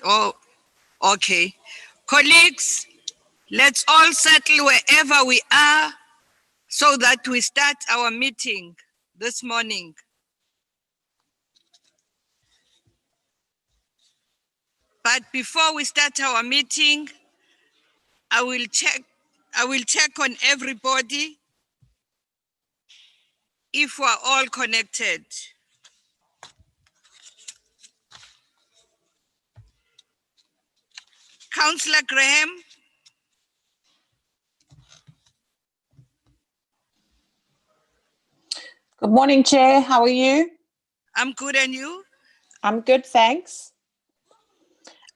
Oh, okay. Colleagues, let's all settle wherever we are so that we start our meeting this morning. But before we start our meeting, I will check on everybody if we're all connected. Councillor Graham. Good morning, Chair. How are you? I'm good, and you? I'm good, thanks.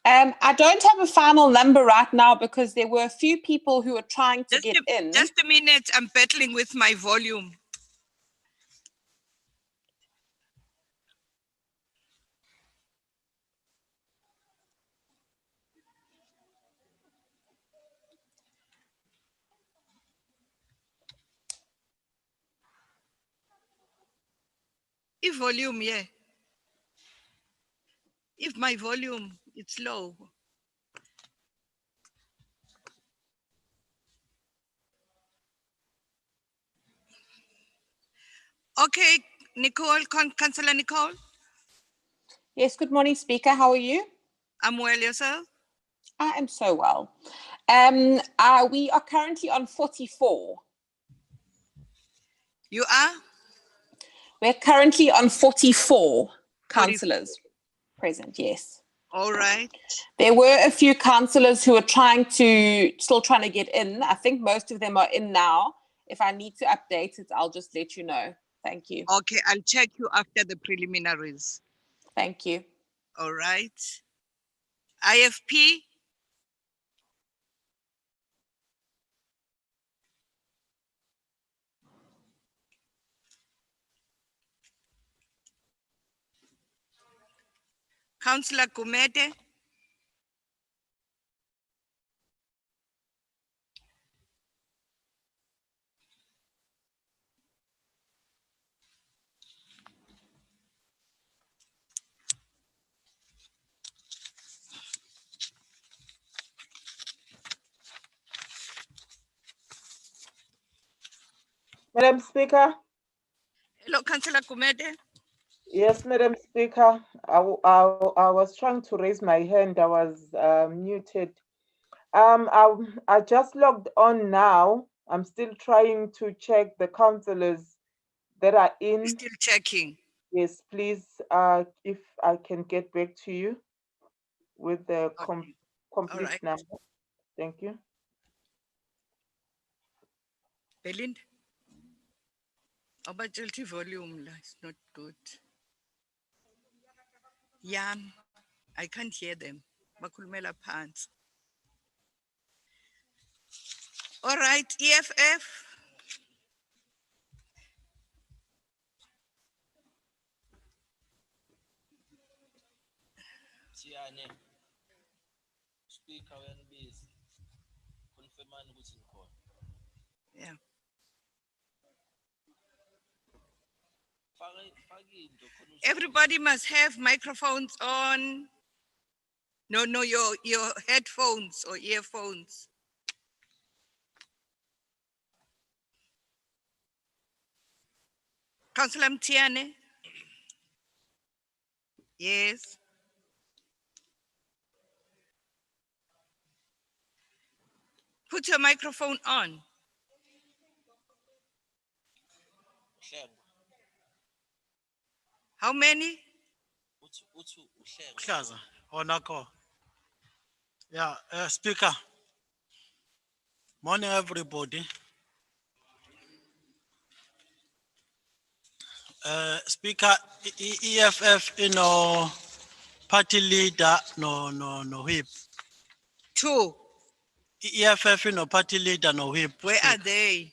I don't have a final number right now because there were a few people who were trying to get in. Just a minute, I'm battling with my volume. If volume, yeah. If my volume, it's low. Okay, Nicole, Councillor Nicole. Yes, good morning, Speaker. How are you? I'm well, yourself? I am so well. We are currently on 44. You are? We're currently on 44 councillors present, yes. All right. There were a few councillors who are still trying to get in. I think most of them are in now. If I need to update it, I'll just let you know. Thank you. Okay, I'll check you after the preliminaries. Thank you. All right. IFP? Councillor Kumete? Madam Speaker. Hello, Councillor Kumete. Yes, Madam Speaker. I was trying to raise my hand. I was muted. I just logged on now. I'm still trying to check the councillors that are in. Still checking. Yes, please. If I can get back to you with the complete number. Thank you. Belinda? About volume is not good. Yeah, I can't hear them. Bakulmela pants. All right, EFF. Speaker when busy. Confirm ukuthi ngikhona. Yeah. Everybody must have microphones on. No, your headphones or earphones. Councillor Mtiane? Yes. Put your microphone on. How many? Hlaza, Onako. Yeah, Speaker. Morning, everybody. Speaker, EFF, party leader, no whip. 2. EFF, party leader, no whip. Where are they?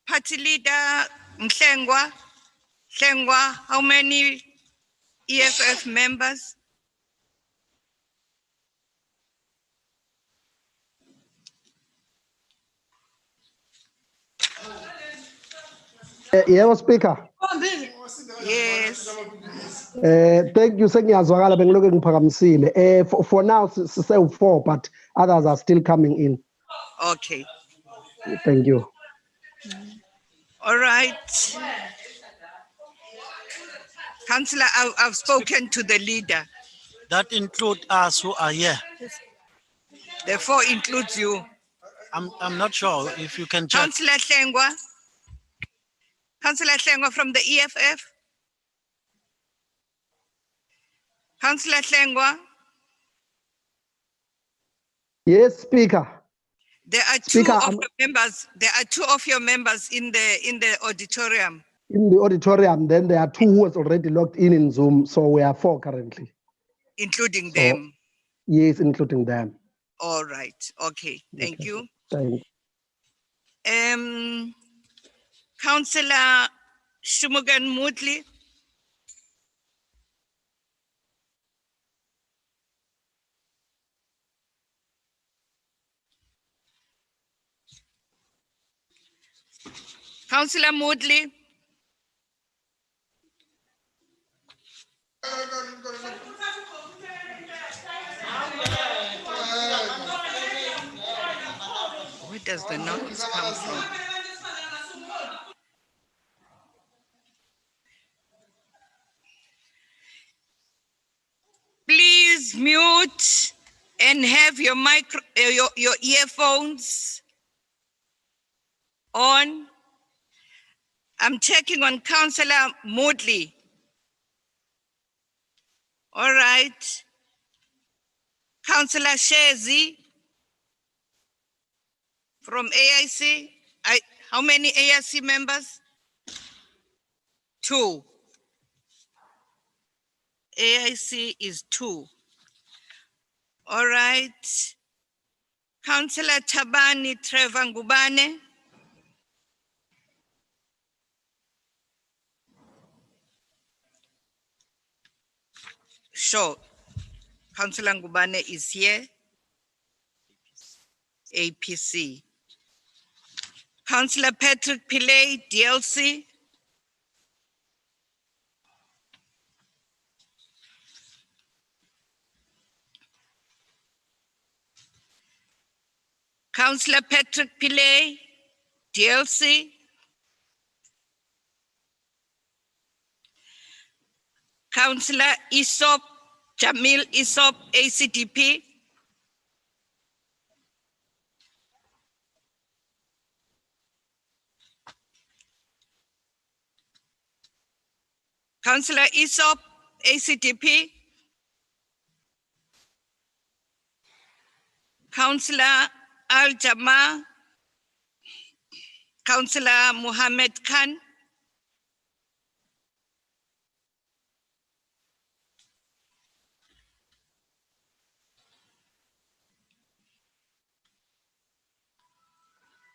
Party leader, Mhlengwa. Mhlengwa, how many EFF members? Yeah, Speaker. Yes. Yes. Thank you. Sengiyazwakala bengiloke ngiphakamisile. For now say 4 but others are still coming in. Okay. Thank you. All right. Councillor, I've spoken to the leader. That include us who are here. The 4 includes you. I'm not sure if you can check. Councillor Hlengwa. Councillor Hlengwa from the EFF. Councillor Hlengwa. Yes, Speaker. There are Speaker, 2 of your members. There are 2 of your members in the auditorium. in the auditorium, then there are 2 who was already logged in Zoom, so we are 4 currently. Including So, them. Yes, including them. All right. Okay. Thank Okay. you. Thank Councillor Shumugan Mutli. Councillor Mutli. Where does the noise come from? Please mute and have your your earphones on. I'm checking on Councillor Moodley. All right. Councillor Shezi from AIC. How many AIC members? 2. AIC is 2. All right. Councillor Tabani Trevor Ngubane. Sure. Councillor Ngubane is here. APC. Councillor Patrick Pillay, DLC. Councillor Patrick Pillay, DLC. Councillor Isop, Jamil Isop, ACDP. Councillor Isop, ACDP. Councillor Al Jama. Councillor Mohammed Khan.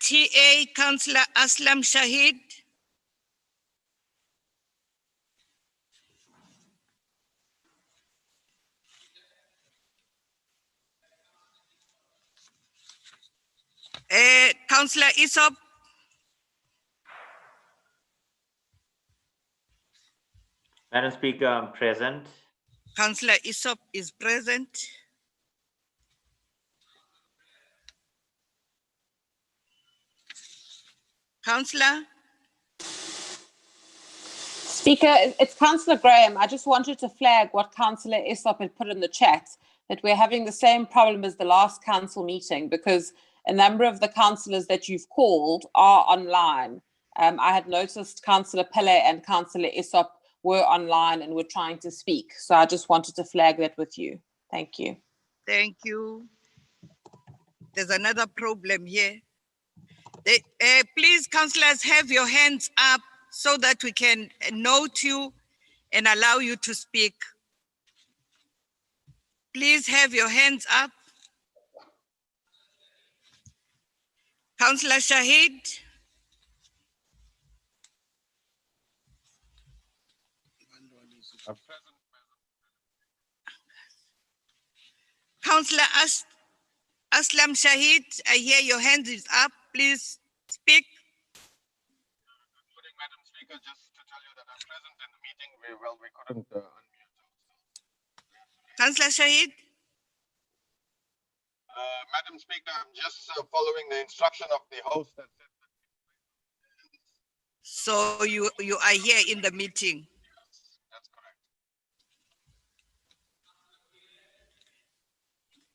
TA Councillor Aslam Shahid. Councillor Isop. Madam Speaker, I'm present. Councillor Isop is present. Councillor. Speaker, it's Councillor Graham. I just wanted to flag what Councillor Isop had put in the chat, that we're having the same problem as the last council meeting because a number of the councillors that you've called are online. I had noticed Councillor Pele and Councillor Isop were online and were trying to speak. So I just wanted to flag that with you. Thank you. Thank you. There's another problem here. Please, councillors, have your hands up so that we can note you and allow you to speak. Please have your hands up. Councillor Shahid. Councillor Aslam Shahid, I hear your hand is up. Please speak. Good morning, Madam Speaker. Just to tell you that I'm present in the meeting, we couldn't unmute. Councillor Shahid? Madam Speaker, I'm just following the instruction of the host that said So you are here in the meeting. that's correct.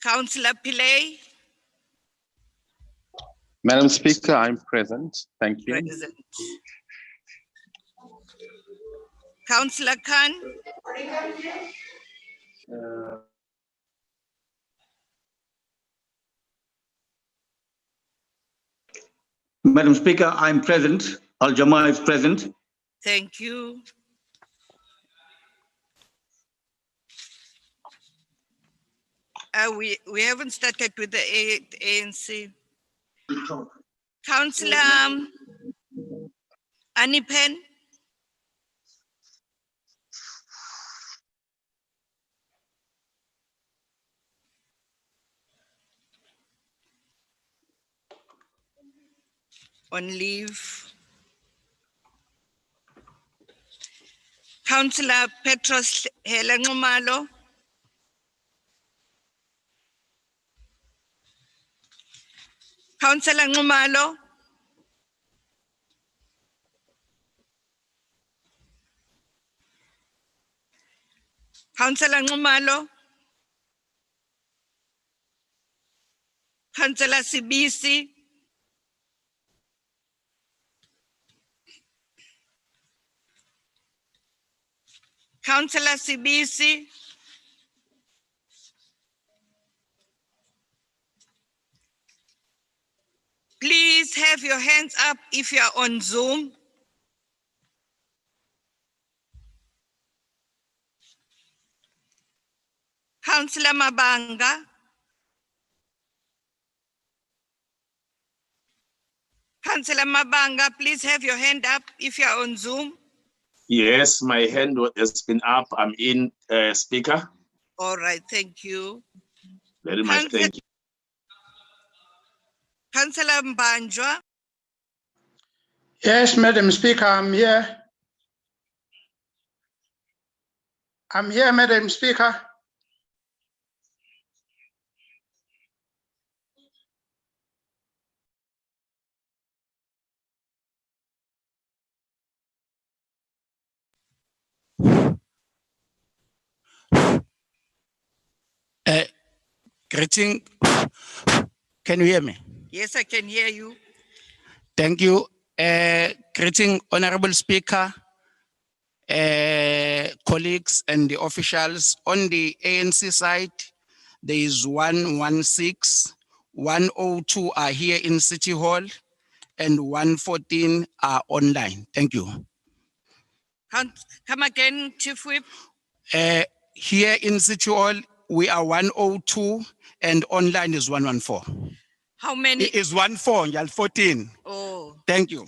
Councillor Pillay? Madam Speaker, I'm present. Thank you. Present. Councillor Khan? Madam Speaker, I'm present. Al Jama is present. Thank you. We haven't started with the ANC. Councillor Anipen? On leave. Councillor Petros Helengumalo? Councillor Ngumalo? Councillor Ngumalo? Councillor Sibisi? Councillor Sibisi? Please have your hands up if you are on Zoom. Councillor Mabanga? Councillor Mabanga, please have your hand up if you are on Zoom. Yes, my hand has been up. I'm in, Speaker. All right, thank you. Very much, thank you. Councillor Mbanjwa? Yes, Madam Speaker, I'm here. I'm here, Madam Speaker. Greeting. Can you hear me? Yes, I can hear you. Thank you. Greeting, Honorable Speaker, colleagues and the officials. On the ANC side, there is 116, 102 are here in City Hall, and 114 are online. Thank you. Come again, Chief Whip. Here in City Hall, we are 102, and online is 114. How many? It is 14, 14. Oh. Thank you.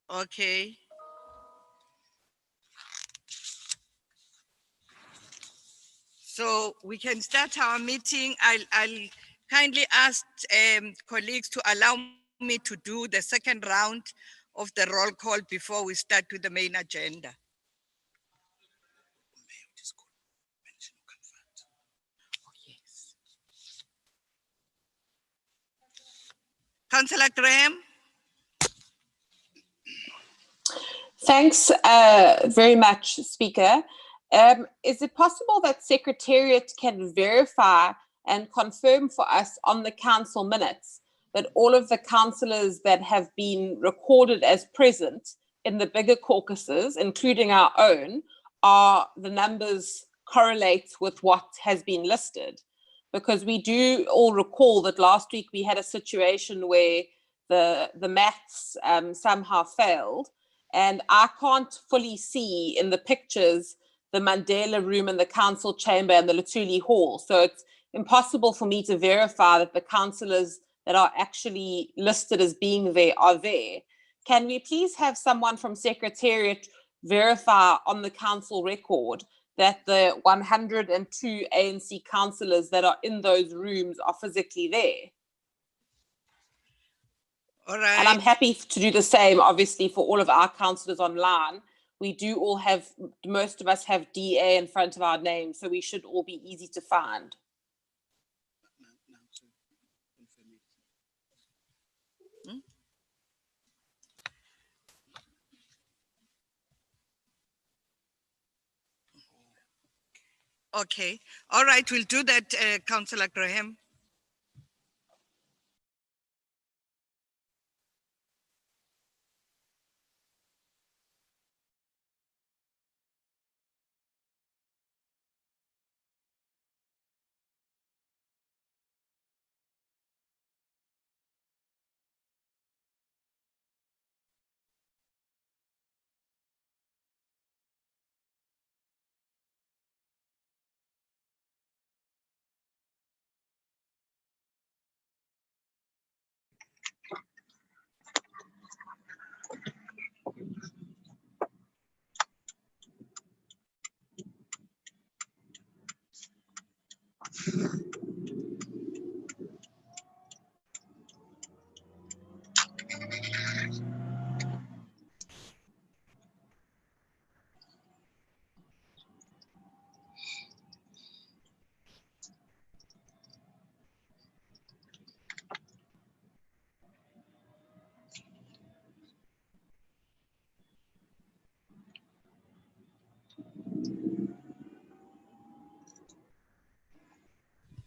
Okay. So we can start our meeting. I'll kindly ask colleagues to allow me to do the second round of the roll call before we start with the main agenda. Councillor Graham? Thanks very much, Speaker. Is it possible that Secretariat can verify and confirm for us on the council minutes that all of the councillors that have been recorded as present in the bigger caucuses, including our own, are the numbers correlate with what has been listed? Because we do all recall that last week we had a situation where the maths somehow failed, and I can't fully see in the pictures the Mandela room and the council chamber and the Lutuli hall. So it's impossible for me to verify that the councillors that are actually listed as being there are there. Can we please have someone from Secretariat verify on the council record that the 102 ANC councillors that are in those rooms are physically there? All right. And I'm happy to do the same, obviously, for all of our councillors online. We do all have, most of us have DA in front of our name, so we should all be easy to find. Okay. All right. We'll do that, Councillor Graham.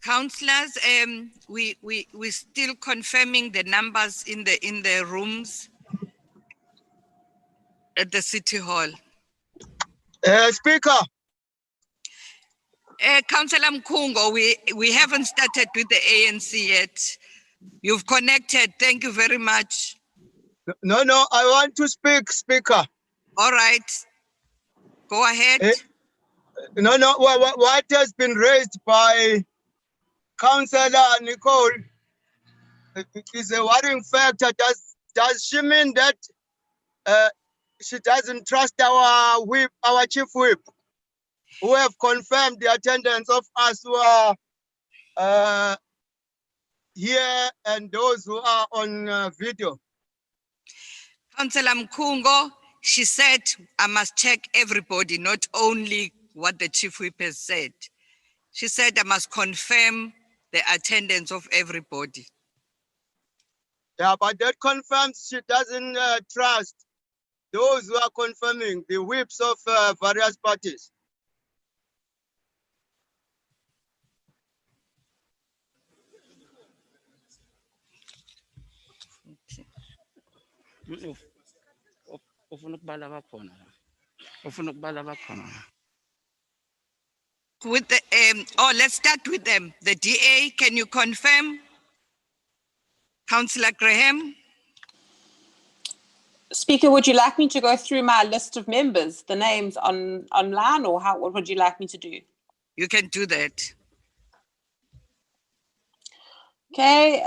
Councillors, we're still confirming the numbers in the rooms at the City Hall. Speaker. Councillor Mkungo, we haven't started with the ANC yet. You've connected. Thank you very much. No, I want to speak, Speaker. All right. Go ahead. No, what has been raised by Councillor Nicole is a worrying factor. Does she mean that she doesn't trust our whip, our chief whip, who have confirmed the attendance of us who are here and those who are on video? Councillor Mkungo, she said, I must check everybody, not only what the chief whip has said. She said, I must confirm the attendance of everybody. Yeah, but that confirms she doesn't trust those who are confirming the whips of various parties. With the let's start with them. The DA, can you confirm? Councillor Graham? Speaker, would you like me to go through my list of members, the names online, or what would you like me to do? You can do that. Okay,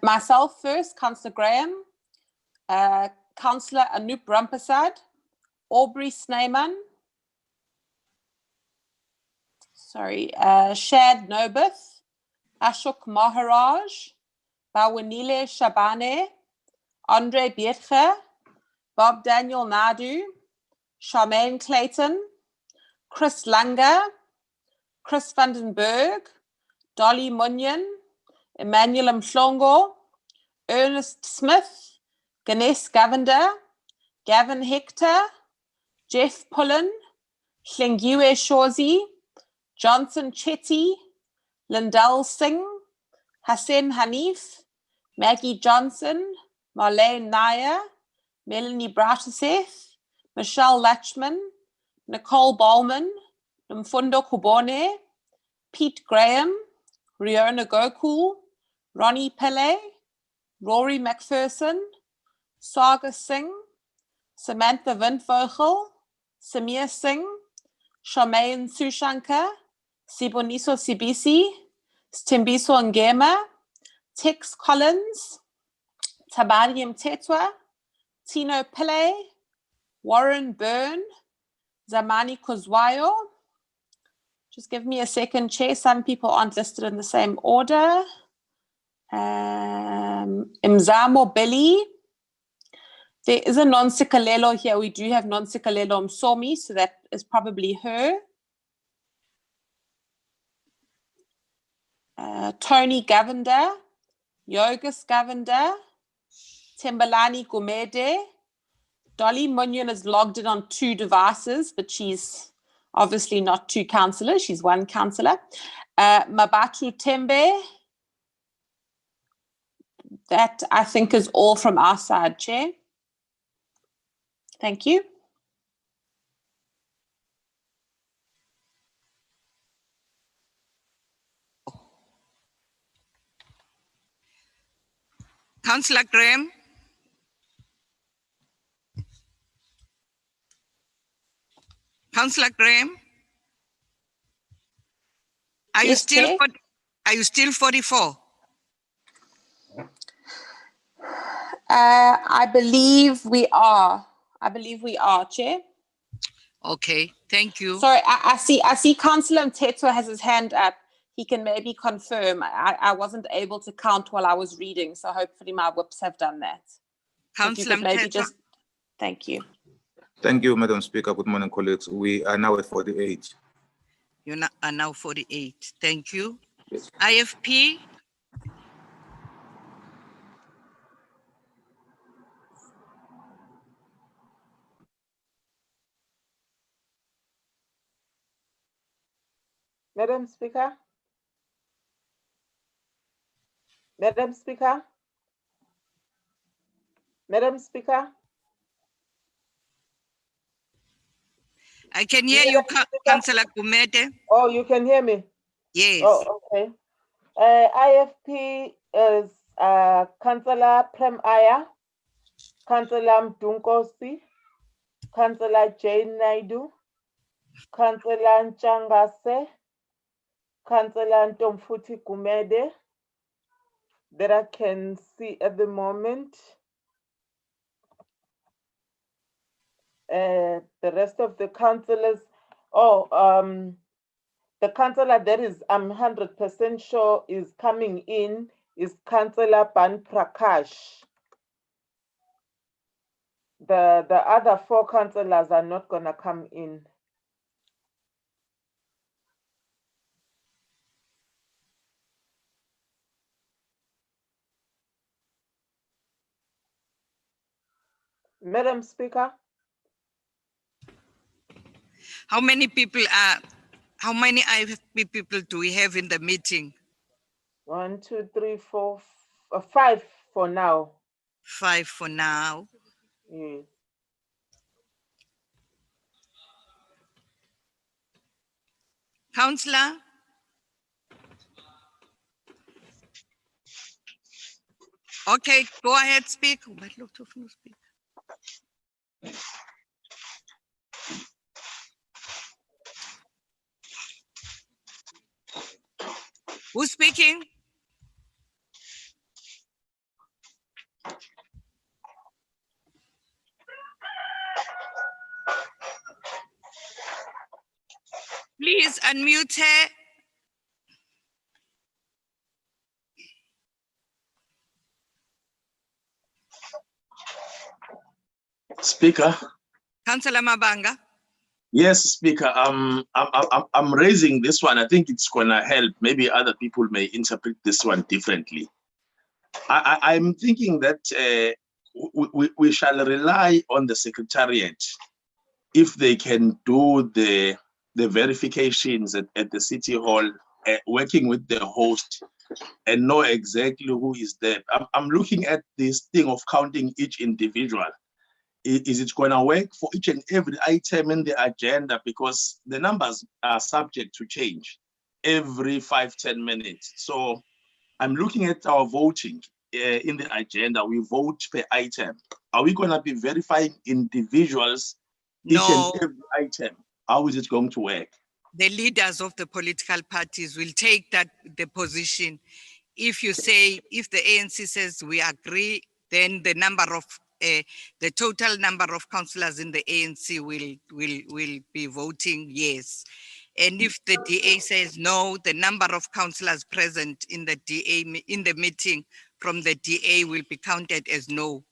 myself first, Councillor Graham, Councillor Anoop Rampasad, Aubrey Snyman, Shad Nobith, Ashok Maharaj, Bawanile Shabane, Andre Biertje, Bob Daniel Nadu, Charmaine Clayton, Chris Langer, Chris Vandenberg, Dolly Munyon, Emmanuel Mhlongo, Ernest Smith, Ganesh Govender, Gavin Hector, Jeff Pullen, Hlengiwe Shozi, Johnson Chetty, Lindell Singh, Hassan Hanif, Maggie Johnson, Marlene Nair, Melanie Brataseth, Michelle Latchman, Nicole Bowman, Mfundo Kubone, Pete Graham, Riona Gokul, Ronnie Pillay, Rory McPherson, Saga Singh, Samantha Windvogel, Samir Singh, Charmaine Sushankar, Siboniso Sibisi, Stimbiso Ngema, Tex Collins, Tabani Mtetwa, Tino Pillay, Warren Byrne, Zamani Kozwayo. Just give me a second, Chair. Some people aren't listed in the same order. Mzamo Billy. There is a non-Sikalelo here. We do have non-Sikalelo Msomi, so that is probably her. Tony Govender, Yogas Govender, Timbalani Gumede. Dolly Munyon is logged in on 2 devices, but she's obviously not 2 councillors. She's 1 councillor. Mabatu Tembe. That, I think, is all from our side, Chair. Thank you. Councillor Graham. Councillor Graham. Are you Yes, still Chair. are you still 44? I believe we are. I believe we are, Chair. Okay, thank you. Sorry, I see Councillor Mteto has his hand up. He can maybe confirm. I wasn't able to count while I was reading, so hopefully my whips have done that. If you Councillor could maybe Mteto. just, thank you. Thank you, Madam Speaker. Good morning, colleagues. We are now at 48. You are now 48. Thank you. Yes. IFP. Madam Speaker. Madam Speaker. Madam Speaker. I can hear you, Councillor Gumede. Oh, you can hear me? Yes. Oh, okay. IFP is Councillor Prem Aya, Councillor Mdunkosi, Councillor Jane Naidu, Councillor Nchangase, Councillor Ntomfuti Gumede, that I can see at the moment. The rest of the councillors, the councillor that is, I'm 100% sure is coming in is Councillor Ban Prakash. The other 4 councillors are not gonna come in. Madam Speaker. How many IFP people do we have in the meeting? 1, 2, 3, 4, 5 for now. 5 for now. Yes. Councillor. Okay, go ahead, speak. Who's speaking? Please unmute her. Speaker. Councillor Mabanga. Yes, Speaker. I'm raising this one. I think it's gonna help. Maybe other people may interpret this one differently. I'm thinking that we shall rely on the Secretariat if they can do the verifications at the City Hall, working with the host and know exactly who is there. I'm looking at this thing of counting each individual. Is it going to work for each and every item in the agenda? Because the numbers are subject to change every 5-10 minutes. So I'm looking at our voting in the agenda. We vote per item. Are we going to be verifying individuals, each and every item? How is it going to work? The leaders of the political parties will take the position. If you say, if the ANC says we agree, then the number of the total number of councillors in the ANC will be voting yes. And if the DA says no, the number of councillors present in the in the meeting from the DA will be counted as no.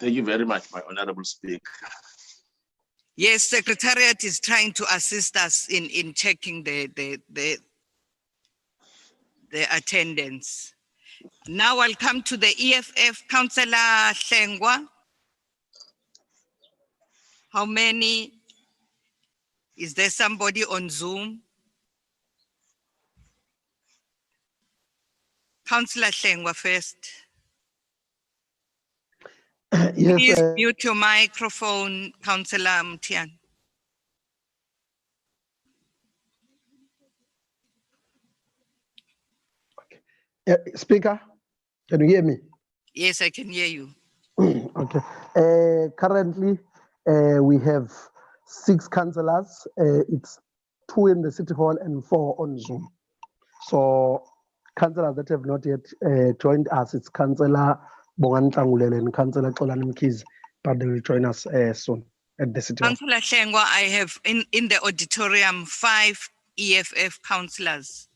Thank you very much, my honorable speaker. Yes, Secretariat is trying to assist us in checking the attendance. Now I'll come to the EFF, Councillor Hlengwa. How many? Is there somebody on Zoom? Councillor Hlengwa first. Yes. Please mute your microphone, Councillor Mtian. Speaker, can you hear me? Yes, I can hear you. Okay. Currently, we have 6 councillors. It's 2 in the City Hall and 4 on Zoom. So, councillors that have not yet joined us, it's Councillor Bongan Tlangulele and Councillor Xolani Mkhize, but they will join us soon at the City Hall. Councillor Hlengwa, I have in the auditorium 5 EFF councillors.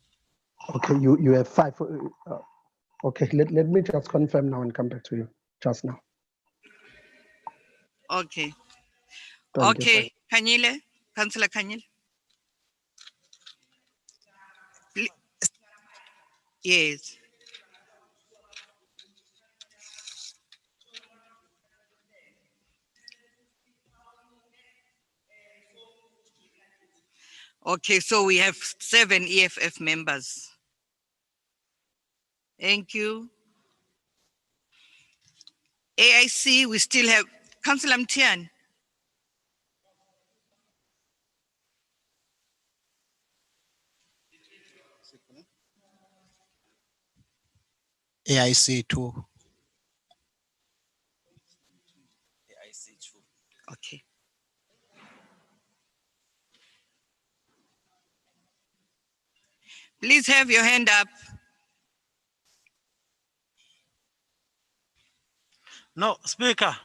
Okay, you have 5. Okay, let me just confirm now and come back to you just now. Okay. Thank you, sir. Okay, Kanyile, Councillor Kanyile. Yes. Okay, so we have 7 EFF members. Thank you. AIC, we still have Councillor Mtian. AIC 2. Okay. Please have your hand up. No, Speaker.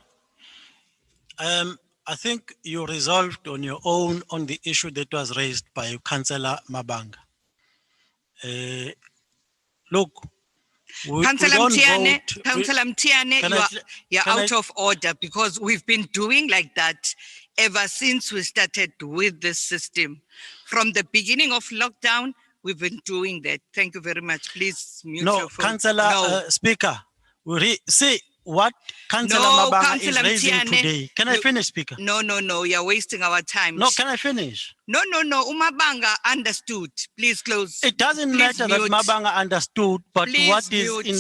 I think you resolved on your own on the issue that was raised by Councillor Mabanga. Look, Councillor Mtiane, Councillor Mtiane, you're can out of order because we've been doing like that ever since we started with this system. From the beginning of lockdown, we've been doing that. Thank you very much. Please mute your phone. Councillor Speaker, see what Councillor Mabanga is Councillor raising Mtiane, today. Can I finish, Speaker? No, you're wasting our time. No, can I finish? No, Umabanga understood. Please close. It doesn't matter that Mabanga understood, but Please what is mute. in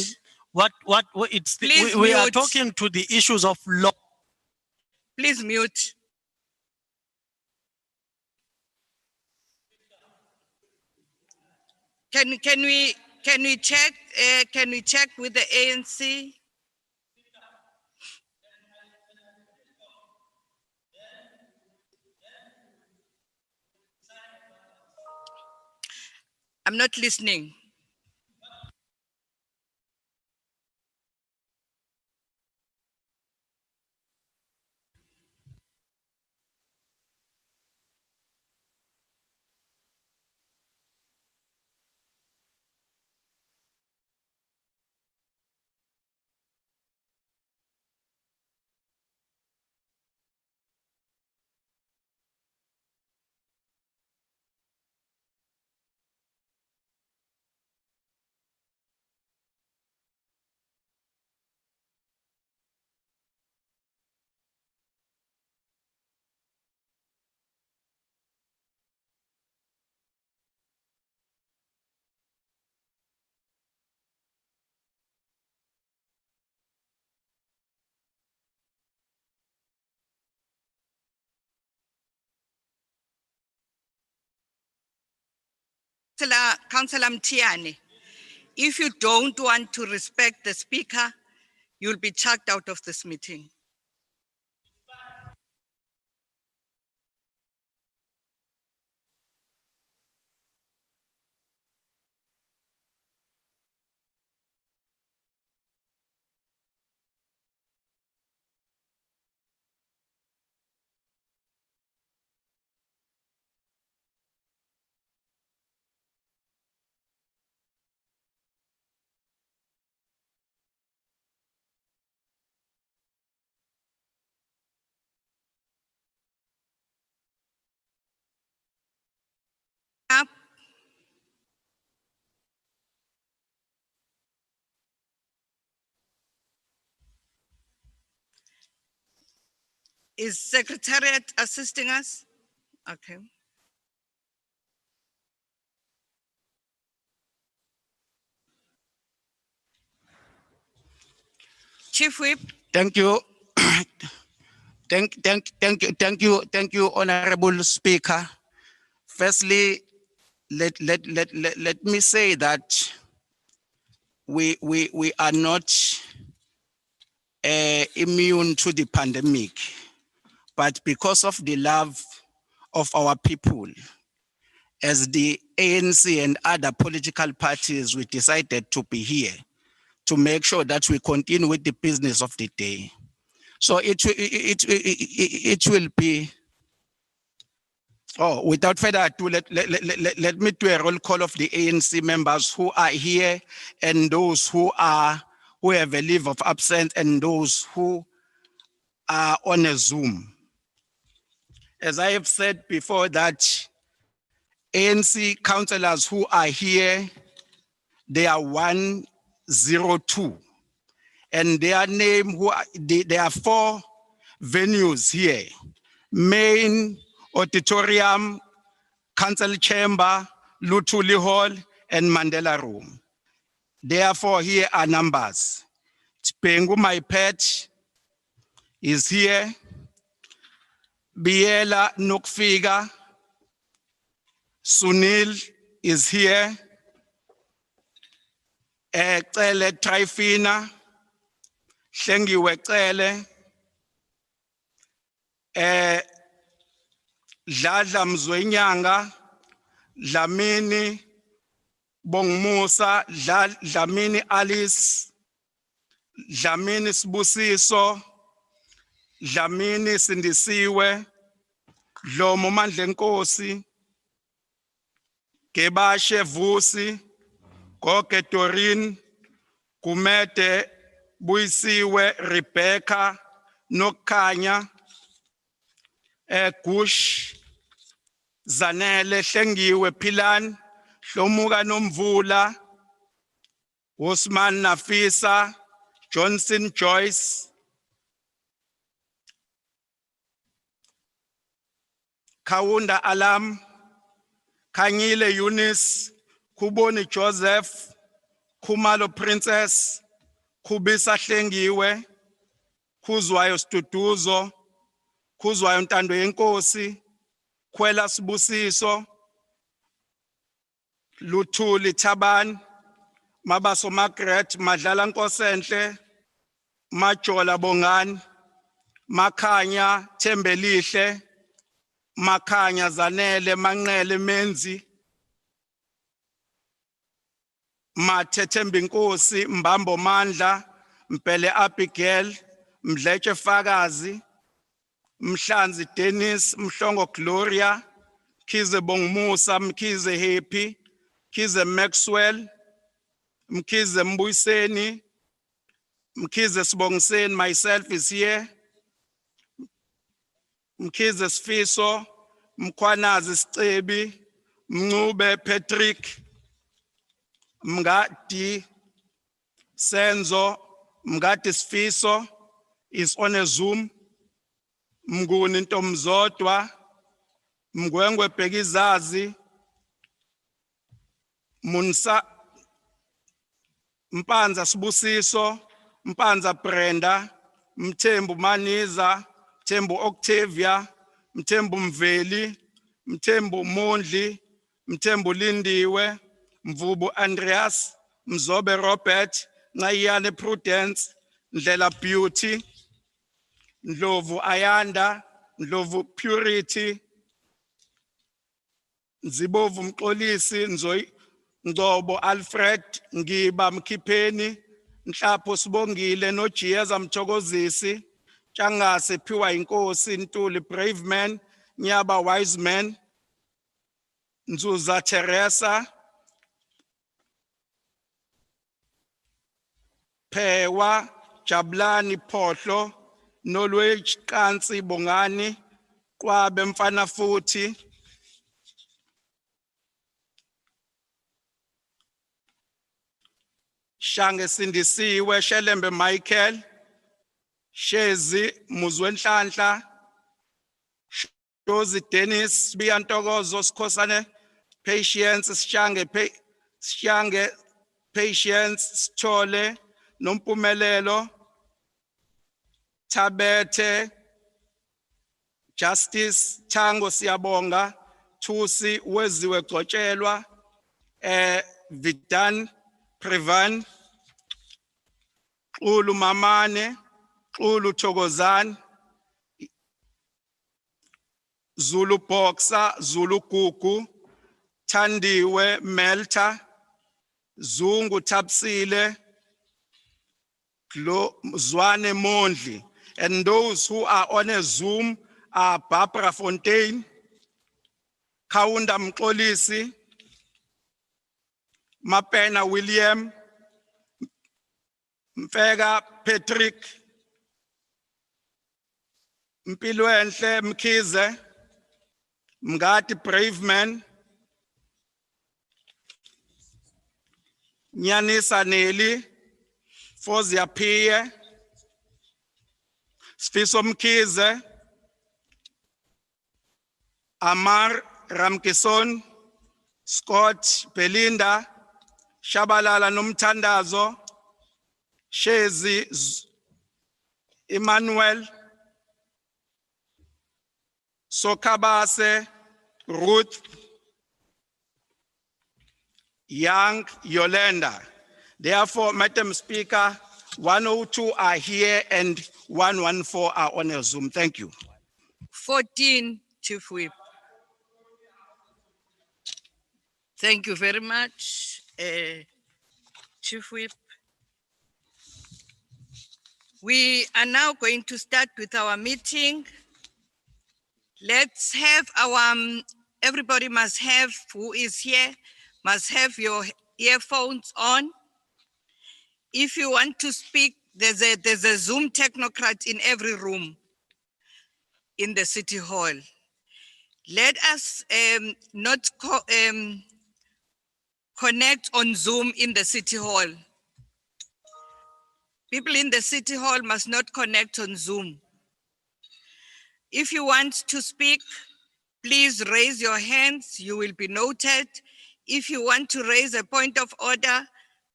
what it's Please we are mute. talking to the issues of law. Please mute. Can we check? Can we check with the ANC? I'm not listening. Councillor Mtiane, if you don't want to respect the speaker, you'll be chucked out of this meeting. Is Secretariat assisting us? Okay. Chief Whip. Thank you. Thank you, Honorable Speaker. Firstly, let me say that we are not immune to the pandemic, but because of the love of our people, as the ANC and other political parties, we decided to be here to make sure that we continue with the business of the day. So it will be. Oh, without further ado, let me do a roll call of the ANC members who are here and those who have a leave of absence and those who are on a Zoom. As I have said before, that ANC councillors who are here, they are 102. And their name, there are 4 venues here. Main auditorium, council chamber, Luthuli Hall, and Mandela Room. Therefore, here are numbers. Spengu, my pet, is here. Biela Nukfiga, Sunil is here. Ecele Trifina, Hlengiwe Cele, Dladla Mzwenyanga, Dlamini Bongmusa, Dlamini Alice, Dlamini Sibusiso, Dlamini Sindisiwe, Dlomo Mandlenkosi, Gebashe Vusi, Goke Torin, Kumete Buisiwe Rebecca, Nokanya, Gush, Zanele Hlengiwe Pilan, Hlomuka Nomvula, Usman Nafisa, Johnson Joyce, Kaunda Alam, Kanyile Eunice, Kuboni Joseph, Kumalo Princess, Kubisa Hlengiwe, Kuzwayo Stutuzo, Kuzwayo Ntando Yenkosi, Kwela Sibusiso, Luthuli Taban, Mabaso Margaret, Madlala Nkosenhle, Majola Bongani, Makhanya Thembelihle, Makhanya Zanele Manqele Menzi, Mathe Nkosi, Mbambo Mandla, Mpele Abigail, Mdletshe Fakazi, Mhlanzi Dennis, Mhlongo Gloria, Kize Bongmusa, Mkize Happy, Kize Maxwell, Mkize Mbuyiseni, Mkize Sibongiseni, myself is here. Mkize Sifiso, Mkhwanazi Sicebi, Mncube Patrick, Mngadi Senzo, Mngadi Sifiso is on a Zoom. Mnguni Ntomzodwa, Mngwengwe Bhekizazi, Munsa Mpanza Sibusiso, Mpanza Brenda, Mthembu Maniza, Mthembu Octavia, Mthembu Mveli, Mthembu Mondli, Mthembu Lindiwe, Mvubu Andreas, Mzobe Robert, Nayane Prudence, Ndlela Beauty, Ndlovu Ayanda, Ndlovu Purity, Nzibovu Mxolisi, Ngcobo Alfred, Ngiba Mkhipheni, Nhlapho Sibongile, Nojiyeza Mthokozisi, Tshangase Phiwa Inkosi, Ntuli Brave Man, Nyaba Wise Man, Nzuza Teresa, Phewa Jabulani Photlo, Nolwage Kansi Bongani, Kwabe Mfana Futhi, Shange Sindisiwe, Shelembe Michael, Shezi Muzwenhlanhla, Josie Dennis, Biantogozo Skosane, Patience, Shange, Patience, Chole, Nompumelelo, Tabete, Justice, Tango Siabonga, Tusi, Weziwe Kochelwa, Vidan, Prevan, Ulu Mamane, Ulu Togozan, Zulu Boxer, Zulu Kuku, Tandiwe Melta, Zungu Tapsile, Zwane Mondli. And those who are on a Zoom are Barbara Fontaine, Kaunda Mkolisi, Mapena William, Mfega Patrick, Mpilwenhle Mkize, Mgati Braveman, Nyanisa Neli, Fozia Pie, Sfiso Mkize, Amar Ramkison, Scott Belinda, Shabalala Numtandazo, Shezi Emmanuel, Sokabase, Ruth, Young Yolanda. Therefore, Madam Speaker, 102 are here and 114 are on a Zoom. Thank you. 14, Chief Whip. Thank you very much, Chief Whip. We are now going to start with our meeting. Let's have our, everybody must have, who is here, must have your earphones on. If you want to speak, there's a Zoom technocrat in every room in the City Hall. Let us not connect on Zoom in the City Hall. People in the City Hall must not connect on Zoom. If you want to speak, please raise your hands, you will be noted. If you want to raise a point of order,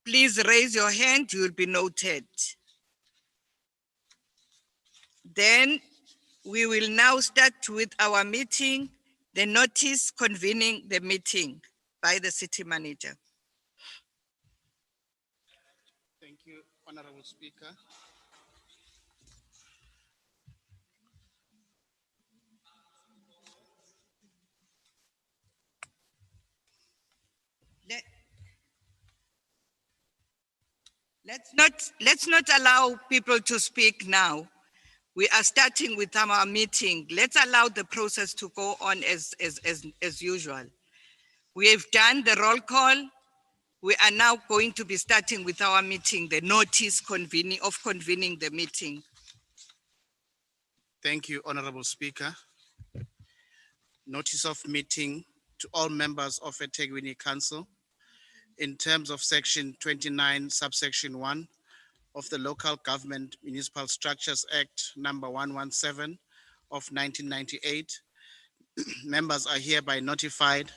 please raise your hand, you will be noted. Then we will now start with our meeting, the notice convening the meeting by the City Manager. Thank you, Honorable Speaker. Let's not allow people to speak now. We are starting with our meeting. Let's allow the process to go on as usual. We have done the roll call. We are now going to be starting with our meeting, the notice of convening the meeting. Thank you, Honorable Speaker. Notice of meeting to all members of eThekwini Council in terms of section 29, subsection 1 of the Local Government Municipal Structures Act number 117 of 1998. Members are hereby notified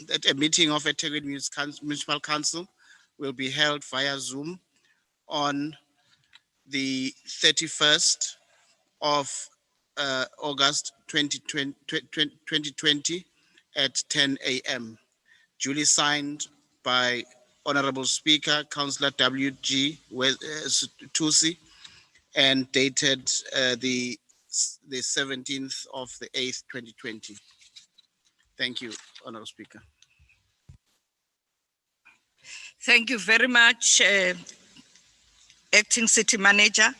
that a meeting of eThekwini Municipal Council will be held via Zoom on the 31st of August 2020 at 10 a.m. Duly signed by Honorable Speaker, Councillor W.G. Tusi, and dated the 17th of the 8th, 2020. Thank you, Honorable Speaker. Thank you very much, Acting City Manager.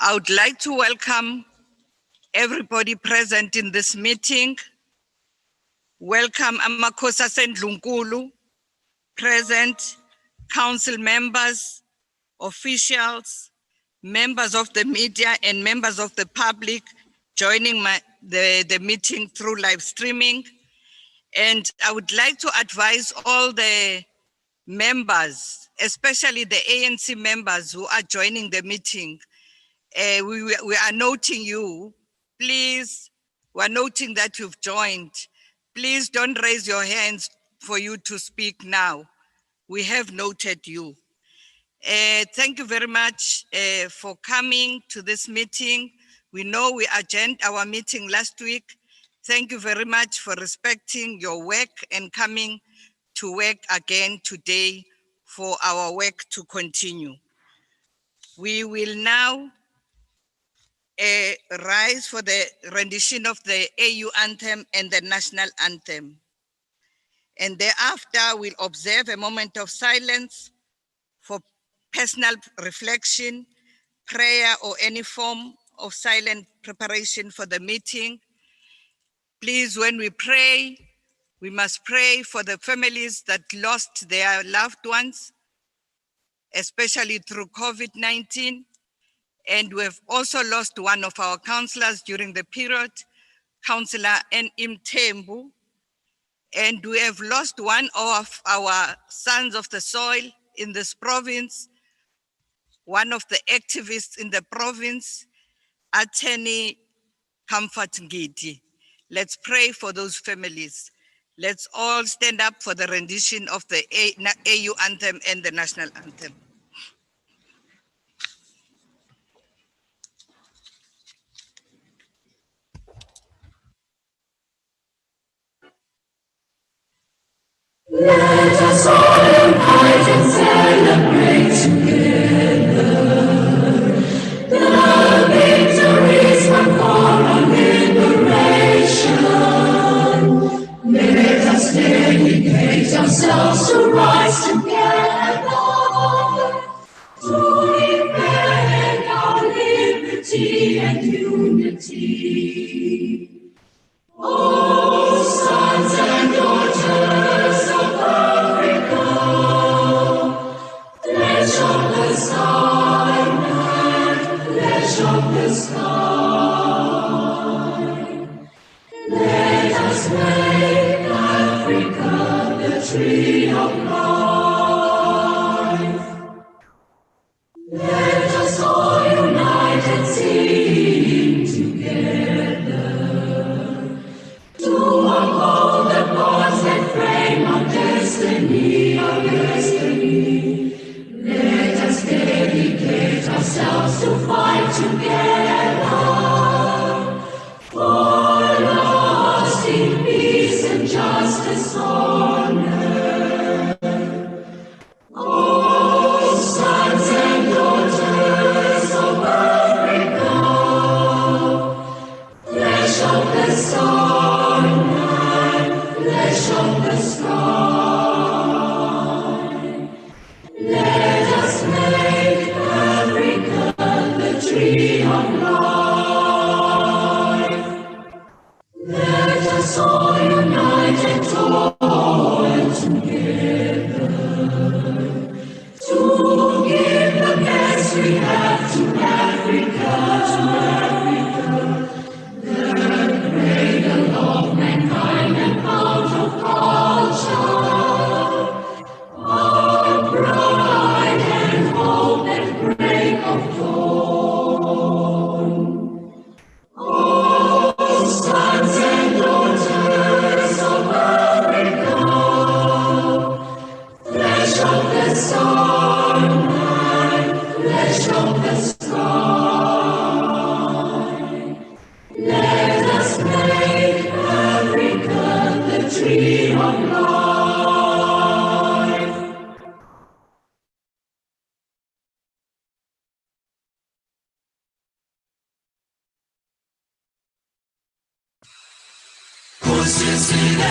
I would like to welcome everybody present in this meeting. Welcome Amakosa Sendlunkulu, present, council members, officials, members of the media and members of the public joining the meeting through live streaming. And I would like to advise all the members, especially the ANC members who are joining the meeting, we are noting you. Please, We're noting that you've joined. Please don't raise your hands for you to speak now. We have noted you. Thank you very much for coming to this meeting. We know we adjourned our meeting last week. Thank you very much for respecting your work and coming to work again today for our work to continue. We will now rise for the rendition of the AU anthem and the national anthem. And thereafter, we'll observe a moment of silence for personal reflection, prayer, or any form of silent preparation for the meeting. Please, when we pray, we must pray for the families that lost their loved ones, especially through COVID-19. And we have also lost one of our councillors during the period, Councillor N.M. Tembu. And we have lost one of our sons of the soil in this province, one of the activists in the province, Attorney Comfort Ngidi. Let's pray for those families. Let's all stand up for the rendition of the AU anthem and the national anthem. Let us all unite and celebrate together the victories won for our liberation. Let us dedicate ourselves to rise together to defend our liberty and unity. Oh, sons and daughters of Africa, flesh of the sky, man, flesh of the sky. Let us make Africa the tree of life. Let us all unite and sing together to uphold the bonds that frame our destiny, our destiny. Let us dedicate ourselves to fight together for lasting peace and justice on earth. Oh, sons and daughters of Africa, flesh of the sun, flesh of the sky. Let us make Africa the tree of life. Let us all unite and toil together to give the best we have to Africa, the cradle of mankind and fount of culture, our pride and hope and break of dawn. Oh, sons and daughters of Africa, flesh of the sun, flesh of the sky. Let us make Africa the tree of life.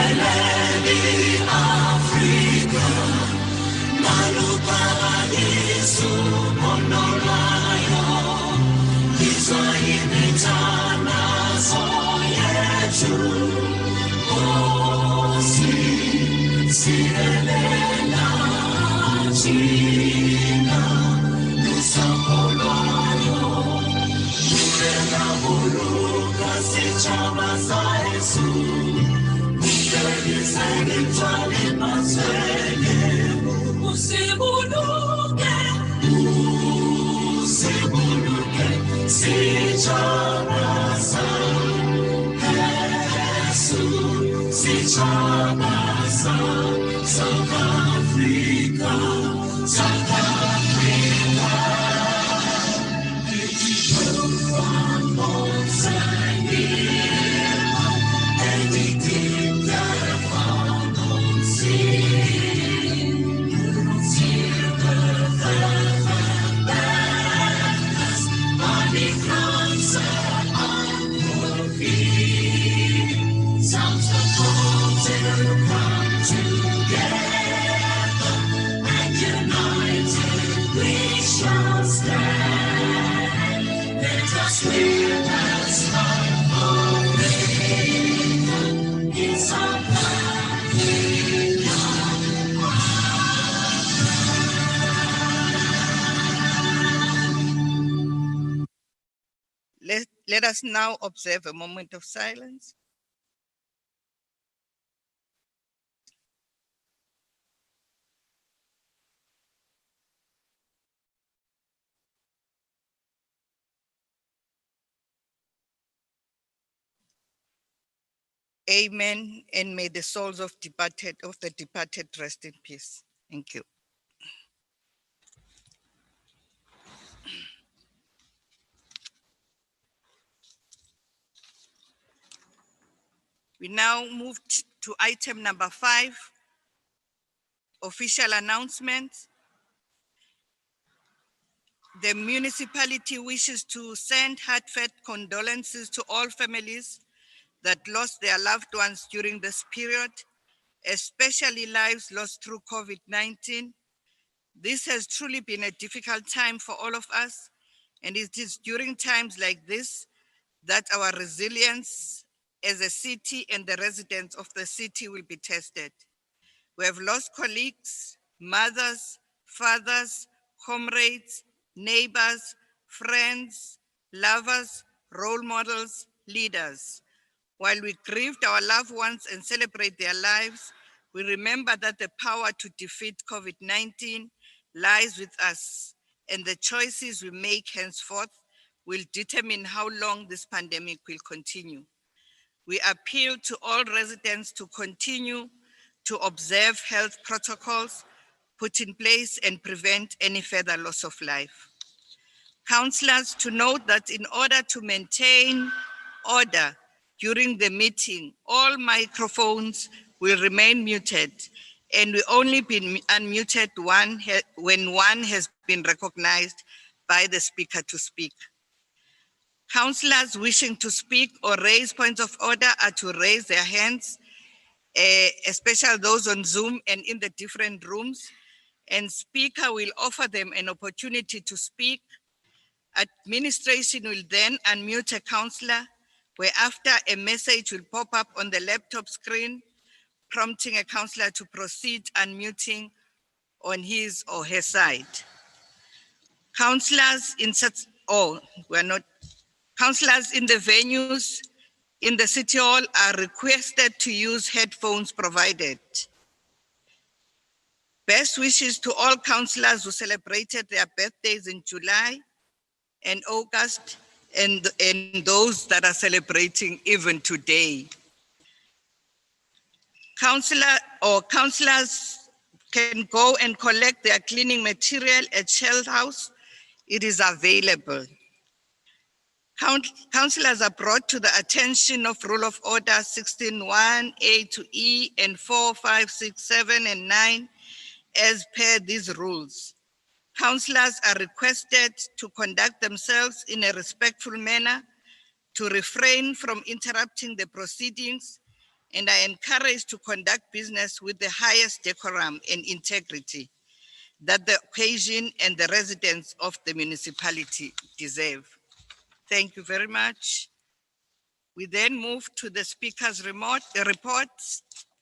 Kusisikeleni Afrika, naluphakamisu monolayo, lizoyimithandazo yethu. Kusisikelena thina, lusapho lwayo, lulengabuluka sitshaba sayesu. Usibuluke, sitshaba sa Sichaba South Africa, South Africa. Sounds the call to come together, and united we shall stand. Let us live as one for freedom in South Africa. Let us now observe a moment of silence. Amen. And may the souls of the departed rest in peace. Thank you. We now move to item number 5, official announcements. The municipality wishes to send heartfelt condolences to all families that lost their loved ones during this period, especially lives lost through COVID-19. This has truly been a difficult time for all of us, and it is during times like this that our resilience as a city and the residents of the city will be tested. We have lost colleagues, mothers, fathers, comrades, neighbors, friends, lovers, role models, leaders. While we grieved our loved ones and celebrate their lives, we remember that the power to defeat COVID-19 lies with us, and the choices we make henceforth will determine how long this pandemic will continue. We appeal to all residents to continue to observe health protocols put in place and prevent any further loss of life. Councillors, to note that in order to maintain order during the meeting, all microphones will remain muted and will only be unmuted when one has been recognized by the speaker to speak. Councillors wishing to speak or raise points of order are to raise their hands, especially those on Zoom and in the different rooms, and speaker will offer them an opportunity to speak. Administration will then unmute a councillor, whereafter a message will pop up on the laptop screen, prompting a councillor to proceed unmuting on his or her side. Councillors in councillors in the venues in the City Hall are requested to use headphones provided. Best wishes to all councillors who celebrated their birthdays in July and August, and those that are celebrating even today. Councillors can go and collect their cleaning material at Shell House. It is available. Councillors are brought to the attention of Rule of Order 16.1 A to E and 4, 5, 6, 7, and 9 as per these rules. Councillors are requested to conduct themselves in a respectful manner, to refrain from interrupting the proceedings, and are encouraged to conduct business with the highest decorum and integrity that the occasion and the residents of the municipality deserve. Thank you very much. We then move to the Speaker's report,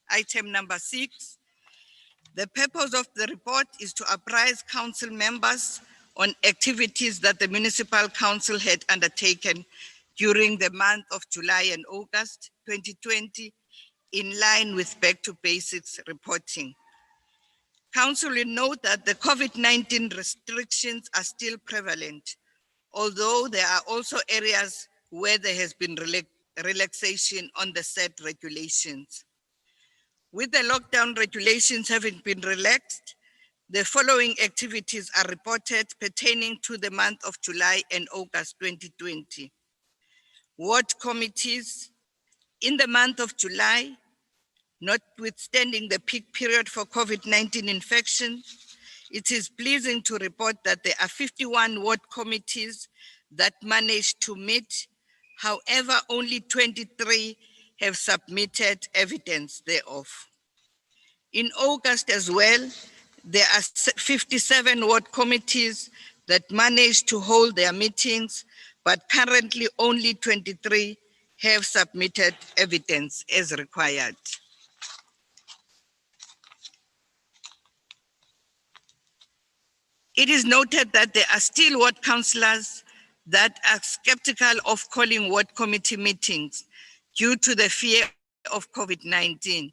item number 6. The purpose of the report is to apprise council members on activities that the Municipal Council had undertaken during the month of July and August 2020, in line with Back to Basics reporting. Council will note that the COVID-19 restrictions are still prevalent, although there are also areas where there has been relaxation on the said regulations. With the lockdown regulations having been relaxed, the following activities are reported pertaining to the month of July and August 2020. Ward committees. In the month of July, notwithstanding the peak period for COVID-19 infection, it is pleasing to report that there are 51 ward committees that managed to meet. However, only 23 have submitted evidence thereof. In August as well, there are 57 ward committees that managed to hold their meetings, but currently only 23 have submitted evidence as required. It is noted that there are still ward councillors that are skeptical of calling ward committee meetings due to the fear of COVID-19.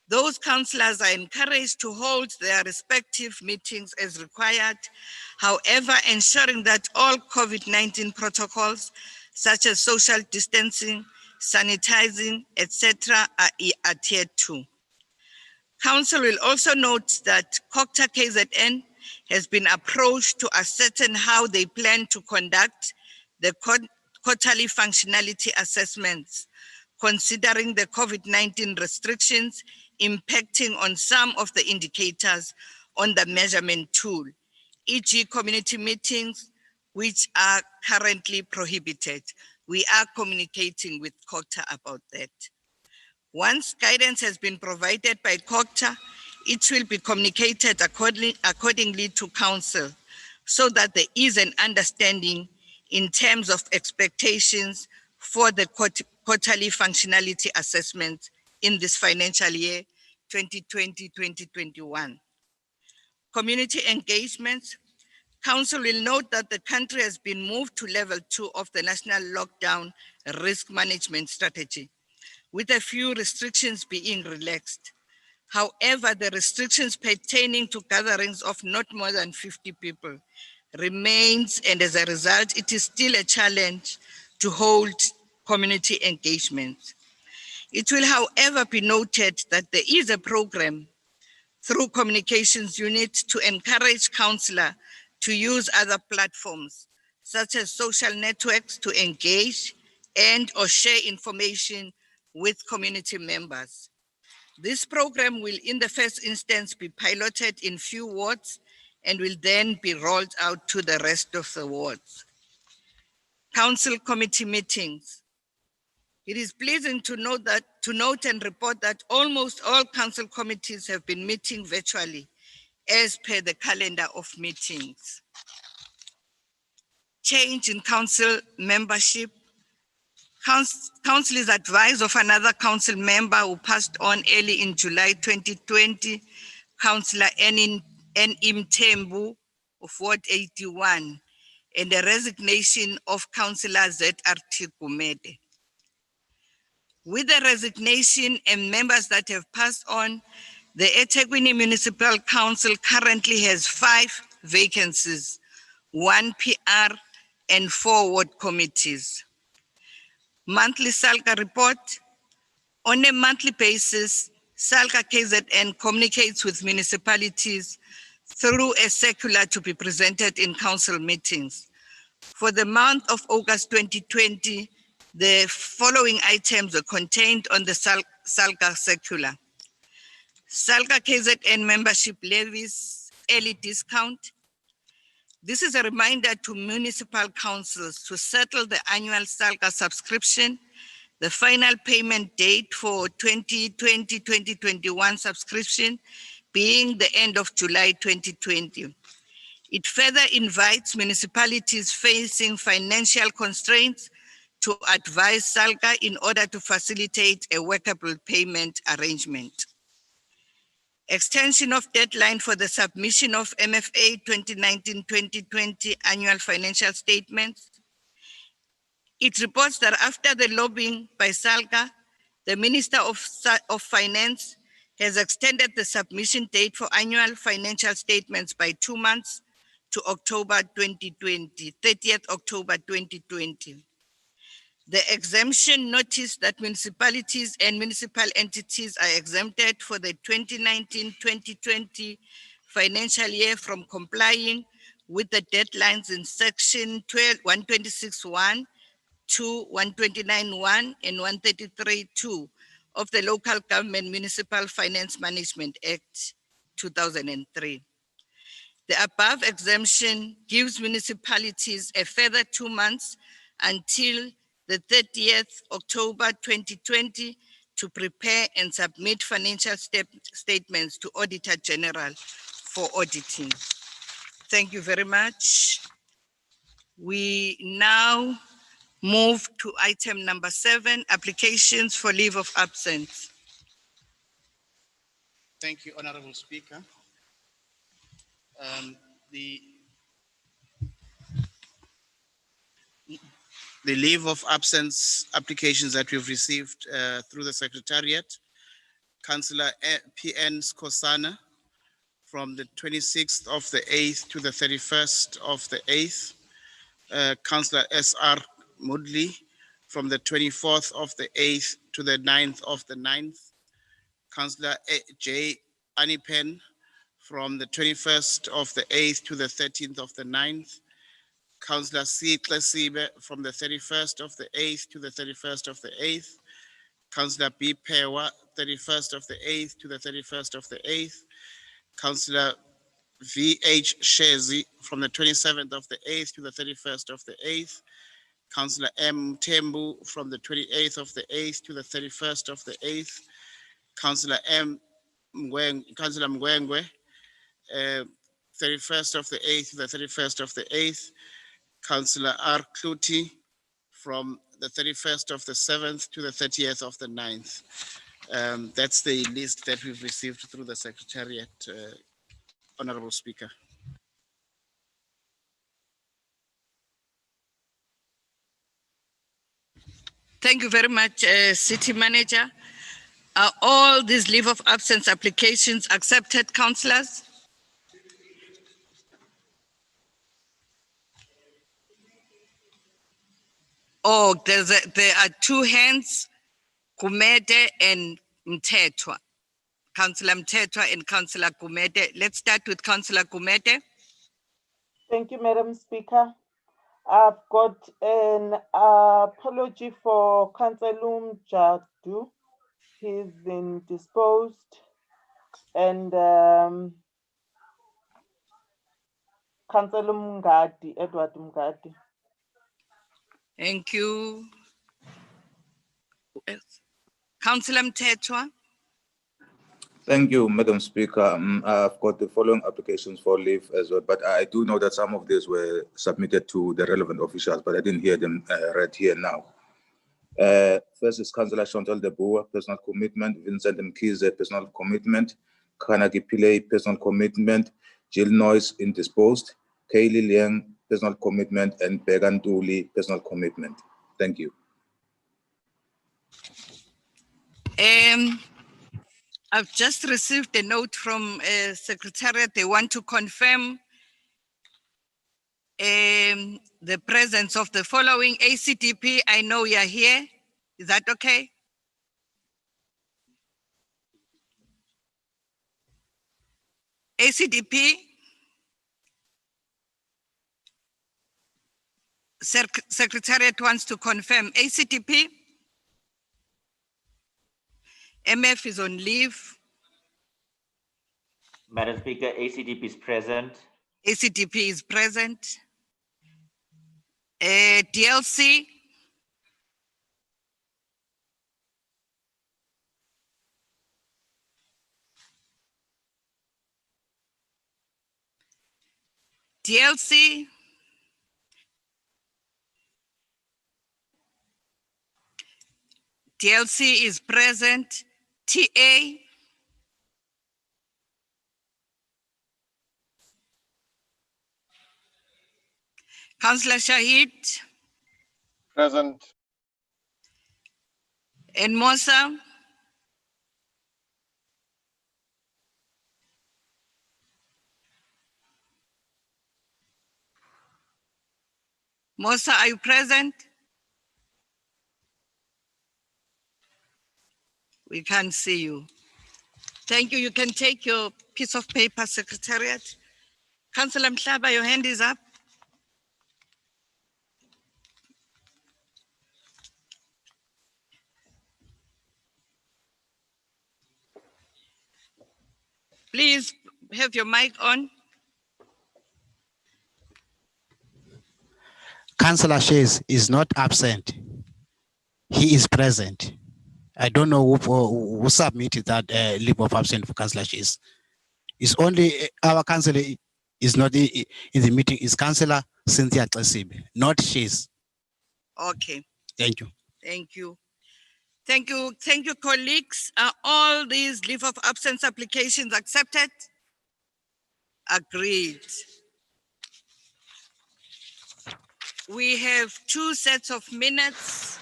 Those councillors are encouraged to hold their respective meetings as required, however, ensuring that all COVID-19 protocols, such as social distancing, sanitizing, etc., are adhered to. Council will also note that COCTA KZN has been approached to ascertain how they plan to conduct the quarterly functionality assessments, considering the COVID-19 restrictions impacting on some of the indicators on the measurement tool, e.g. community meetings, which are currently prohibited. We are communicating with COCTA about that. Once guidance has been provided by COCTA, it will be communicated accordingly to Council so that there is an understanding in terms of expectations for the quarterly functionality assessment in this financial year 2020-2021. Community engagements. Council will note that the country has been moved to level 2 of the national lockdown risk management strategy, with a few restrictions being relaxed. However, the restrictions pertaining to gatherings of not more than 50 people remains, and as a result, it is still a challenge to hold community engagement. It will, however, be noted that there is a program through communications unit to encourage councillors to use other platforms, such as social networks, to engage and or share information with community members. This program will in the first instance be piloted in few wards and will then be rolled out to the rest of the wards. Council committee meetings. It is pleasing to note and report that almost all council committees have been meeting virtually as per the calendar of meetings. Change in council membership. Council is advised of another council member who passed on early in July 2020, Councillor Enim Tembu of Ward 81, and the resignation of Councillor ZRT Kumede. With the resignation and members that have passed on, the eThekwini Municipal Council currently has 5 vacancies, 1 PR and 4 ward committees. Monthly SALGA report. On a monthly basis, SALGA KZN communicates with municipalities through a circular to be presented in council meetings. For the month of August 2020, the following items are contained on the SALGA circular. SALGA KZN membership levies early discount. This is a reminder to municipal councils to settle the annual SALGA subscription. The final payment date for 2020-2021 subscription being the end of July 2020. It further invites municipalities facing financial constraints to advise SALGA in order to facilitate a workable payment arrangement. Extension of deadline for the submission of MFA 2019-2020 annual financial statements. It reports that after the lobbying by SALGA, the Minister of Finance has extended the submission date for annual financial statements by 2 months to October 2020, 30th October 2020. The exemption notice that municipalities and municipal entities are exempted for the 2019-2020 financial year from complying with the deadlines in section 126.1 to 129.1 and 133.2 of the Local Government Municipal Finance Management Act 2003. The above exemption gives municipalities a further 2 months until the 30th October 2020 to prepare and submit financial statements to Auditor General for auditing. Thank you very much. We now move to item number 7, applications for leave of absence. Thank you, Honorable Speaker. The leave of absence applications that we've received through the Secretariat, Councillor P.N. Skosana from the 26th of the 8th to the 31st of the 8th, Councillor S.R. Mudley from the 24th of the 8th to the 9th of the 9th, Councillor J. Anipen from the 21st of the 8th to the 13th of the 9th, Councillor C. Klesibe from the 31st of the 8th to the 31st of the 8th, Councillor B. Pewa, 31st of the 8th to the 31st of the 8th, Councillor V.H. Shezi from the 27th of the 8th to the 31st of the 8th, Councillor M. Tembu from the 28th of the 8th to the 31st of the 8th, Councillor Councillor Mgwengwe, 31st of the 8th to the 31st of the 8th, Councillor R. Kluti from the 31st of the 7th to the 30th of the 9th. That's the list that we've received through the Secretariat, Honorable Speaker. Thank you very much, City Manager. Are all these leave of absence applications accepted, councillors? Oh, there are two hands, Kumete and Mtetwa. Councillor Mtetwa and Councillor Kumete. Let's start with Councillor Kumete. Thank you, Madam Speaker. I've got an apology for Councillor Jagdu. He's indisposed. And Councillor Mngadi, Edward Mngadi. Thank you. Councillor Mtetwa. Thank you, Madam Speaker. I've got the following applications for leave as well, but I do know that some of these were submitted to the relevant officials, but I didn't hear them read here now. First is Councillor Chantal de Boer, personal commitment, Vincent Mkize, personal commitment, Kanaki Pillay, personal commitment, Jill Noyce, indisposed, Kaylee Liang, personal commitment, and Began Dooley, personal commitment. Thank you. I've just received a note from Secretariat. They want to confirm the presence of the following ACDP. I know you're here. Is that okay? ACDP. Secretariat wants to confirm ACDP. MF is on leave. Madam Speaker, ACDP is present. ACDP is present. DLC. DLC. DLC is present. TA. Councillor Shahid. Present. And Mosa. Mosa, are you present? We can't see you. Thank you. You can take your piece of paper, Secretariat. Councillor Mhlaba, your hand is up. Please have your mic on. Councillor Shays is not absent. He is present. I don't know who submitted that leave of absence for Councillor Shays. It's only our councillor is not in the meeting. Is Councillor Cynthia Tlesibe, not Shays. Okay. Thank you. Thank you. Thank you. Thank you, colleagues. Are all these leave of absence applications accepted? Agreed. We have 2 sets of minutes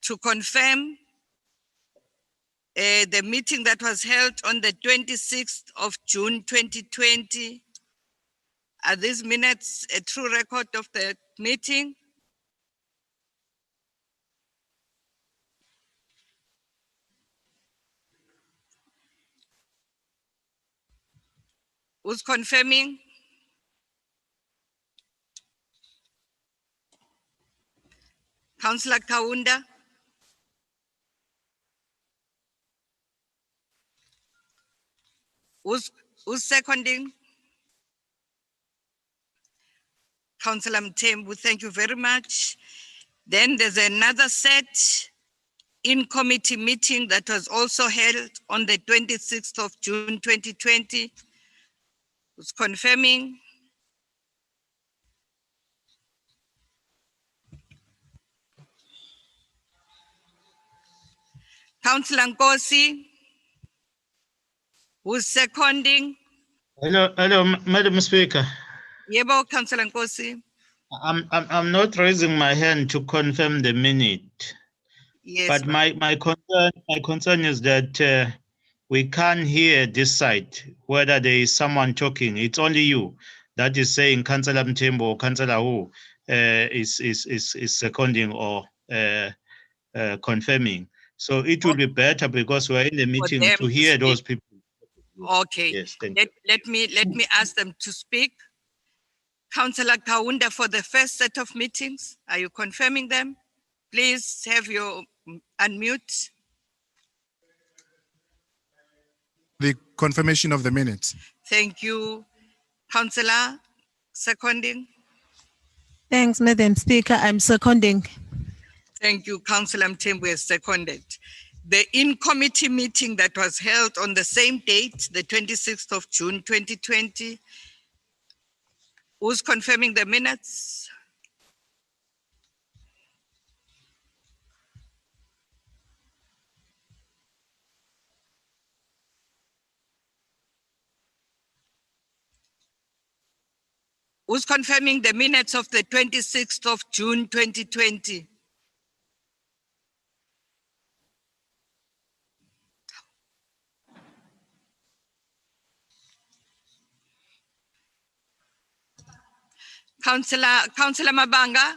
to confirm the meeting that was held on the 26th of June 2020. Are these minutes a true record of the meeting? Who's confirming? Councillor Kaunda? Who's seconding? Councillor Mthembu, thank you very much. Then there's another set in committee meeting that was also held on the 26th of June 2020. Who's confirming? Councillor Nkosi? Who's seconding? Hello, Madam Speaker. Yebo, Councillor Nkosi. I'm not raising my hand to confirm the minute. Yes, But my concern is that we can't hear this side whether there is someone talking. It's only you that is saying Councillor Mthembu or Councillor who is seconding or confirming. So it will be better because we're in the meeting them to to hear speak. those people. Okay. Yes, thank you. Let me ask them to speak. Councillor Kaunda, for the first set of meetings, are you confirming them? Please have your unmute. The confirmation of the minutes. Thank you. Councillor, seconding. Thanks, Madam Speaker. I'm seconding. Thank you. Councillor Mthembu has seconded. The in-committee meeting that was held on the same date, the 26th of June 2020. Who's confirming the minutes? Who's confirming the minutes of the 26th of June 2020? Councillor Mabanga,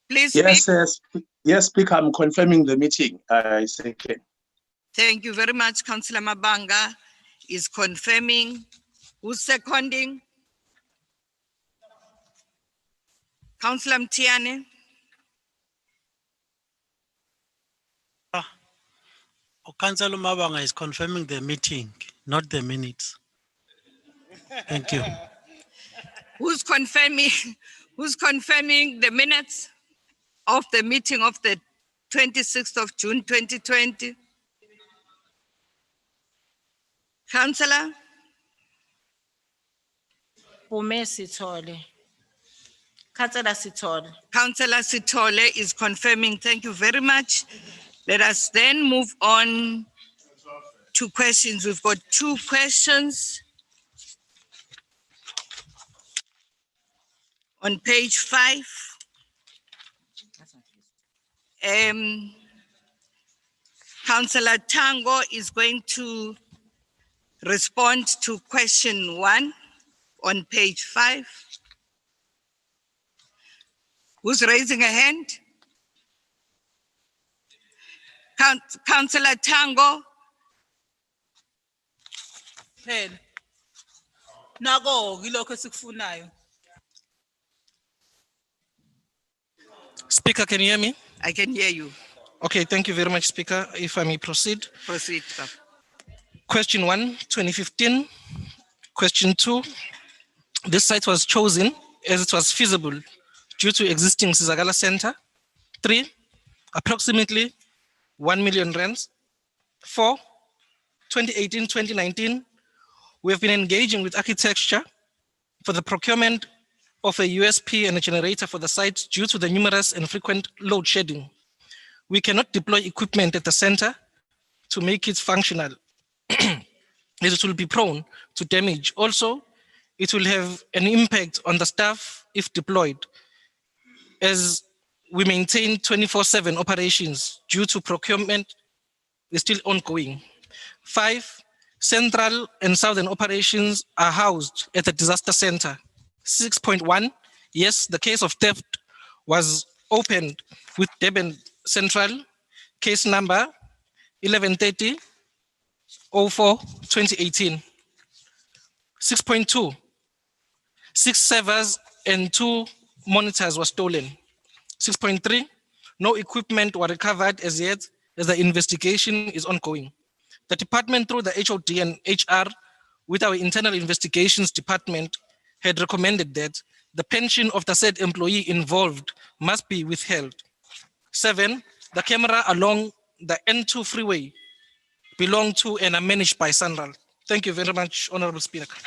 please speak. Yes, Speaker, I'm confirming the meeting. I second. Thank you very much. Councillor Mabanga is confirming. Who's seconding? Councillor Mtiane. Councillor Mabanga is confirming the meeting, not the minutes. Thank you. Who's confirming? Who's confirming the minutes of the meeting of the 26th of June 2020? Councillor? Sithole. Councillor Sithole. Councillor Sithole is confirming. Thank you very much. Let us then move on to questions. We've got 2 questions on page 5. Councillor Tango is going to respond to question 1 on page 5. Who's raising a hand? Councillor Tango. Phela. Nako kilokho esikufunayo. Speaker, can you hear me? I can hear you. Okay, thank you very much, Speaker. If I may proceed. Proceed, Kap. Question 1, 2015. Question 2, this site was chosen as it was feasible due to existing Sizakala Center. 3, approximately 1 million rands. 4, 2018-2019, we have been engaging with architecture for the procurement of a USP and a generator for the site due to the numerous and frequent load shedding. We cannot deploy equipment at the center to make it functional, as it will be prone to damage. Also, it will have an impact on the staff if deployed, as we maintain 24/7 operations due to procurement is still ongoing. 5, central and southern operations are housed at the disaster center. 6.1, yes, the case of theft was opened with Durban Central, case number 1130-04-2018. 6.2, 6 servers and 2 monitors were stolen. 6.3, no equipment were recovered as yet, as the investigation is ongoing. The department, through the HOD and HR, with our internal investigations department, had recommended that the pension of the said employee involved must be withheld. 7, the camera along the N2 freeway belong to and are managed by Sanral. Thank you very much, Honorable Speaker.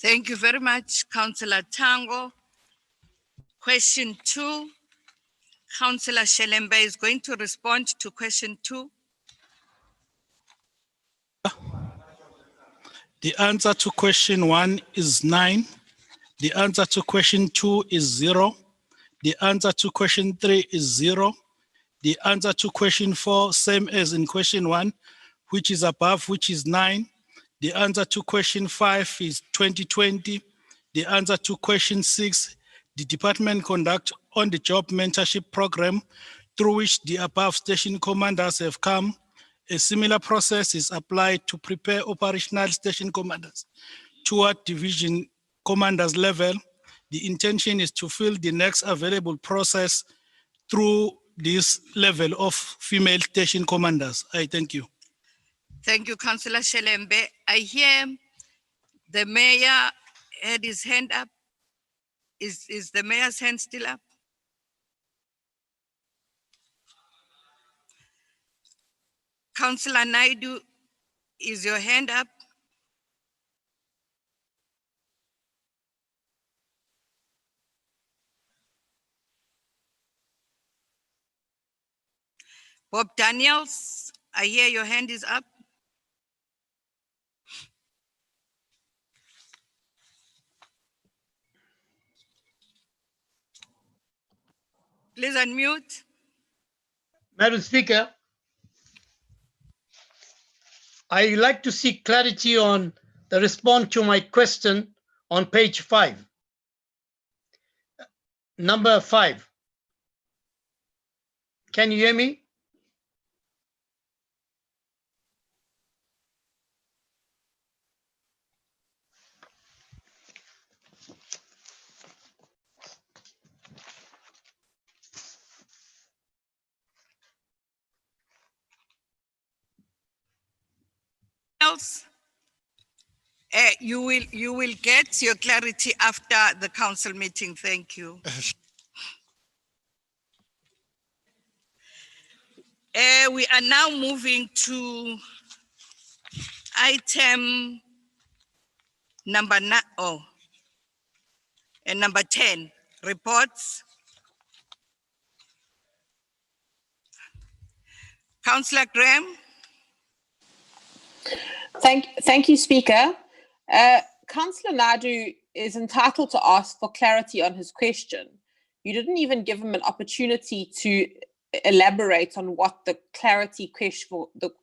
Thank you very much, Councillor Tango. Question 2, Councillor Shelembe is going to respond to question 2. The answer to question 1 is 9. The answer to question 2 is 0. The answer to question 3 is 0. The answer to question 4, same as in question 1, which is above, which is 9. The answer to question 5 is 2020. The answer to question 6, the department conduct on the job mentorship program through which the above station commanders have come. A similar process is applied to prepare operational station commanders toward division commanders level. The intention is to fill the next available process through this level of female station commanders. I thank you. Thank you, Councillor Shelembe. I hear the mayor had his hand up. Is the mayor's hand still up? Councillor Naidu, is your hand up? Bob Daniels, I hear your hand is up. Please unmute. Madam Speaker, I like to seek clarity on the response to my question on page 5. Number 5. Can you hear me? Else, you will get your clarity after the council meeting. Thank you. We are now moving to item number 9. And number 10, reports. Councillor Graham. Thank you, Speaker. Councillor Naidu is entitled to ask for clarity on his question. You didn't even give him an opportunity to elaborate on what the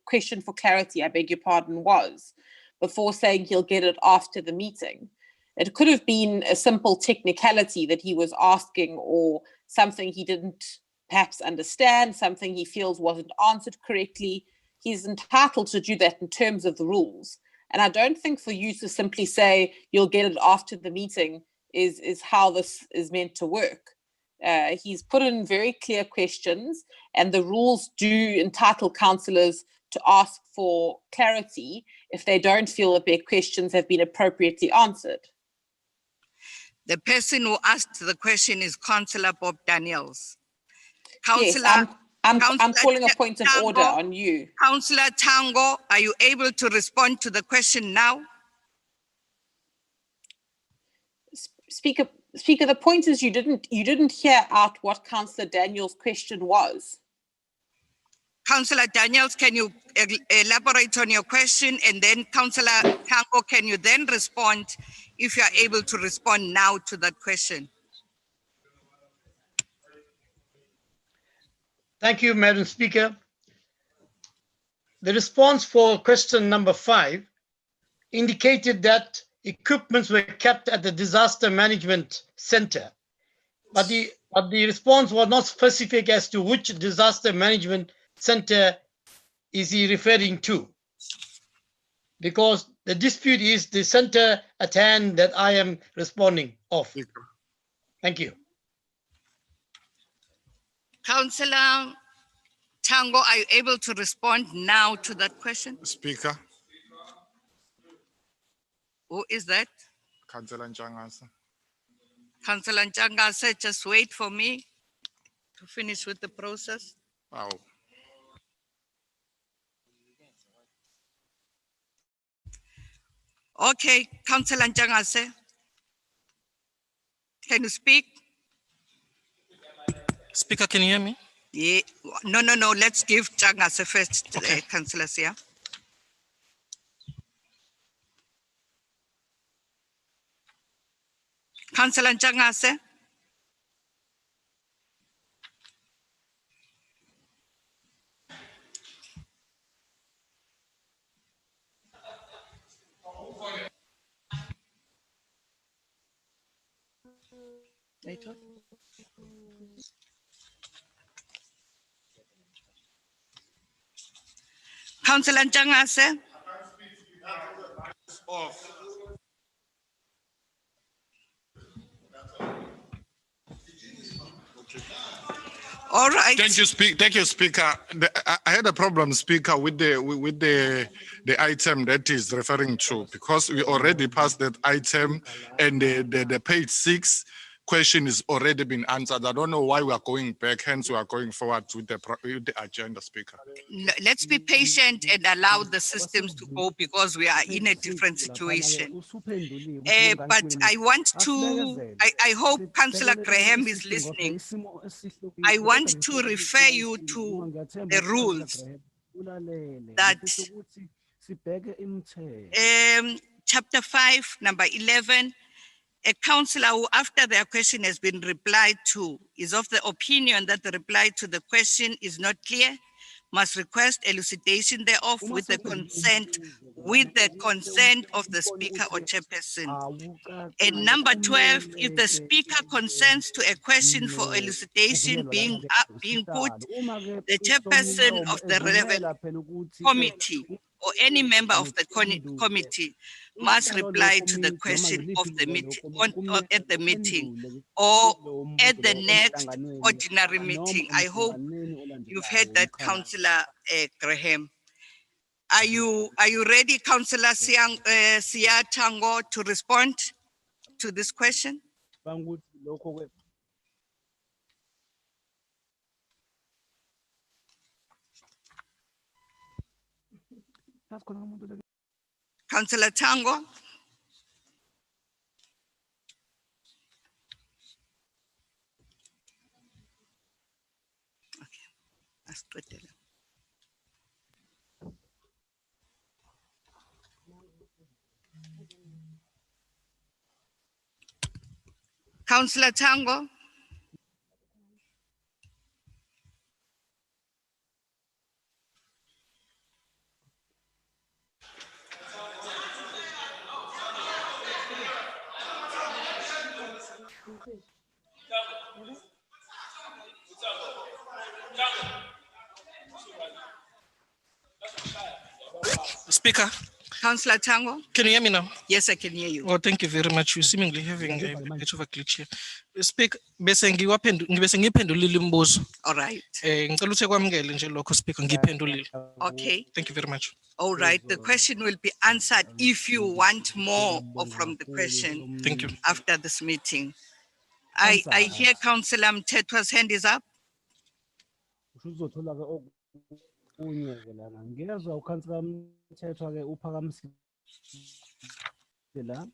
question for clarity, I beg your pardon, was, before saying he'll get it after the meeting. It could have been a simple technicality that he was asking, or something he didn't perhaps understand, something he feels wasn't answered correctly. He's entitled to do that in terms of the rules. And I don't think for you to simply say you'll get it after the meeting is how this is meant to work. He's put in very clear questions, and the rules do entitle councillors to ask for clarity if they don't feel that their questions have been appropriately answered. The person who asked the question is Councillor Bob Daniels. Yes, I'm calling a point of order on you. Councillor Tango, are you able to respond to the question now? Speaker, the point is you didn't hear out what Councillor Daniels' question was. Councillor Daniels, can you elaborate on your question? And then Councillor Tango, can you then respond if you are able to respond now to that question? Thank you, Madam Speaker. The response for question number 5 indicated that equipments were kept at the Disaster Management Center, but the response was not specific as to which Disaster Management Center is he referring to, because the dispute is the center at hand that I am responding of. Thank you. Councillor Tango, are you able to respond now to that question? Speaker. Who is that? Councillor Ntshangase. Councillor Ntshangase, just wait for me to finish with the process. Wow. Okay, Councillor Ntshangase, can you speak? Speaker, can you hear me? Yeah. No. Let's give Ntshangase first, okay. Councillor Sia. Councillor Ntshangase. Councillor Ntshangase. All right. Thank you, Speaker. I had a problem, Speaker, with the item that is referring to, because we already passed that item, and the page 6 question is already been answered. I don't know why we are going back. Hence, we are going forward with the agenda, Speaker. Let's be patient and allow the systems to go, because we are in a different situation. But I want to, I hope Councillor Graham is listening. I want to refer you to the rules that chapter 5, number 11, a councillor who, after their question has been replied to, is of the opinion that the reply to the question is not clear, must request elucidation thereof with the consent of the speaker or chairperson. And number 12, if the speaker consents to a question for elucidation being put, the chairperson of the relevant committee or any member of the committee must reply to the question of the meeting at the meeting or at the next ordinary meeting. I hope you've heard that, Councillor Graham. Are you ready, Councillor Sia Tango, to respond to this question? Councillor Tango. Okay. Councillor Tango. Speaker, Councillor Tango? can you hear me now? Yes, I can hear you. Oh, thank you very much. You're seemingly having a bit of a glitch here. Speaker, bese ngiphendulile imibuzo. All right. Ngicela ukuthi kwamukele nje lokho Speaker ngiphendulile. Okay. Thank you very much. All right. The question will be answered if you want more from the question. Thank you. After this meeting. I hear Councillor Mthethwa's hand is up. Ngezwe ukhansela Mthethwa ke uphakamisile la.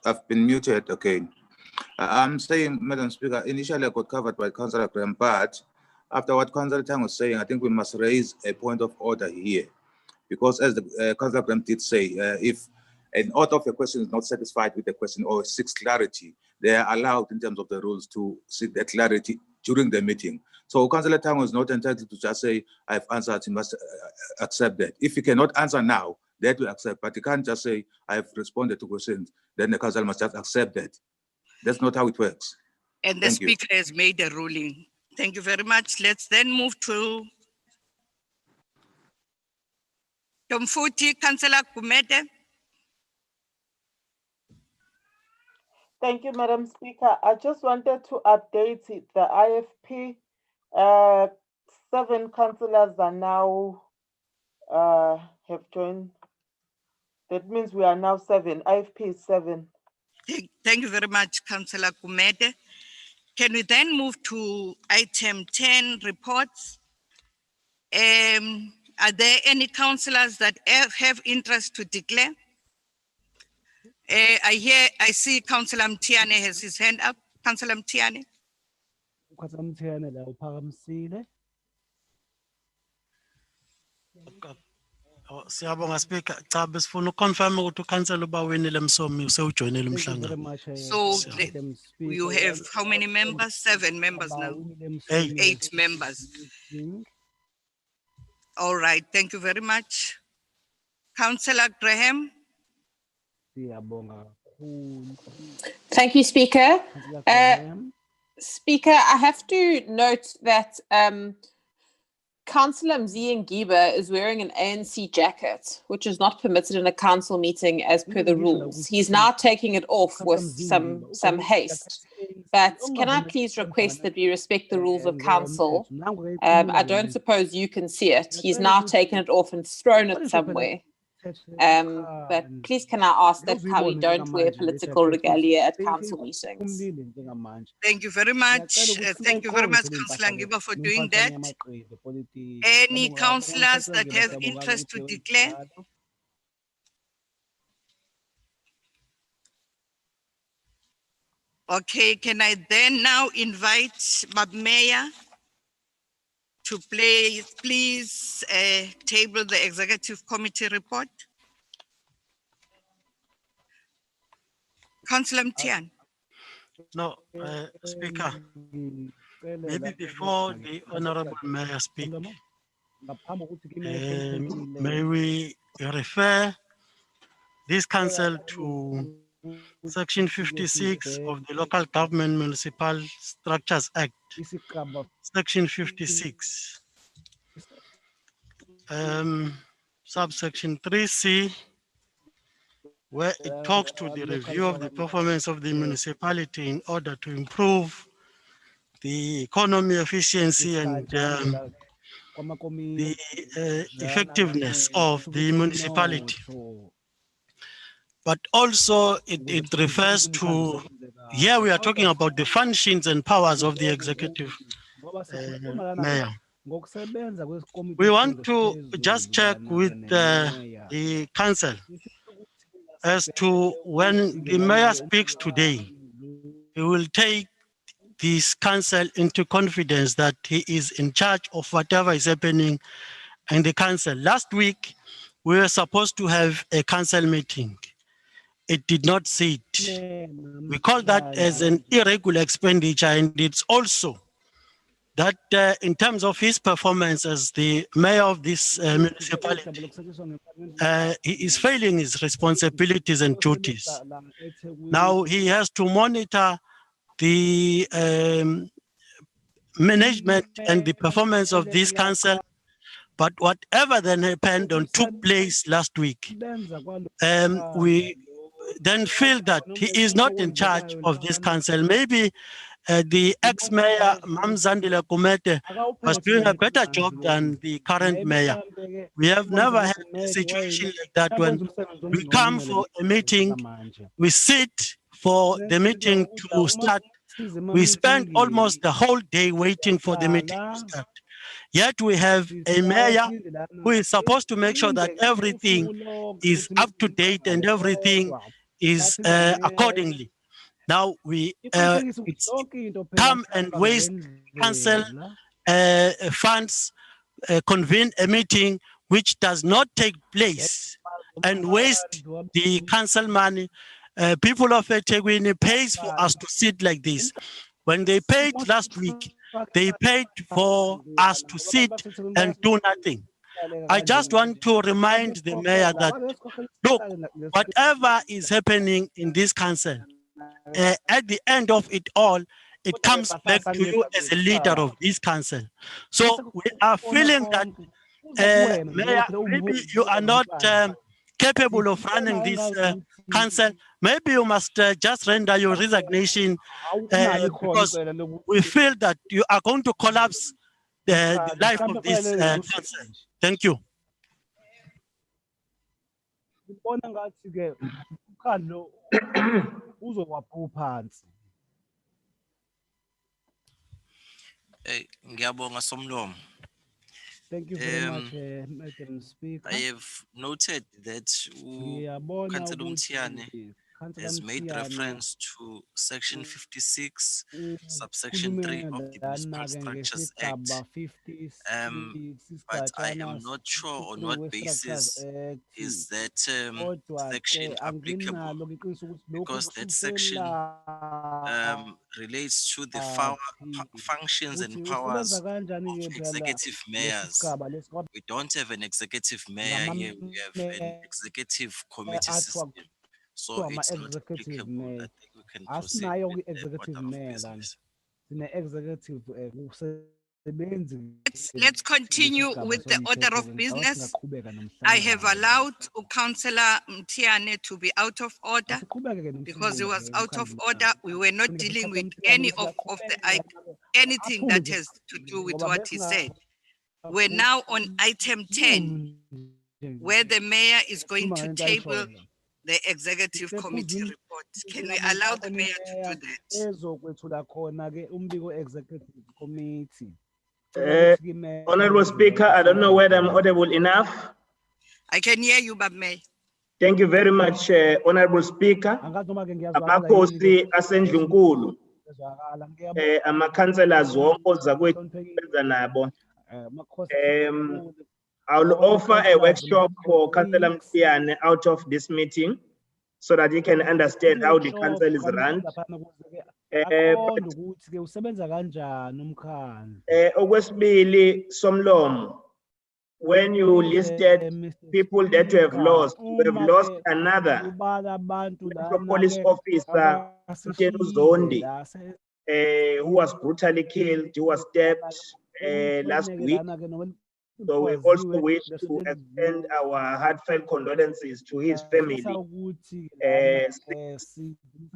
I've been muted. Okay. I'm saying, Madam Speaker, initially I got covered by Councillor Graham, but after what Councillor Tang was saying, I think we must raise a point of order here. Because as the Councillor Graham did say, if an author of a question is not satisfied with the question or seeks clarity, they are allowed in terms of the rules to seek that clarity during the meeting. So Councillor Tang was not entitled to just say, I've answered, he must accept that. If he cannot answer now, that will accept, but he can't just say, I've responded to questions, then the council must just accept that. That's not how it works. And the Thank you. Speaker has made a ruling. Thank you very much. Let's then move to Tomfuti, Councillor Kumete. Thank you, Madam Speaker. I just wanted to update it. The IFP, 7 councillors are now have joined. That means we are now 7. IFP is 7. Thank you very much, Councillor Kumete. Can we then move to item 10, reports? Are there any councillors that have interest to declare? I see Councillor Mtiane has his hand up. Councillor Mtiane. Ukhansela Mthethwa la uphakamisile. Siyabonga Speaker. Cha besifuna ukonfirm ukuthi ukansela uba wenile Msomi usewujoinele umhlangano. So you have how many members? 7 members now. 8 members. All right. Thank you very much. Councillor Graham. Thank you, Speaker. Speaker, I have to note that Councillor Mzee Ngiba is wearing an ANC jacket, which is not permitted in a council meeting as per the rules. He's now taking it off with some haste. But can I please request that we respect the rules of council? I don't suppose you can see it. He's now taken it off and thrown it somewhere. But please can I ask that how we don't wear political regalia at council meetings? Thank you very much. Thank you very much, Councillor Ngiba, for doing that. Any councillors that have interest to declare? Okay, can I then now invite Mayor to please table the executive committee report? Councillor Mtian. No, Speaker, maybe before the Honorable Mayor speak, may we refer this council to Section 56 of the Local Government Municipal Structures Act, Section 56, subsection 3C, where it talks to the review of the performance of the municipality in order to improve the economy efficiency and the effectiveness of the municipality. But also it refers to, here we are talking about the functions and powers of the executive mayor. We want to just check with the council as to when the mayor speaks today, he will take this council into confidence that he is in charge of whatever is happening in the council. Last week, we were supposed to have a council meeting. It did not sit. We call that as an irregular expenditure, and it's also that in terms of his performance as the mayor of this municipality, he is failing his responsibilities and duties. Now he has to monitor the management and the performance of this council, But whatever then happened and took place last week, we then feel that he is not in charge of this council. Maybe the ex-mayor, Mamzandile Kumete, was doing a better job than the current mayor. We have never had a situation like that when we come for a meeting, we sit for the meeting to start. We spend almost the whole day waiting for the meeting to start. Yet we have a mayor who is supposed to make sure that everything is up to date and everything is accordingly. Now we come and waste council funds, convene a meeting which does not take place, and waste the council money. People of eThekwini pays for us to sit like this. When they paid last week, they paid for us to sit and do nothing. I just want to remind the mayor that, look, whatever is happening in this council, at the end of it all, it comes back to you as a leader of this council. So we are feeling that, Mayor, maybe you are not capable of running this council. Maybe you must just render your resignation because we feel that you are going to collapse the life of this council. Thank you. Ngiyabonga Somlomo. Thank you very much, Madam Speaker. I have noted that Councillor Mtiane has made reference to Section 56, subsection 3 of the Municipal Structures Act. But I am not sure on what basis is that section applicable, because that section relates to the functions and powers of executive mayors. We don't have an executive mayor here, we have an executive committee system. So it's not applicable. I think we can proceed with the order of business. Let's continue with the order of business. I have allowed Councillor Mtiane to be out of order because he was out of order. We were not dealing with any of anything that has to do with what he said. We're now on item 10, where the mayor is going to table the executive committee report. Can we allow the mayor to do that? Honorable Speaker, I don't know whether I'm audible enough. I can hear you, but May. Thank you very much, Honorable Speaker. Amakhosi asendlunkulu, ama-councillors wonke ozakwethu nabo. I'll offer a workshop for Councillor Mtiane out of this meeting so that you can understand how the council is run. Okwesibili, Somlomo, when you listed people that you have lost another police officer, Zondi, who was brutally killed, who was stabbed last week. So we also wish to extend our heartfelt condolences to his family.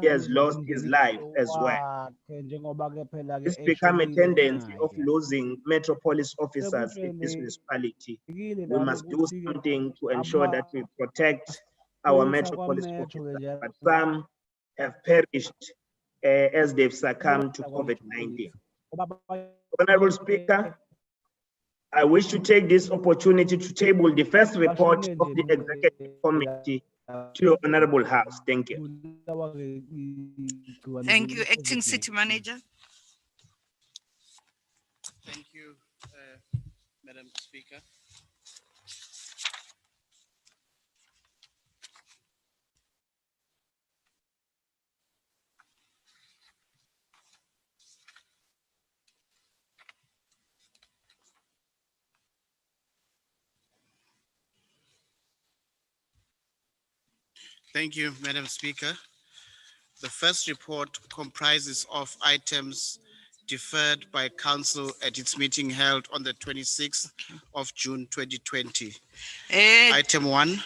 He has lost his life as well. It's become a tendency of losing metropolis officers in this municipality. We must do something to ensure that we protect our metropolis officers, but some have perished as they've succumbed to COVID-19. Honorable Speaker, I wish to take this opportunity to table the first report of the Executive Committee to your Honorable House. Thank you. Thank you, Acting City Manager. Thank you, Madam Speaker. Thank you, Madam Speaker. The first report comprises of items deferred by council at its meeting held on the 26th of June 2020. Item 1.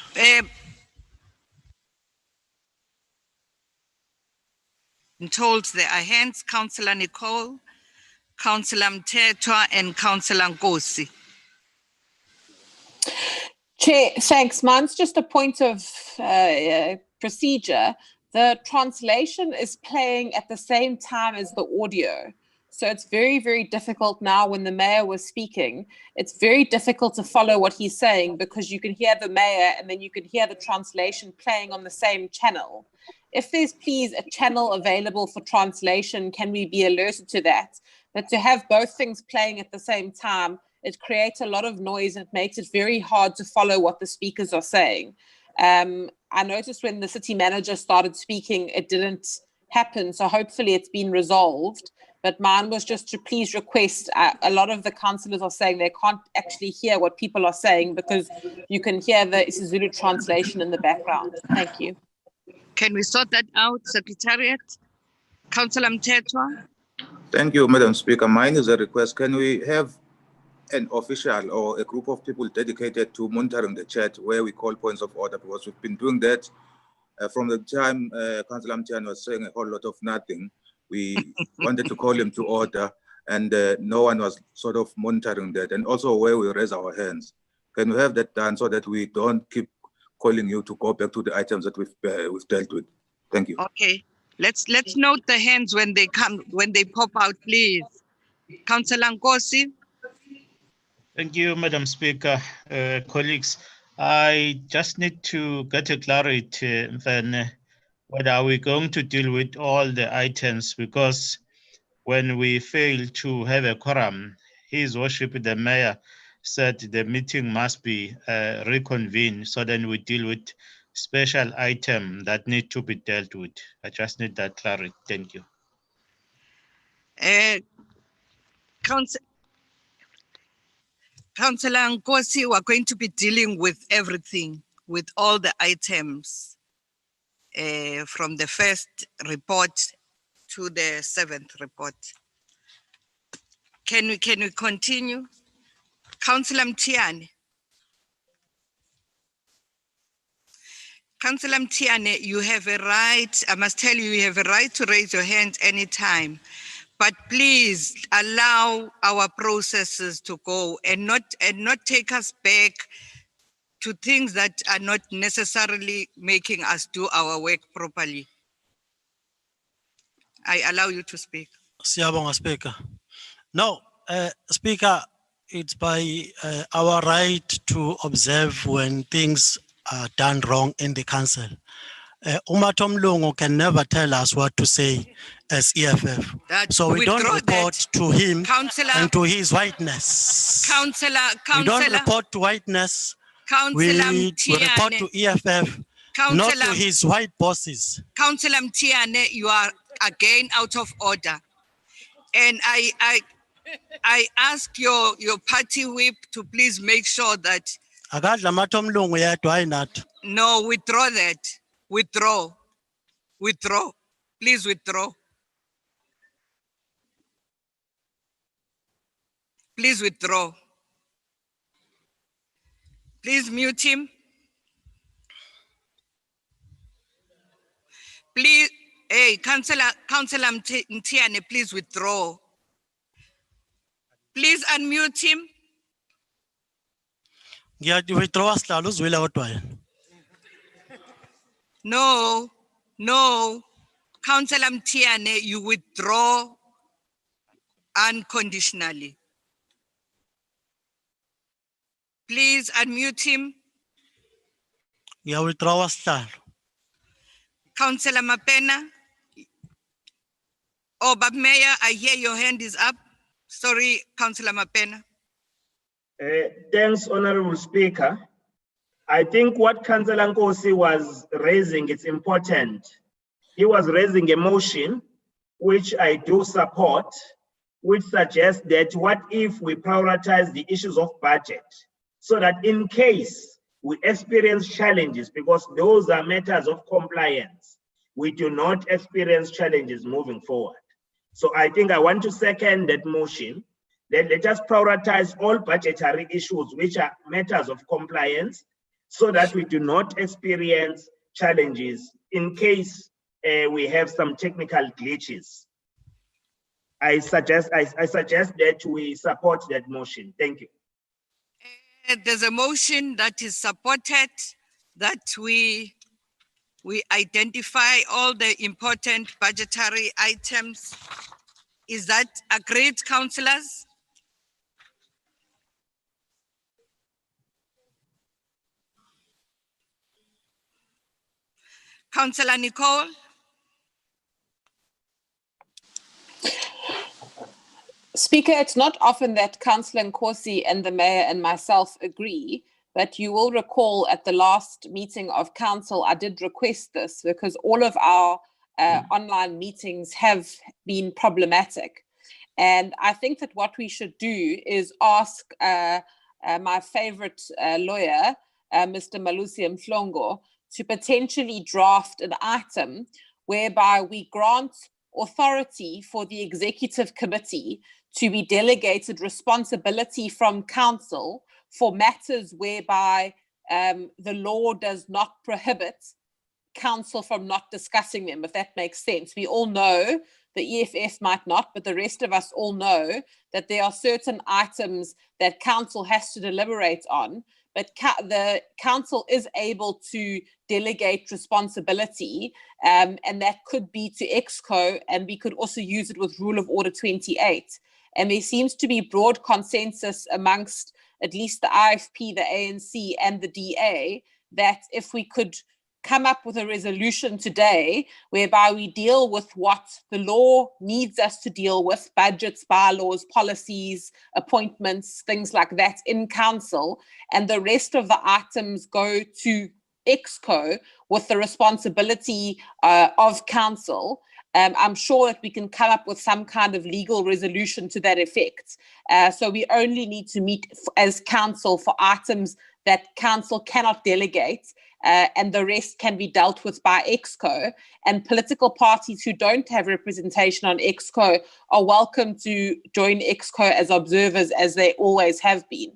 I'm told there are hands, Councillor Nicole, Councillor Mtetwa, and Councillor Nkosi. Chair, thanks. Mine's just a point of procedure. The translation is playing at the same time as the audio. So it's very, very difficult now when the mayor was speaking. It's very difficult to follow what he's saying because you can hear the mayor and then you can hear the translation playing on the same channel. If there's please a channel available for translation, can we be alerted to that? But to have both things playing at the same time, it creates a lot of noise and it makes it very hard to follow what the speakers are saying. I noticed when the city manager started speaking, it didn't happen. So hopefully it's been resolved. But mine was just to please request, a lot of the councillors are saying they can't actually hear what people are saying because you can hear the isiZulu translation in the background. Thank you. Can we sort that out, Secretariat? Councillor Mtetwa? Thank you, Madam Speaker. Mine is a request. Can we have an official or a group of people dedicated to monitoring the chat where we call points of order? Because we've been doing that from the time Councillor Mtian was saying a whole lot of nothing. We wanted to call him to order and no one was sort of monitoring that. And also where we raise our hands. Can we have that done so that we don't keep calling you to go back to the items that we've dealt with? Thank you. Okay, let's note the hands when they come, when they pop out, please. Councillor Nkosi? Thank you, Madam Speaker. Colleagues, I just need to get a clarity then whether are we going to deal with all the items, because when we fail to have a quorum, His Worship the Mayor said the meeting must be reconvened, so then we deal with special item that need to be dealt with. I just need that clarity. Thank you. Councillor Nkosi, we're going to be dealing with everything, with all the items from the first report to the 7th report. Can we continue? Councillor Mtiane. Councillor Mtiane, you have a right, I must tell you, you have a right to raise your hand anytime, but please allow our processes to go and not take us back to things that are not necessarily making us do our work properly. I allow you to speak. Siyabonga, Speaker. No, Speaker, it's by our right to observe when things are done wrong in the council. Umatom Lungu can never tell us what to say as EFF. So we don't report to him and to his whiteness. We don't report to whiteness. We report to EFF, not to his white bosses. Councillor Mtiane, you are again out of order. And I ask your party whip to please make sure that. No, withdraw that. Withdraw. Withdraw. Please withdraw. Please withdraw. Please mute him. Please, hey, Councillor Mtiane, please withdraw. Please unmute him. No. Councillor Mtiane, you withdraw unconditionally. Please unmute him. Councillor Mapena. Oh, but Mayor, I hear your hand is up. Sorry, Councillor Mapena. Thanks, Honorable Speaker. I think what Councillor Nkosi was raising is important. He was raising a motion, which I do support, which suggests that what if we prioritize the issues of budget so that in case we experience challenges, because those are matters of compliance, we do not experience challenges moving forward. So I think I want to second that motion. Let us prioritize all budgetary issues which are matters of compliance so that we do not experience challenges in case we have some technical glitches. I suggest that we support that motion. Thank you. There's a motion that is supported that we identify all the important budgetary items. Is that agreed, councillors? Councillor Nicole? Speaker, it's not often that Councillor Nkosi and the Mayor and myself agree, but you will recall at the last meeting of Council, I did request this because all of our online meetings have been problematic. And I think that what we should do is ask my favorite lawyer, Mr. Malusi Mhlongo, to potentially draft an item whereby we grant authority for the executive committee to be delegated responsibility from council for matters whereby the law does not prohibit council from not discussing them, if that makes sense. We all know the EFF might not, but the rest of us all know that there are certain items that council has to deliberate on, but the council is able to delegate responsibility, and that could be to EXCO, and we could also use it with Rule of Order 28. And there seems to be broad consensus amongst at least the IFP, the ANC, and the DA that if we could come up with a resolution today whereby we deal with what the law needs us to deal with, budgets, bylaws, policies, appointments, things like that in council, and the rest of the items go to EXCO with the responsibility of council. I'm sure that we can come up with some kind of legal resolution to that effect. So we only need to meet as council for items that council cannot delegate, and the rest can be dealt with by EXCO. And political parties who don't have representation on EXCO are welcome to join EXCO as observers, as they always have been.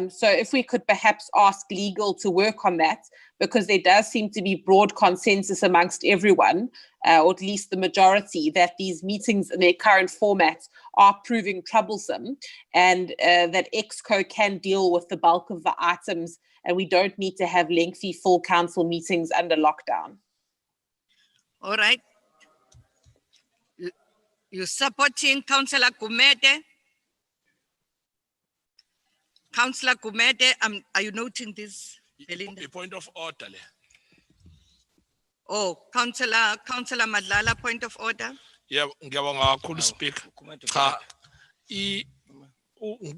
So if we could perhaps ask legal to work on that, because there does seem to be broad consensus amongst everyone, or at least the majority, that these meetings in their current format are proving troublesome, and that EXCO can deal with the bulk of the items, and we don't need to have lengthy full council meetings under lockdown. All right. You're supporting Councillor Kumete? Councillor Kumete, are you noting this, Belinda? A point of order. Oh, Councillor Madlala, point of order. Yeah, ngiyabonga kakhulu speaker. Cha,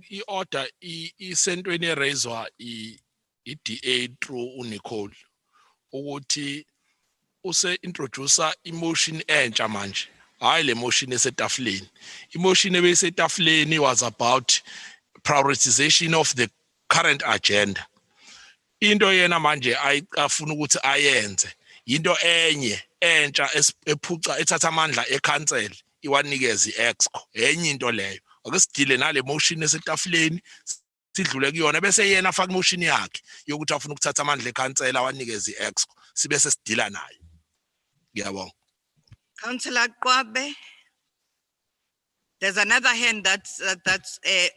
i-order isentweni eraiswa i-DA through uNicole ukuthi use-introducer emotion entsha manje. Hayi le motion esetafuleni. Emotion ebesetafuleni was about prioritization of the current agenda. Into yena manje afuna ukuthi ayenze into enye entsha ephuca ethatha amandla ekhansela iwanikeza iExco enye into leyo. Ake sidile nale motion esetafuleni sidlule kuyona bese yena afaka motion yakhe yokuthi afuna ukuthatha amandla ekhansela awanikeza iExco sibe sesidila naye. Ngiyabonga. Councillor Kwabe. There's another hand that's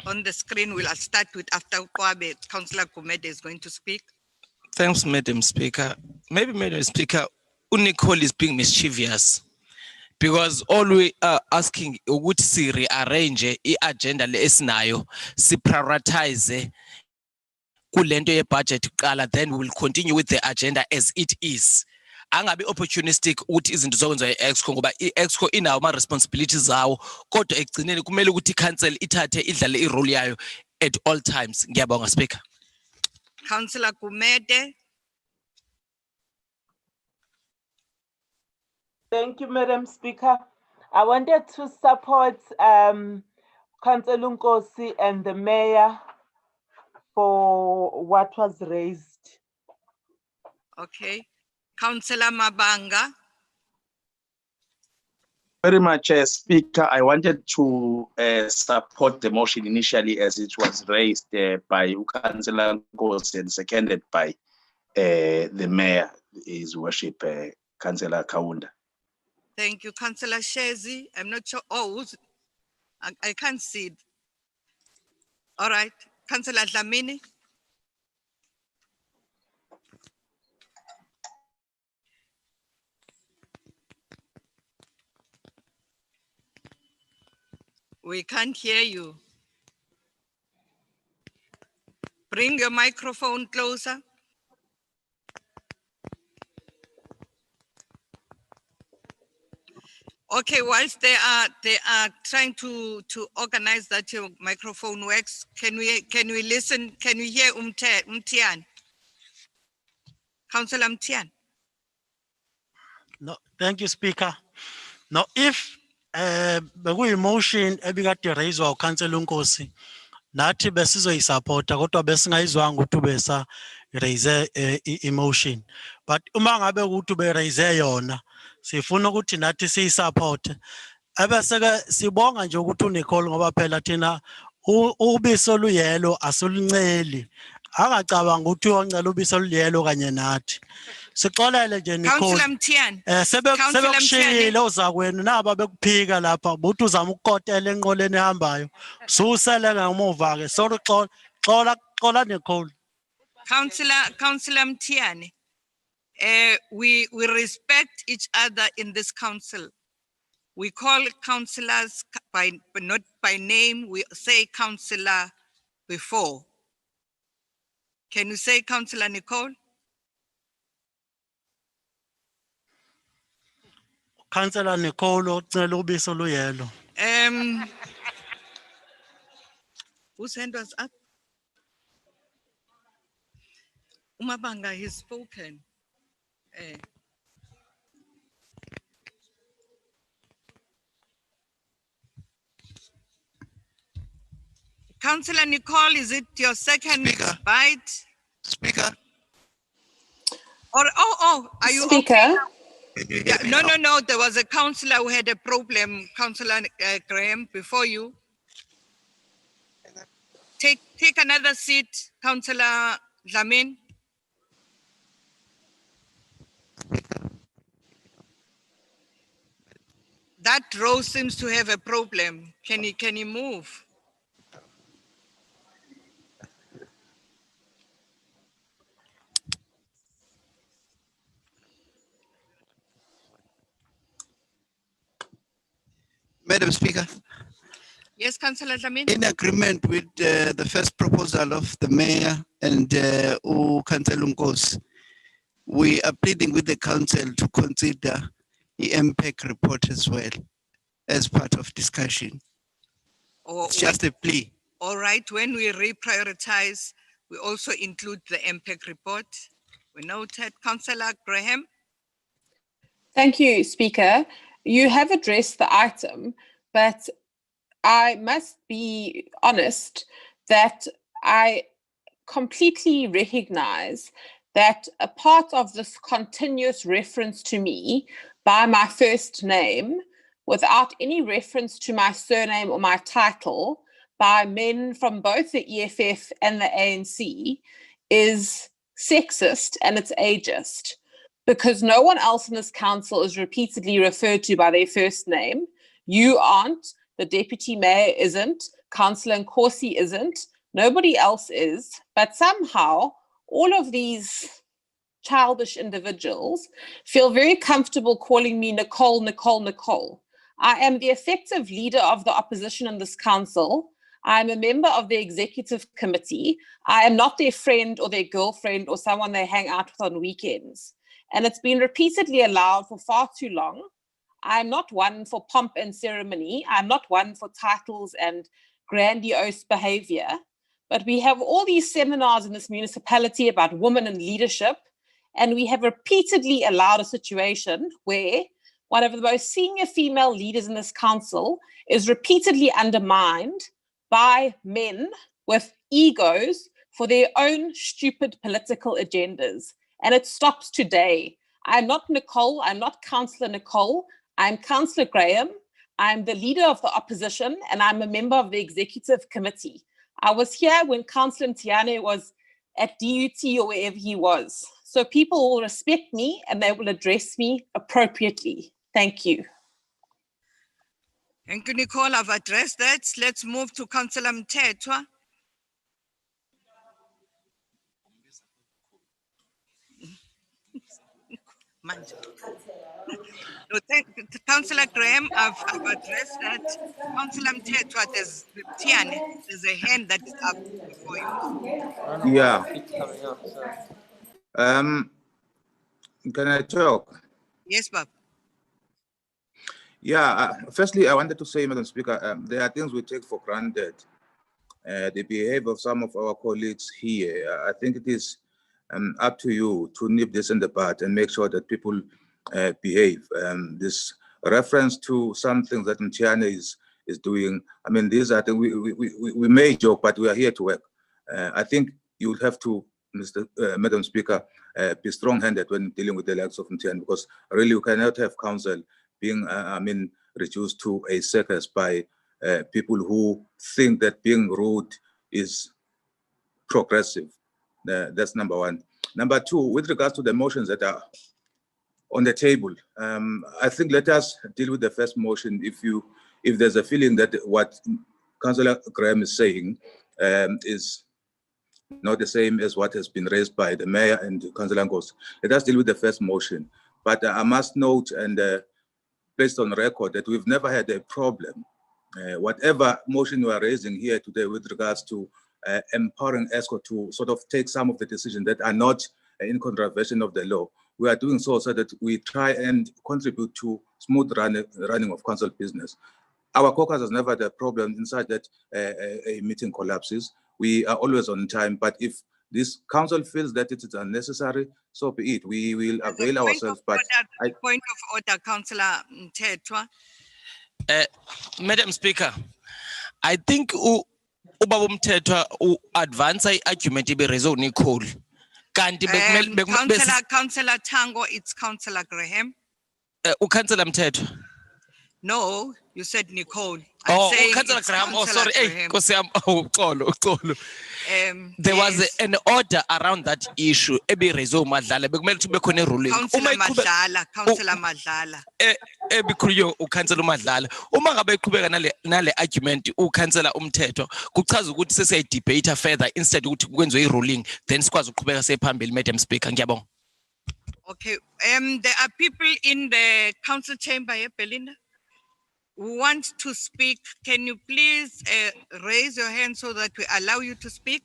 on the screen. We'll start with after Kwabe. Councillor Kumede is going to speak. Thanks, Madam Speaker. Maybe, Madam Speaker, uNicole is being mischievous because all we are asking ukuthi si rearrange i-agenda le esinayo, si prioritize kulento ye budget kuqala, then we will continue with the agenda as it is. Angabi opportunistic ukuthi izinto zokwenza iExco ngoba iExco inawo ama responsibilities zawo kodwa ekugcineni kumele ukuthi council ithathe idlale irole yayo at all times. Ngiyabonga Speaker. Councillor Kumede. Thank you, Madam Speaker. I wanted to support Councillor Nkosi and the Mayor for what was raised. Okay. Councillor Mabanga. very much, Speaker. I wanted to support the motion initially as it was raised by Councillor Nkosi and seconded by the Mayor, His Worship, Councillor Kaunda. Thank you, Councillor Shezi. I'm not sure. Oh, I can't see it. All right, Councillor Dlamini. We can't hear you. Bring your microphone closer. Okay, whilst they are trying to organize that your microphone works, can we listen? Can we hear Mtian? Councillor Mtian. No, thank you, Speaker. Now, if motion ebikade raiswa uCouncillor Nkosi, nathi besizoyisupporta kodwa besingayizwanga ukuthi ubesa raise emotion. But uma ngabe ukuthi ube raise yona, sifuna ukuthi nathi siyisupport. Ebeseke sibonga nje ukuthi uNicole ngoba phela thina ubiso oluyelo asulunceli. Angacabanga ukuthi uyoncela ubiso oluyelo kanye nathi. Sixolele nje Nicole. Councillor Mtian. Sebekushilo ozakwenu naba bekuphika lapha buthi uzama ukukotela enqoleni ehambayo. Susele ngemuva ke. Sorry xola Nicole. Councillor Mtian. We respect each other in this council. We call councillors not by name. We say councillor before. Can you say Councillor Nicole? Councillor Nicole ucela ubiso oluyelo. Whose hand was up? Umabanga has spoken. Councillor Nicole, is it your second bite? Speaker. Or are you Speaker? okay? Yeah, no. There was a councillor who had a problem, Councillor Graham, before you. Take another seat, Councillor Lamin. That row seems to have a problem. Can you move? Madam Speaker. Yes, Councillor Lamin. In agreement with the first proposal of the Mayor and Councillor Nkosi, we are pleading with the Council to consider the MPEC report as well as part of discussion. It's just a plea. All right, when we reprioritize, we also include the MPEC report. We noted. Councillor Graham. Thank you, Speaker. You have addressed the item, but I must be honest that I completely recognize that a part of this continuous reference to me by my first name, without any reference to my surname or my title, by men from both the EFF and the ANC, is sexist and it's ageist, because no one else in this council is repeatedly referred to by their first name. You aren't, the Deputy Mayor isn't, Councillor Nkosi isn't, nobody else is, but somehow all of these childish individuals feel very comfortable calling me Nicole, Nicole, Nicole. I am the effective leader of the opposition in this council. I am a member of the executive committee. I am not their friend or their girlfriend or someone they hang out with on weekends. And it's been repeatedly allowed for far too long. I'm not one for pomp and ceremony. I'm not one for titles and grandiose behavior. But we have all these seminars in this municipality about women in leadership. And we have repeatedly allowed a situation where one of the most senior female leaders in this council is repeatedly undermined by men with egos for their own stupid political agendas. And it stops today. I'm not Nicole. I'm not Councillor Nicole. I'm Councillor Graham. I'm the leader of the opposition and I'm a member of the executive committee. I was here when Councillor Mtiane was at DUT or wherever he was. So people will respect me and they will address me appropriately. Thank you. Thank you, Nicole. I've addressed that. Let's move to Councillor Mthethwa. No, Councillor Graham, I've addressed that. Councillor Mthethwa, there's a hand that is up before you. Yeah. Can I talk? Yes, Bob. Yeah. Firstly, I wanted to say, Madam Speaker, there are things we take for granted. The behavior of some of our colleagues here. I think it is up to you to nip this in the bud and make sure that people behave. This reference to some things that Mtiane is doing. I mean, these are things we may joke, but we are here to work. I think you would have to, Madam Speaker, be strong-handed when dealing with the likes of Mtiane, because really you cannot have council being, reduced to a circus by people who think that being rude is progressive. That's number one. Number two, with regards to the motions that are on the table, I think let us deal with the first motion. If there's a feeling that what Councillor Graham is saying is not the same as what has been raised by the mayor and Councillor Ngosi, let us deal with the first motion. But I must note and placed on record that we've never had a problem. Whatever motion we are raising here today with regards to empowering ESCO to sort of take some of the decisions that are not in contravention of the law, we are doing so that we try and contribute to smooth running of council business. Our caucus has never had a problem inside that a meeting collapses. We are always on time, but if this council feels that it is unnecessary, so be it. We will avail ourselves. But point of order, Councillor Mthethwa. Madam Speaker, I think Ubaba Mthethwa advance argument ibe raised Nicole. Councillor Tango, it's Councillor Graham. Councillor Mthethwa. No, you said Nicole. Councillor Graham. Oh, sorry. There was an order around that issue. Councillor Madlala. Councillor Madlala. Uma ngabe iqhubeka nale argument uCouncillor Mthethwa kuchaza ukuthi sesiya debate further instead ukuthi kwenziwe i-ruling then sikwazi ukuqhubeka sephambili, Madam Speaker. Ngiyabonga. Okay. There are people in the council chamber here, Belinda, who want to speak. Can you please raise your hand so that we allow you to speak?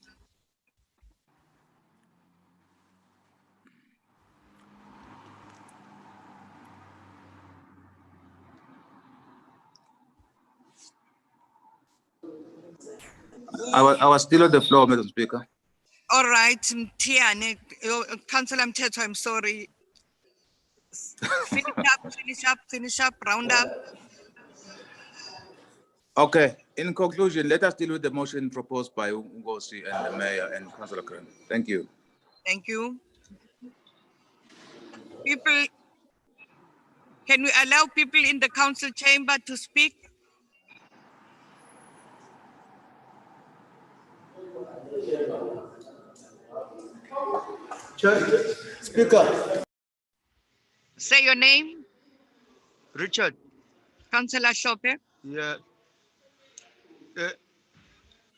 I was still on the floor, Madam Speaker. All right, Mtiane, Councillor Mthethwa, I'm sorry. Finish up, round up. Okay, in conclusion, let us deal with the motion proposed by Ngosi and the mayor and Councillor Graham. Thank you. Thank you. People, can we allow people in the council chamber to speak? Speaker. Say your name. Richard. Councillor Shope. Yeah.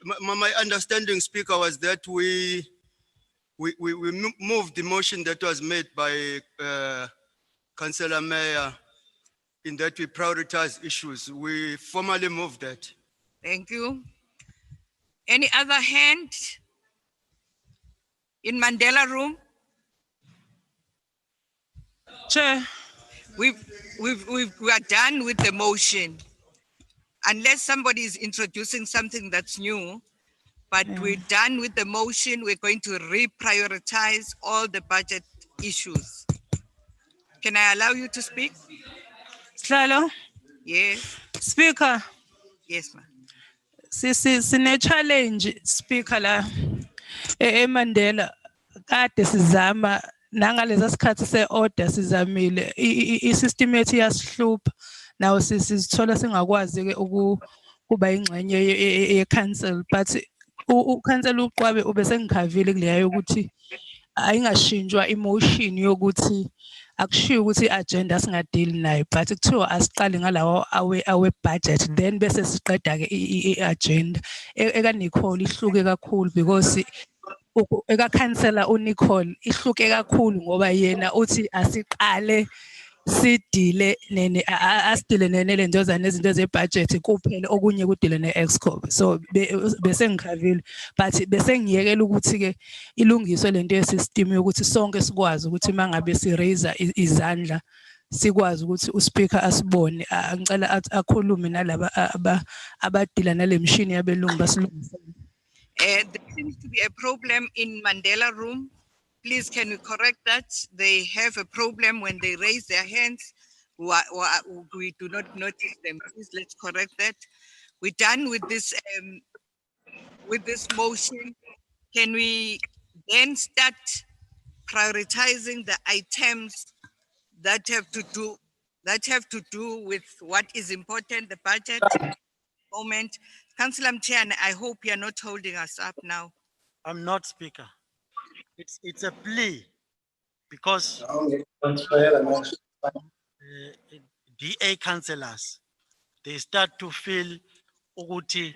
My understanding, Speaker, was that we moved the motion that was made by Councillor Mayor in that we prioritize issues. We formally moved that. Thank you. Any other hand in Mandela room? Chair. We are done with the motion. Unless somebody is introducing something that's new, but we're done with the motion. We're going to reprioritize all the budget issues. Can I allow you to speak? Slalo? Yes. Speaker. Yes, ma'am. Sine challenge, Speaker la. Mandela. Kade sizama nangaleza sikhathi se-order sizamile i-system yethu iyasihlupha nawo sizithola singakwazi-ke ukuba ingxenye ye-council but ukhansela uqwabe ube sengikhavile kuleya yokuthi ayingashintshwa emotion yokuthi akushiwo ukuthi i-agenda singadili nayo but kuthiwa asiqale ngalawo awe-budget then bese siqeda-ke i-agenda eka-Nicole ihluke kakhulu because eka-councillor uNicole ihluke kakhulu ngoba yena uthi asiqale sidile asidile nelentozana nezinto ze-budget kuphela okunye kudile ne-Excom so bese ngikhavile but bese ngiyekela ukuthi-ke ilungiswe lento ye-system yokuthi sonke sikwazi ukuthi uma ngabe si-raise izandla sikwazi ukuthi uSpeaker asibone ngicela akhulume nalaba abadila nale mshini yabelungu basilungisele. There seems to be a problem in Mandela room. Please, can you correct that? They have a problem when they raise their hands. We do not notice them. Please, let's correct that. We're done with this motion. Can we then start prioritizing the items that have to do with what is important, the budget moment? Councillor Mtiane, I hope you're not holding us up now. I'm not, Speaker. It's a plea because DA councillors, they start to feel ukuthi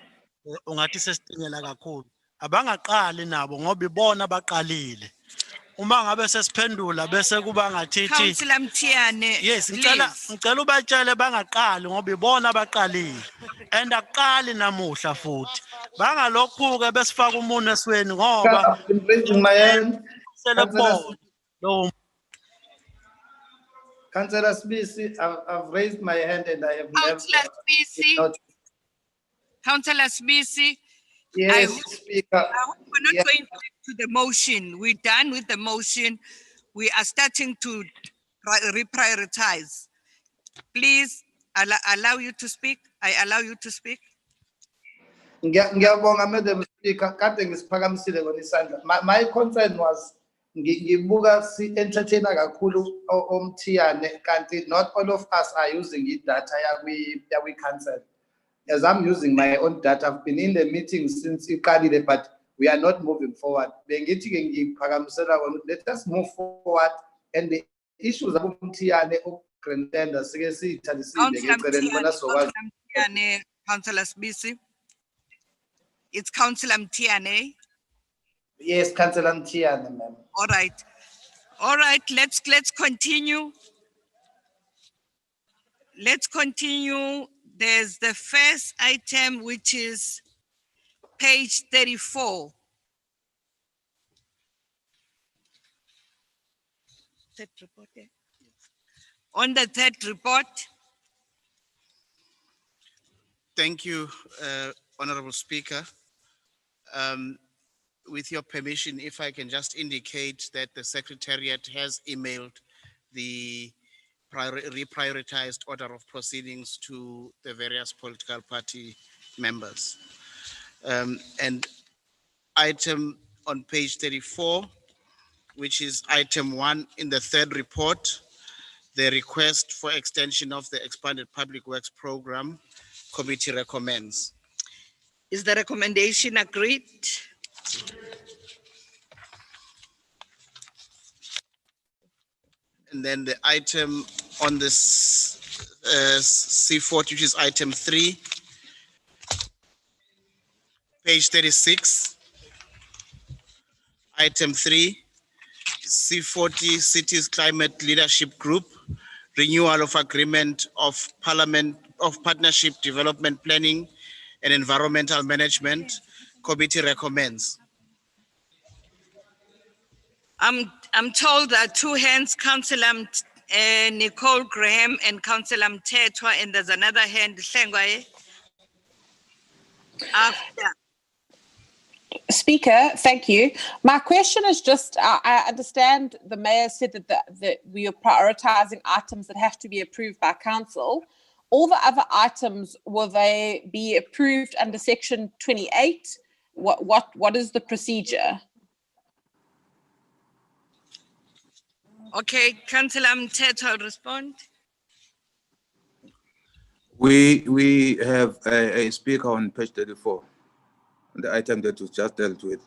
ungathi sesitingela kakhulu. Abangaqali nabo ngoba ibona abaqalile. Uma ngabe sesiphendula bese kuba ngathi Councillor Mtiane, yes, ngicela ubatshele bangaqali ngoba ibona abaqalile. And akuqali namuhla futhi. Bangalokhu-ke besifaka umunwe esweni ngoba I've been raising my hand. Councillor Spisi, I've raised my hand and I have Councillor Spisi. Councillor Spisi. Yes, Speaker. I hope we're not going back to the motion. We're done with the motion. We are starting to reprioritize. Please allow you to speak. I allow you to speak. Ngiyabonga, Madam Speaker. Kade ngisiphakamisile kona isandla. My concern was ngibuka si-entertainer kakhulu omthiyane kanti not all of us are using i-data yakwi-council. As I'm using my own data, I've been in the meeting since iqalile, but we are not moving forward. Bengithi-ke ngiphakamisela kona, let us move forward and the issues abomthiyane grandtender sike siyithathisile ngeceleni bona sokwazi. Councillor Spisi. It's Councillor Mtiane. Yes, Councillor Mtiane, ma'am. All right. Let's continue. Let's continue. There's the first item, which is page 34. Third report, yeah. On the third report. Thank you, Honorable Speaker. With your permission, if I can just indicate that the Secretariat has emailed the reprioritized order of proceedings to the various political party members. And item on page 34, which is item 1 in the third report, the request for extension of the expanded public works program, committee recommends. Is the recommendation agreed? And then the item on this C4, which is item 3, page 36, item 3, C40 Cities Climate Leadership Group, renewal of agreement of Parliament of Partnership Development Planning and Environmental Management, committee recommends. I'm told that two hands, Councillor Nicole Graham and Councillor Mtetwa, and there's another hand, Hlengwaye. After. Speaker, thank you. My question is just, I understand the mayor said that we are prioritizing items that have to be approved by council. All the other items, will they be approved under section 28? What is the procedure? Okay, Councillor Mteto will respond. We have a speaker on page 34, the item that was just dealt with.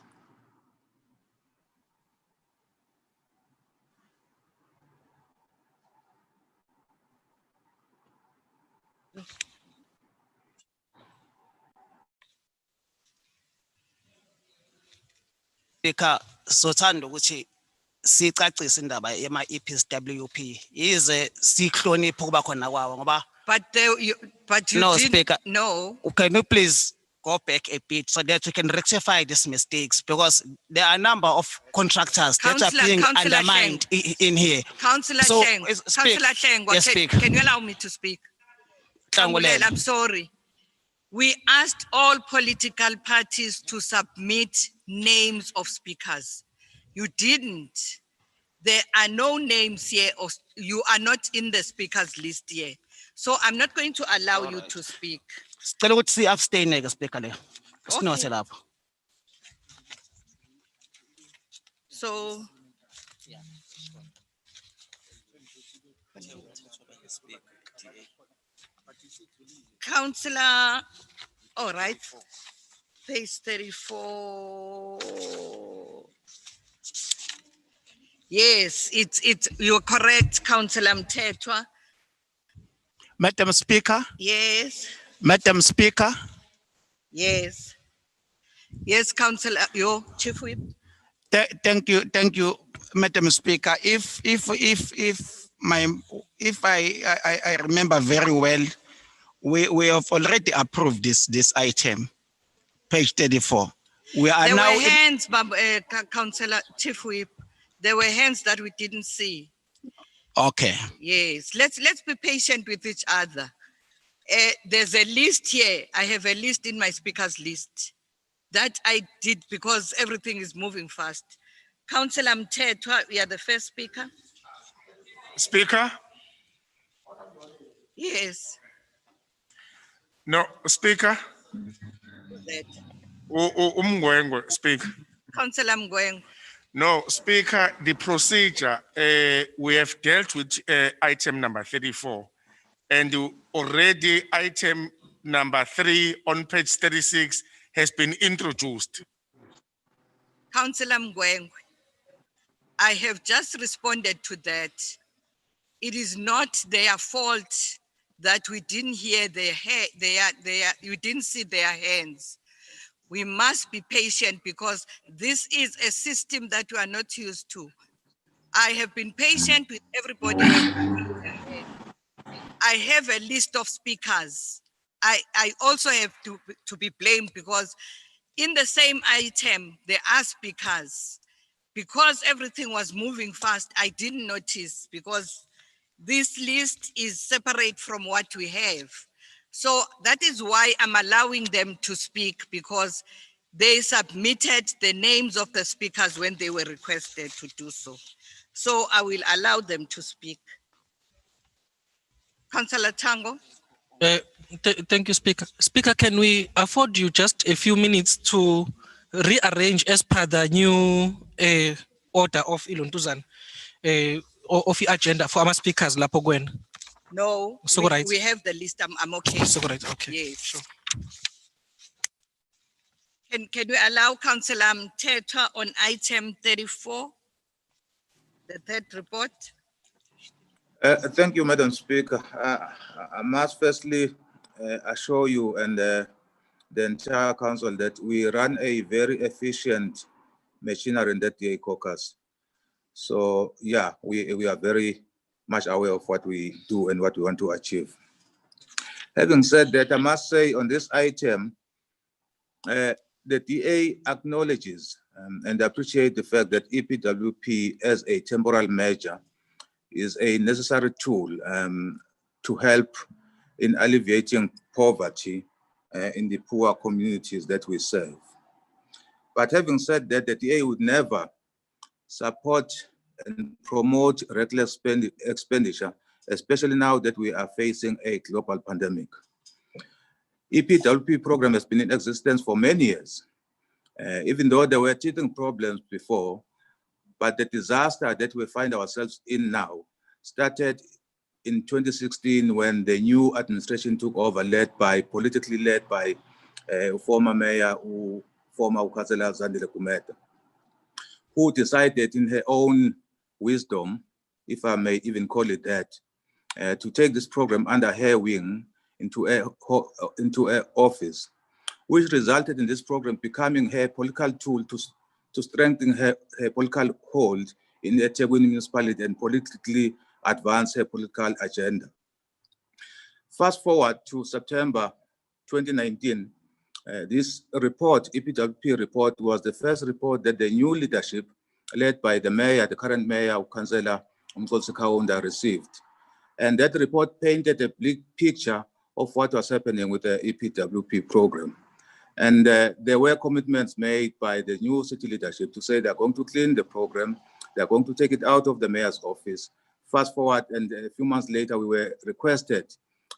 Speaker, sothanda ukuthi sicacise indaba yema-EPSWP yize sihloniphe ukuba khona kwawo ngoba but you no didn't. Speaker, No. can you please go back a bit so that we can rectify these mistakes, because there are a number of contractors that are being Councillor undermined in here. Councillor So, Sheng, speak. Councillor Sheng, Yes, speak. can you allow me to speak? Hlangulela. I'm sorry. We asked all political parties to submit names of speakers. You didn't. There are no names here, or you are not in the speakers list here. So I'm not going to allow you to speak. Sicela ukuthi si-abstain-ke Speaker le. Sinothe Okay. lapho. So Councillor, all right, page 34. Yes, it's you're correct, Councillor Mtetwa. Madam Speaker. Yes. Madam Speaker. Yes. Yes, Councillor, your Chief Whip. Thank you, Madam Speaker. If I remember very well, we have already approved this item, page 34. We are There now were hands, Councillor Chief Whip. There were hands that we didn't see. okay. Yes, let's be patient with each other. There's a list here. I have a list in my speakers list that I did because everything is moving fast. Councillor Mtetwa, you are the first speaker. Speaker? Yes. No, Speaker? That. Umgwengwe, Speaker. Councillor Mgweng. No, Speaker, the procedure, we have dealt with item number 34, and already item number 3 on page 36 has been introduced. Councillor Mgweng, I have just responded to that. It is not their fault that we didn't hear you didn't see their hands. We must be patient because this is a system that we are not used to. I have been patient with everybody. I have a list of speakers. I also have to be blamed because in the same item, there are speakers. Because everything was moving fast, I didn't notice because this list is separate from what we have. So that is why I'm allowing them to speak, because they submitted the names of the speakers when they were requested to do so. So I will allow them to speak. Councillor Tango. Thank you, Speaker. Speaker, can we afford you just a few minutes to rearrange as per the new order of Iluntuzan, of the agenda for our speakers, Lapogwen? No, So right. we have the list. I'm okay. So right, okay. Yes. Sure. Can we allow Councillor Mtetwa on item 34, the third report? Thank you, Madam Speaker. I must firstly assure you and the entire council that we run a very efficient machinery in that DA caucus. So yeah, we are very much aware of what we do and what we want to achieve. Having said that, I must say on this item, the DA acknowledges and appreciate the fact that EPWP as a temporal measure is a necessary tool to help in alleviating poverty in the poor communities that we serve. But having said that, the DA would never support and promote reckless expenditure, especially now that we are facing a global pandemic. EPWP program has been in existence for many years. Even though there were teething problems before, But the disaster that we find ourselves in now started in 2016 when the new administration took over, politically led by former mayor, former Councillor Zandile Kumeta, who decided in her own wisdom, if I may even call it that, to take this program under her wing into her office, which resulted in this program becoming her political tool to strengthen her political hold in the eThekwini municipality and politically advance her political agenda. Fast forward to September 2019, this report, EPWP report, was the first report that the new leadership, led by the mayor, the current mayor, Councillor Mkosi Kaunda, received. And that report painted a bleak picture of what was happening with the EPWP program. And there were commitments made by the new city leadership to say they're going to clean the program, they're going to take it out of the mayor's office. Fast forward, and a few months later, we were requested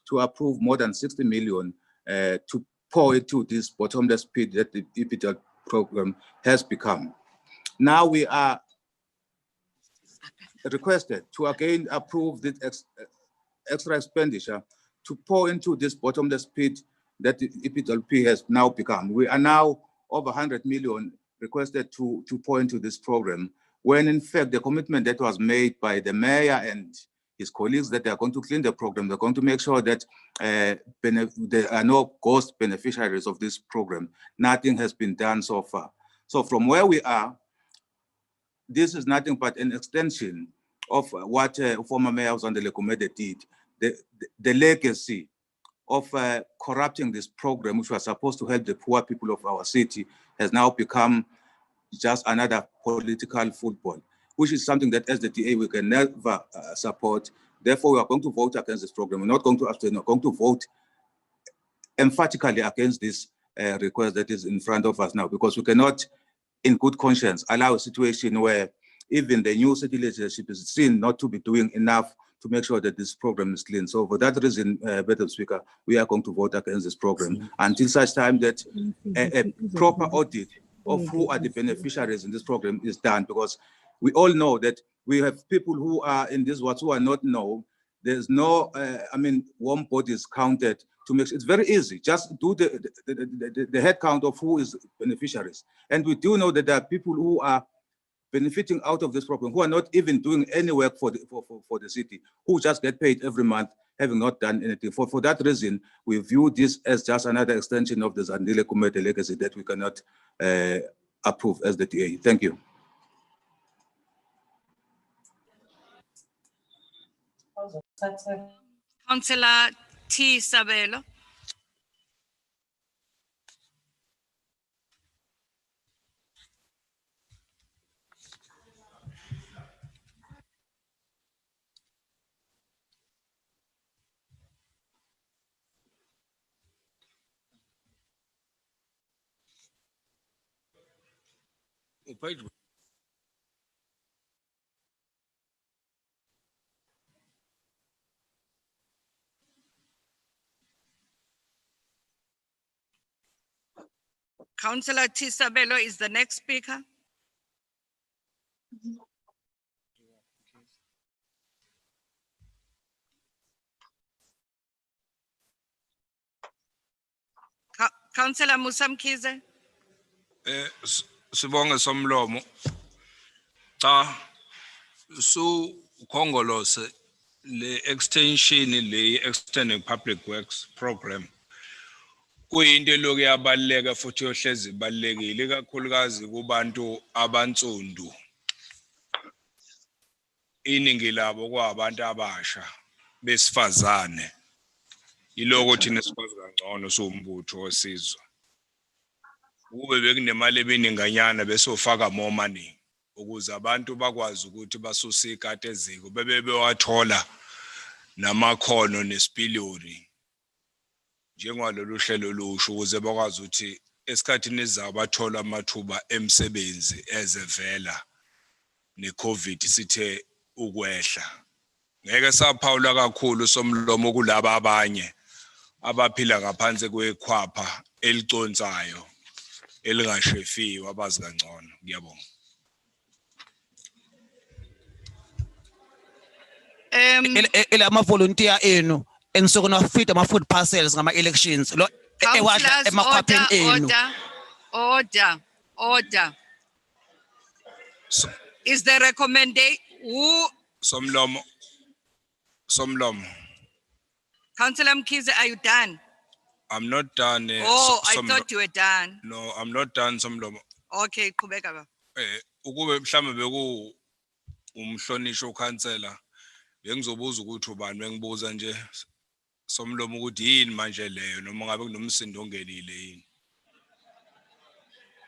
to approve more than 60 million to pour into this bottomless pit that the EPWP program has become. Now we are requested to again approve this extra expenditure to pour into this bottomless pit that the EPWP has now become. We are now over 100 million requested to pour into this program, when in fact the commitment that was made by the mayor and his colleagues that they are going to clean the program, they're going to make sure that there are no ghost beneficiaries of this program. Nothing has been done so far. So from where we are, this is nothing but an extension of what former Mayor Zandile Kumeta did. The legacy of corrupting this program, which was supposed to help the poor people of our city, has now become just another political football, which is something that as the DA we can never support. Therefore, we are going to vote against this program. We're not going to abstain, we're going to vote emphatically against this request that is in front of us now, because we cannot, in good conscience, allow a situation where even the new city leadership is seen not to be doing enough to make sure that this program is clean. So for that reason, Madam Speaker, we are going to vote against this program until such time that a proper audit of who are the beneficiaries in this program is done, because we all know that we have people who are in this who are not known. There's no, warm bodies counted to make it's very easy. Just do the head count of who is beneficiaries. And we do know that there are people who are benefiting out of this program, who are not even doing any work for the city, who just get paid every month, having not done anything. For that reason, we view this as just another extension of the Zandile Kumeta legacy that we cannot approve as the TA. Thank you. Councillor T. Sabelo. Councillor T. Sabelo is the next speaker. Councillor Musamkize. Sibonge somlomo. Cha su khongolose le extension le extending public works program. Kuyinto lokuyabaleka futhi yohlezi ibalekile kakhulukazi kubantu abantsundu. Iningi labo kwabantu abasha besifazane. Iloko thina sikwazi kangcono sombutho osizwe. Kube bekunemali ebeninganyana bese ufaka more money ukuze abantu bakwazi ukuthi basuse ikati eziko bebe bewathola namakhono nesipiliyoni njengalolu hlelo lusho ukuze bakwazi ukuthi esikhathini ezayo bathola amathuba emsebenzi ezevela neCovid sithe ukwehla. Ngeke saphawula kakhulu somlomo kulabo abanye abaphila ngaphansi kwekhwapha eliconsayo elingashefiwe abazi kangcono. Ngiyabonga. Elama volunteer enu enisuke nafeed ama food parcels ngama elections lo ewadla Councillors, emakhwapheni enu. Order. Is the recommendation who? Somlomo. Councillor Mkhize, are you done? I'm not done. I thought you were done. No, I'm not done, Somlomo. Okay, qhubeka baba. Ukube mhlambe beku umhlonisho ukhansela bengizobuza ukuthi ubani bengibuza nje Somlomo ukuthi yini manje leyo noma ngabe kunomsindo ongenile yini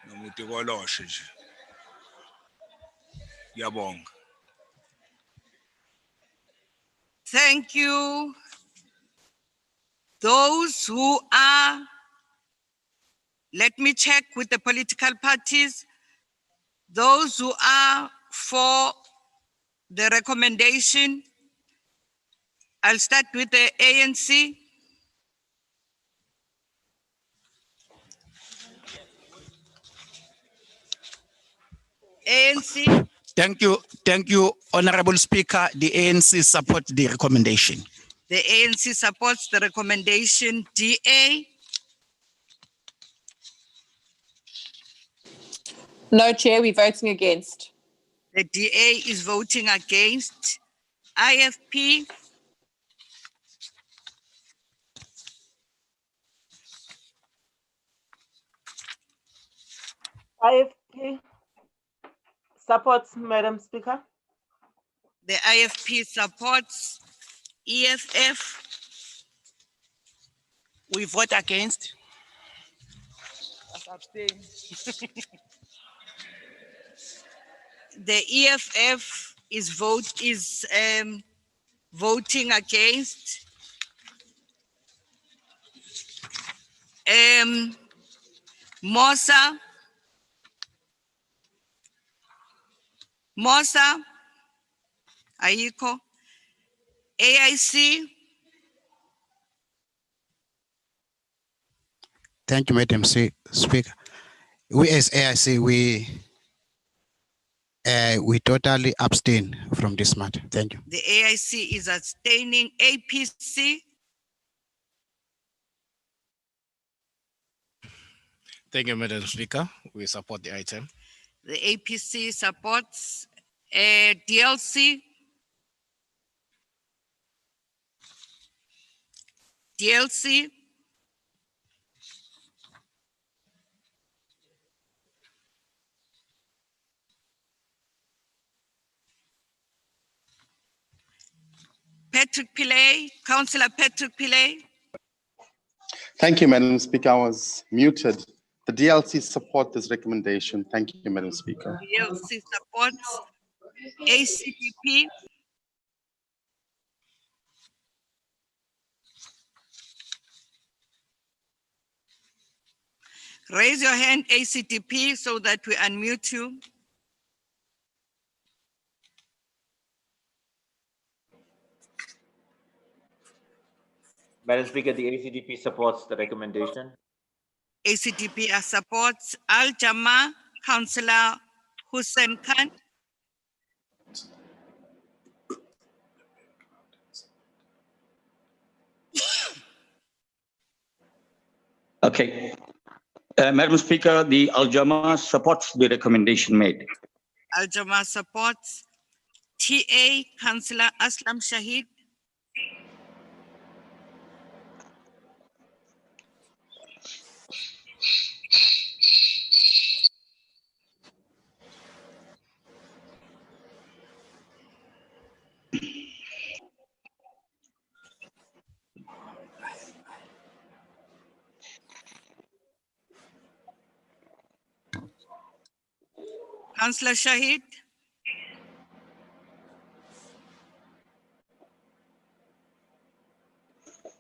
noma utikoloshe nje. Ngiyabonga. Thank you. Those who are, let me check with the political parties. Those who are for the recommendation, I'll start with the ANC. ANC. Thank you, Honorable Speaker. The ANC support the recommendation. The ANC supports the recommendation. DA. No, Chair, we're voting against. The DA is voting against. IFP. IFP supports, Madam Speaker. The IFP supports. EFF. We vote against. The EFF is voting against. Mosa, Aiko, AIC. Thank you, Madam Speaker. We as AIC, we totally abstain from this matter. Thank you. The AIC is abstaining. APC. Thank you, Madam Speaker. We support the item. The APC supports. DLC. DLC. Patrick Pillay, Councillor Patrick Pillay. Thank you, Madam Speaker. I was muted. The DLC support this recommendation. Thank you, Madam Speaker. DLC supports. ACDP. Raise your hand, ACDP, so that we unmute you. Madam Speaker, the ACDP supports the recommendation. ACDP supports. Al Jama, Councillor Hussein Khan. Okay. Madam Speaker, the Al Jama supports the recommendation made. Al Jama supports. TA, Councillor Aslam Shahid. Councillor Shahid.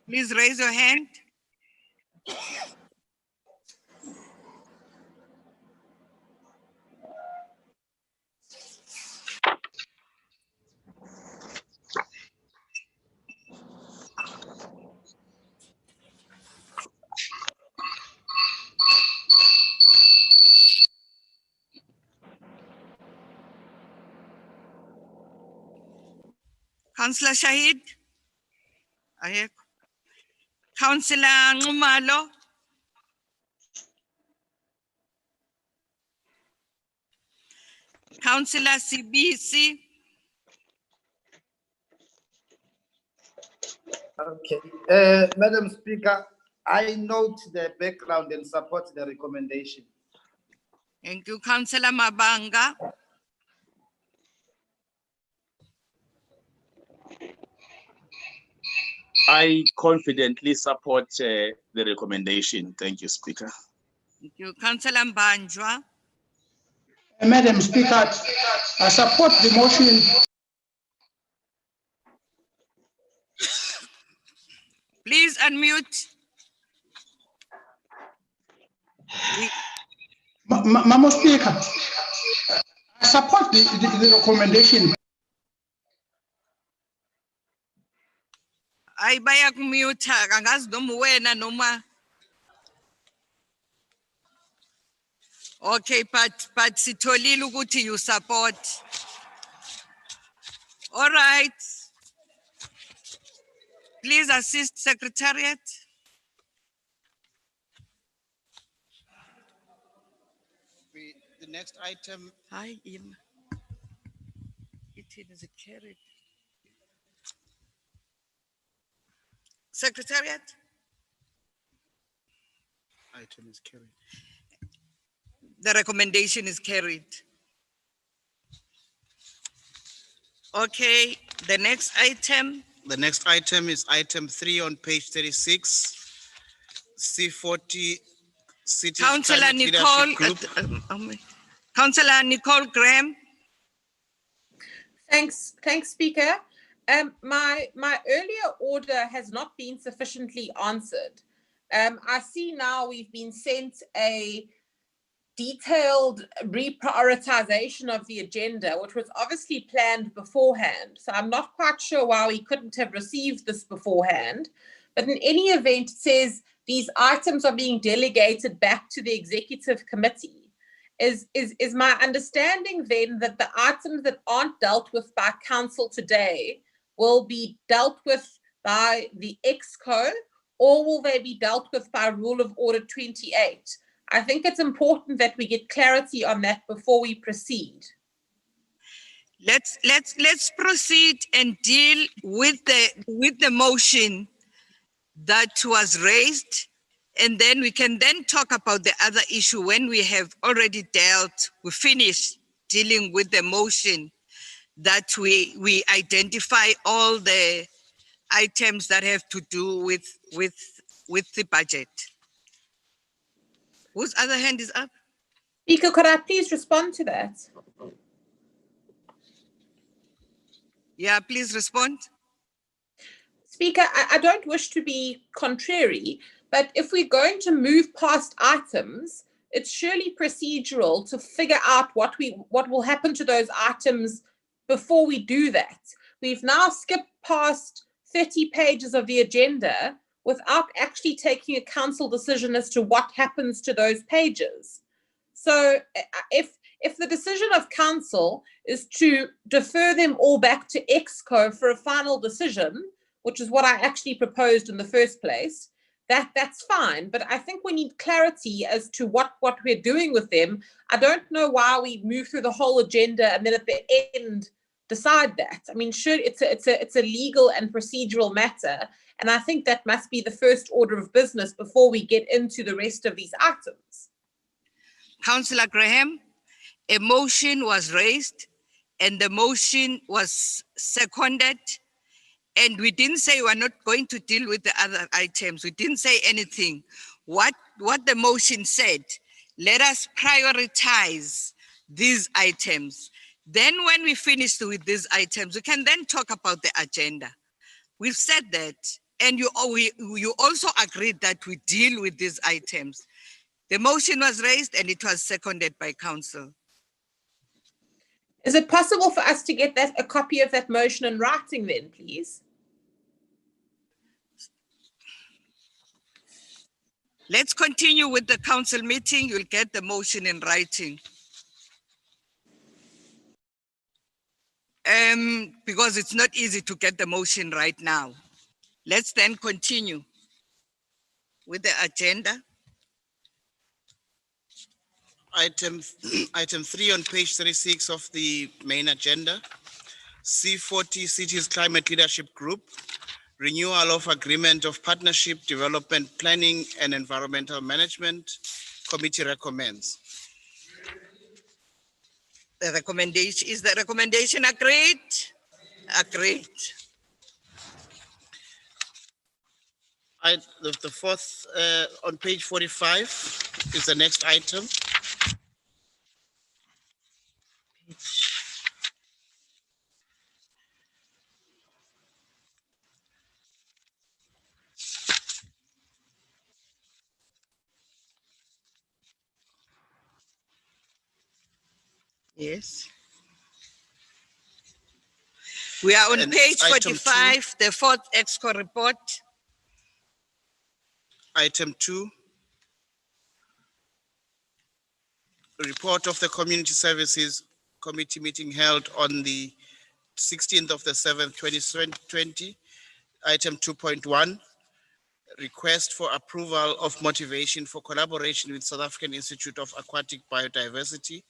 Please raise your hand. Councillor Shahid? Ayekho. Councillor Nxumalo? Councillor Sibisi? Okay. Madam Speaker, I note the background and support the recommendation. Thank you. Councillor Mabanga? I confidently support the recommendation. Thank you, Speaker. Thank you. Councillor Mbanjwa? Madam Speaker, I support the motion. Please unmute. Madam Speaker, I support the recommendation. Ay bayakumute angazi noma wena noma. Okay, but sitholile ukuthi you support. All right. Please assist Secretariat. The next item. Hi, Im. Is it carried? Secretariat? Item is carried. The recommendation is carried. Okay, the next item. The next item is item 3 on page 36. C40 City Councillor Climate Nicole, Leadership Group. Councillor Nicole Graham. Thanks, Speaker. My earlier order has not been sufficiently answered. I see now we've been sent a detailed reprioritization of the agenda, which was obviously planned beforehand. So I'm not quite sure why we couldn't have received this beforehand. But in any event, it says these items are being delegated back to the executive committee. Is my understanding then that the items that aren't dealt with by council today will be dealt with by the EXCO, or will they be dealt with by Rule of Order 28? I think it's important that we get clarity on that before we proceed. Let's proceed and deal with the motion that was raised, and then we can then talk about the other issue when we have already we finished dealing with the motion that we identify all the items that have to do with the budget. Whose other hand is up? Speaker, could I please respond to that? Yeah, please respond. Speaker, I don't wish to be contrary, but if we're going to move past items, it's surely procedural to figure out what will happen to those items before we do that. We've now skipped past 30 pages of the agenda without actually taking a council decision as to what happens to those pages. So if the decision of council is to defer them all back to EXCO for a final decision, which is what I actually proposed in the first place, that's fine. But I think we need clarity as to what we're doing with them. I don't know why we move through the whole agenda and then at the end decide that. I mean, sure, it's a legal and procedural matter, and I think that must be the first order of business before we get into the rest of these items. Councillor Graham, a motion was raised and the motion was seconded, and we didn't say we're not going to deal with the other items. We didn't say anything. What the motion said, let us prioritize these items. Then when we finish with these items, we can then talk about the agenda. We've said that, and you also agreed that we deal with these items. The motion was raised and it was seconded by council. Is it possible for us to get a copy of that motion in writing then, please? Let's continue with the council meeting. You'll get the motion in writing. because it's not easy to get the motion right now. Let's then continue with the agenda. Item 3 on page 36 of the main agenda. C40 Cities Climate Leadership Group. Renewal of Agreement of Partnership, Development Planning and Environmental Management. Committee recommends. The recommendation, is the recommendation agreed? Agreed. The fourth, on page 45 is the next item. Yes. We are on And page item 45, the fourth EXCO report. Item 2. Report of the Community Services Committee meeting held on the 16th of the 7th, 2020. Item 2.1. Request for approval of motivation for collaboration with South African Institute of Aquatic Biodiversity,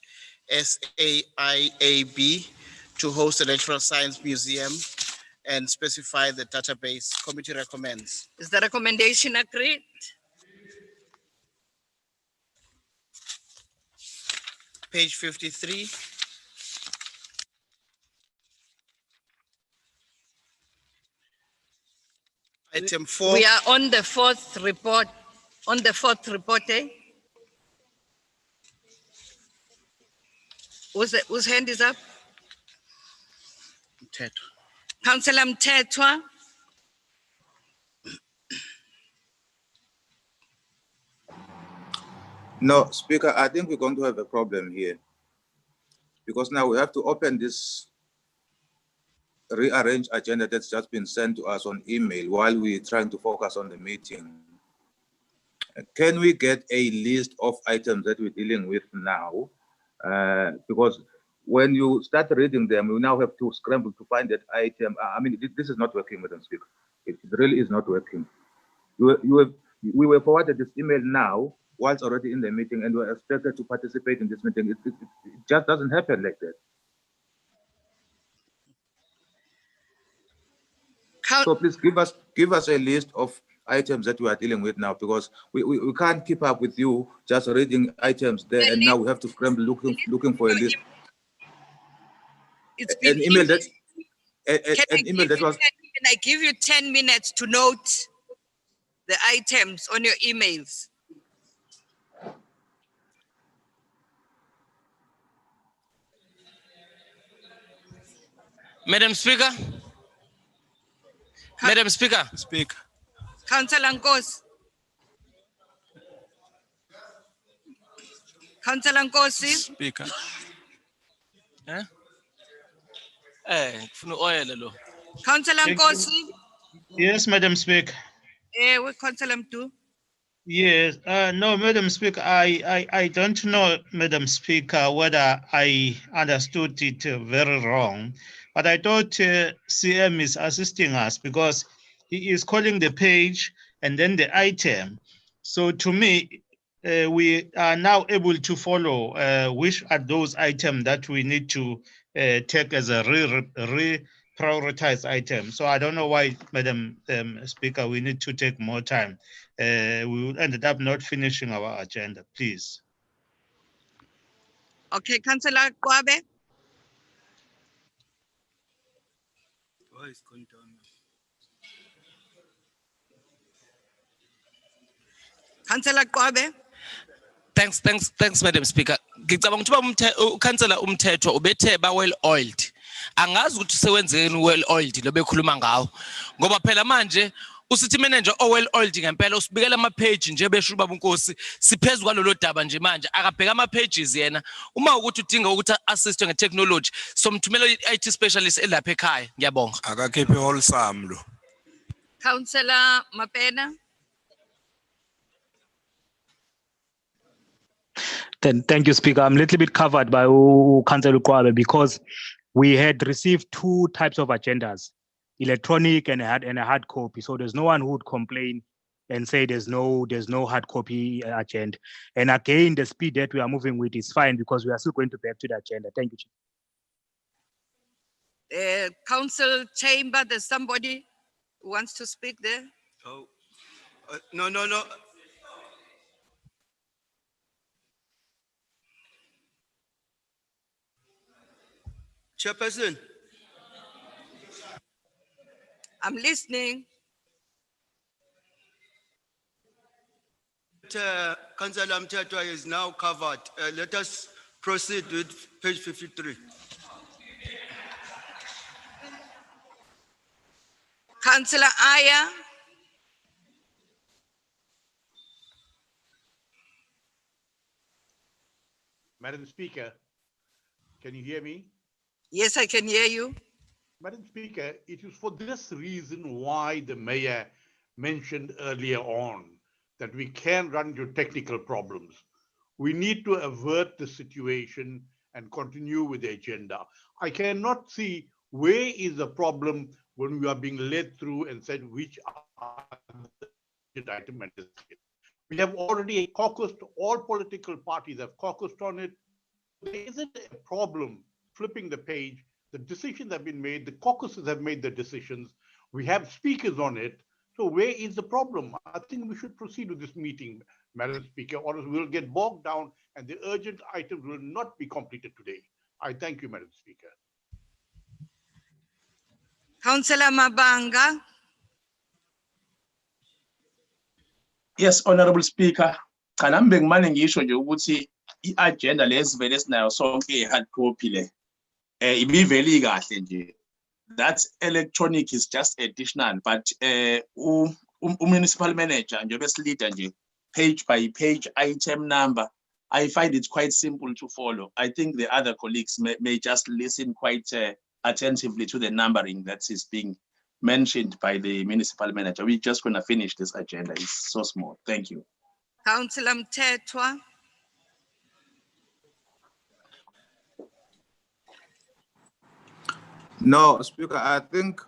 SAIAB, to host a natural science museum and specify the database. Committee recommends. Is the recommendation agreed? Page 53. Item 4. We are on the fourth report. On the fourth report, eh? Whose hand is up? Councillor Mthethwa. No, Speaker, I think we're going to have a problem here because now we have to open this rearranged agenda that's just been sent to us on email while we're trying to focus on the meeting. Can we get a list of items that we're dealing with now? Because when you start reading them, you now have to scramble to find that item. I mean, this is not working, Madam Speaker. It really is not working. We were forwarded this email now, whilst already in the meeting, and we're expected to participate in this meeting. It just doesn't happen like that. So please give us a list of items that we are dealing with now, because we can't keep up with you just reading items there, and now we have to scramble looking for a list. An email that was. Can I give you 10 minutes to note the items on your emails? Madam Speaker. Madam Speaker. Speak. Councillor Nkosi. Councillor Nkosi. Speaker. Kufuna oil lo. Councillor Nkosi. Yes, Madam Speaker. We Councillor Mtu. Yes, no, Madam Speaker, I don't know, Madam Speaker, whether I understood it very wrong, but I thought CM is assisting us because he is calling the page and then the item. So to me, we are now able to follow which are those items that we need to take as a prioritized item. So I don't know why, Madam Speaker, we need to take more time. We ended up not finishing our agenda, please. Okay, Councillor Kwabe. Councillor Kwabe. Thanks, Madam Speaker. Ngicabanga ukuthi ukansela umthetho ubethe ba well oiled. Angazi ukuthi sewenzeni well oiled lo bekhuluma ngawo. Ngoba phela manje usithi manager well oiled ngempela usibikela ama page nje besho ubaba uNkosi siphezulu kwalolo daba nje manje akabheka ama pages yena. Uma ukuthi udinga ukuthi assist nge technology somthumela i-IT specialist elapha ekhaya. Ngiyabonga. Akakhiphe wholesome lo. Councillor Mapena. Thank you, Speaker. I'm a little bit covered by Councillor Kwabe because we had received two types of agendas, electronic and a hard copy. So there's no one who would complain and say there's no hard copy agenda. And again, the speed that we are moving with is fine because we are still going to back to the agenda. Thank you, Chief. Council chamber, there's somebody who wants to speak there? Oh, no. Chairperson. I'm listening. Councillor Mtetwa is now covered. Let us proceed with page 53. Councillor Aya. Madam Speaker, can you hear me? Yes, I can hear you. Madam Speaker, it is for this reason why the mayor mentioned earlier on that we can run into technical problems. We need to avert the situation and continue with the agenda. I cannot see where is the problem when we are being led through and said which are the item. We have already caucused, all political parties have caucused on it. There isn't a problem flipping the page. The decisions have been made, the caucuses have made the decisions. We have speakers on it. So where is the problem? I think we should proceed with this meeting, Madam Speaker, or else we'll get bogged down and the urgent items will not be completed today. I thank you, Madam Speaker. Councillor Mabanga. Yes, Honorable Speaker. Kanambeng mane ngisho nje ukuthi i-agenda lesivele sinayo sonke hard copy le. Ibiveli kahle nje. That electronic is just additional, but municipal manager nje best leader nje page by page item number. I find it quite simple to follow. I think the other colleagues may just listen quite attentively to the numbering that is being mentioned by the municipal manager. We're just going to finish this agenda. It's so small. Thank you. Councillor Mtetwa. No, Speaker, I think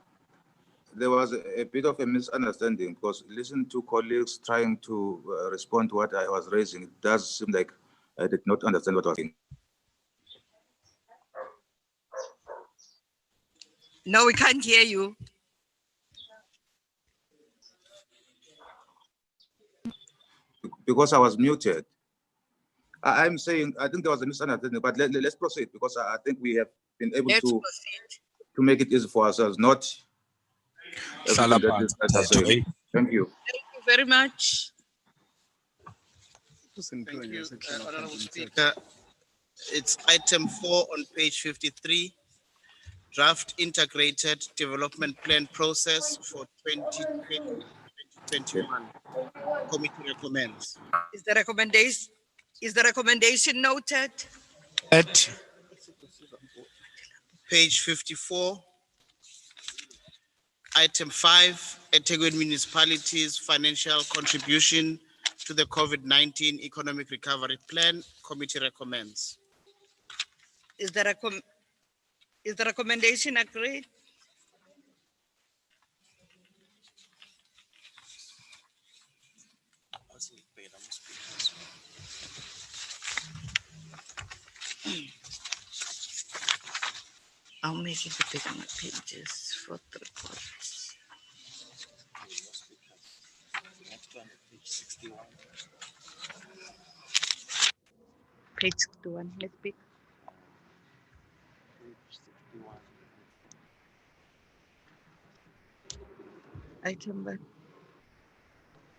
there was a bit of a misunderstanding because listening to colleagues trying to respond to what I was raising, it does seem like I did not understand what I was saying. No, we can't hear you. Because I was muted. I'm saying, I think there was a misunderstanding, but let's proceed because I think we have been able to make it easy for ourselves, not everything that is saying. Thank you. Thank you very much. Thank you, Honorable Speaker. It's item 4 on page 53. Draft integrated development plan process for 2020-2021. Committee recommends. Is the recommendation noted? At page 54, item 5, eThekwini municipalities financial contribution to the COVID-19 economic recovery plan. Committee recommends. Is the recommendation agreed? I'll make it big on the pages for the record. Page 61, let's pick. Item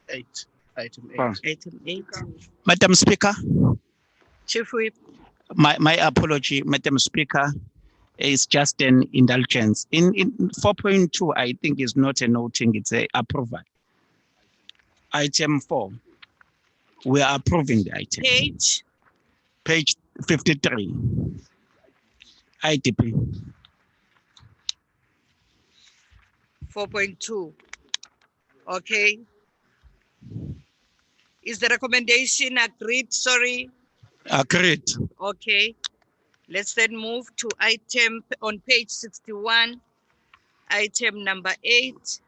8. Item 8. Item 8. Madam Speaker, Chief Whip. my apology, Madam Speaker, is just an indulgence. In 4.2, I think is not a noting, it's a approval. Item 4, we are approving the item. Page 53. IDP. 4.2. Okay. Is the recommendation agreed? Sorry. Agreed. Okay. Let's then move to item on page 61, item number 8.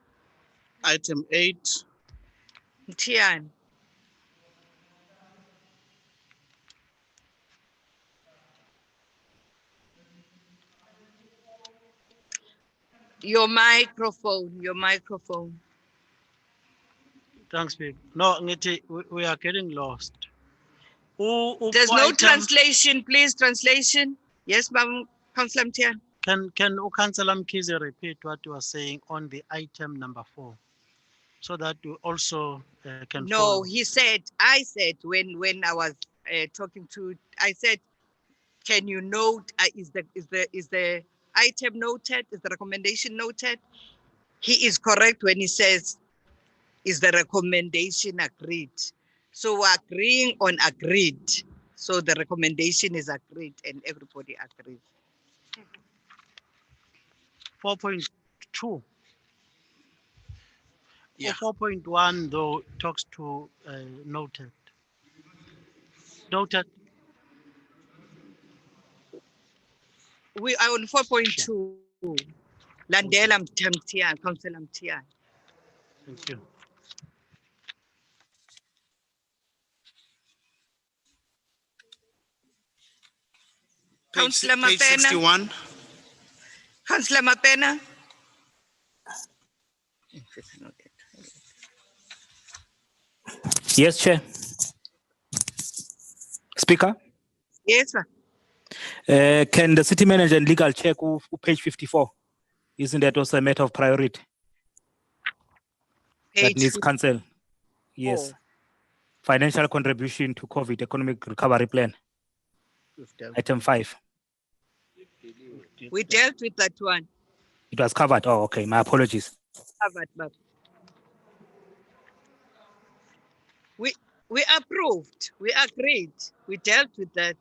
Item 8. Tian. Your microphone. Thanks, Big. No, ngithi we are getting lost. There's no translation, please, translation. Yes, Ma'am, Councillor Mtian. Can Councillor Mkhize repeat what you are saying on the item number 4, so that you also can No, follow? I said when I was talking to, I said, can you note, is the item noted? Is the recommendation noted? He is correct when he says, is the recommendation agreed? So we're agreeing on agreed. So the recommendation is agreed and everybody agrees. 4.2. Yeah. 4.1 though talks to noted. Noted. We are on 4.2. Landela Mtian, Councillor Mtian. Thank you. Councillor Page Mapena. 61. Councillor Mapena. Yes, Chair. Speaker, Yes, sir. can the city manager and legal check page 54? Isn't that also a matter of priority? That Page needs cancel. Yes. Financial contribution to COVID economic recovery plan. Item 5. We dealt with that one. It was covered. Oh, okay. My apologies. Covered, but we approved. We agreed. We dealt with that.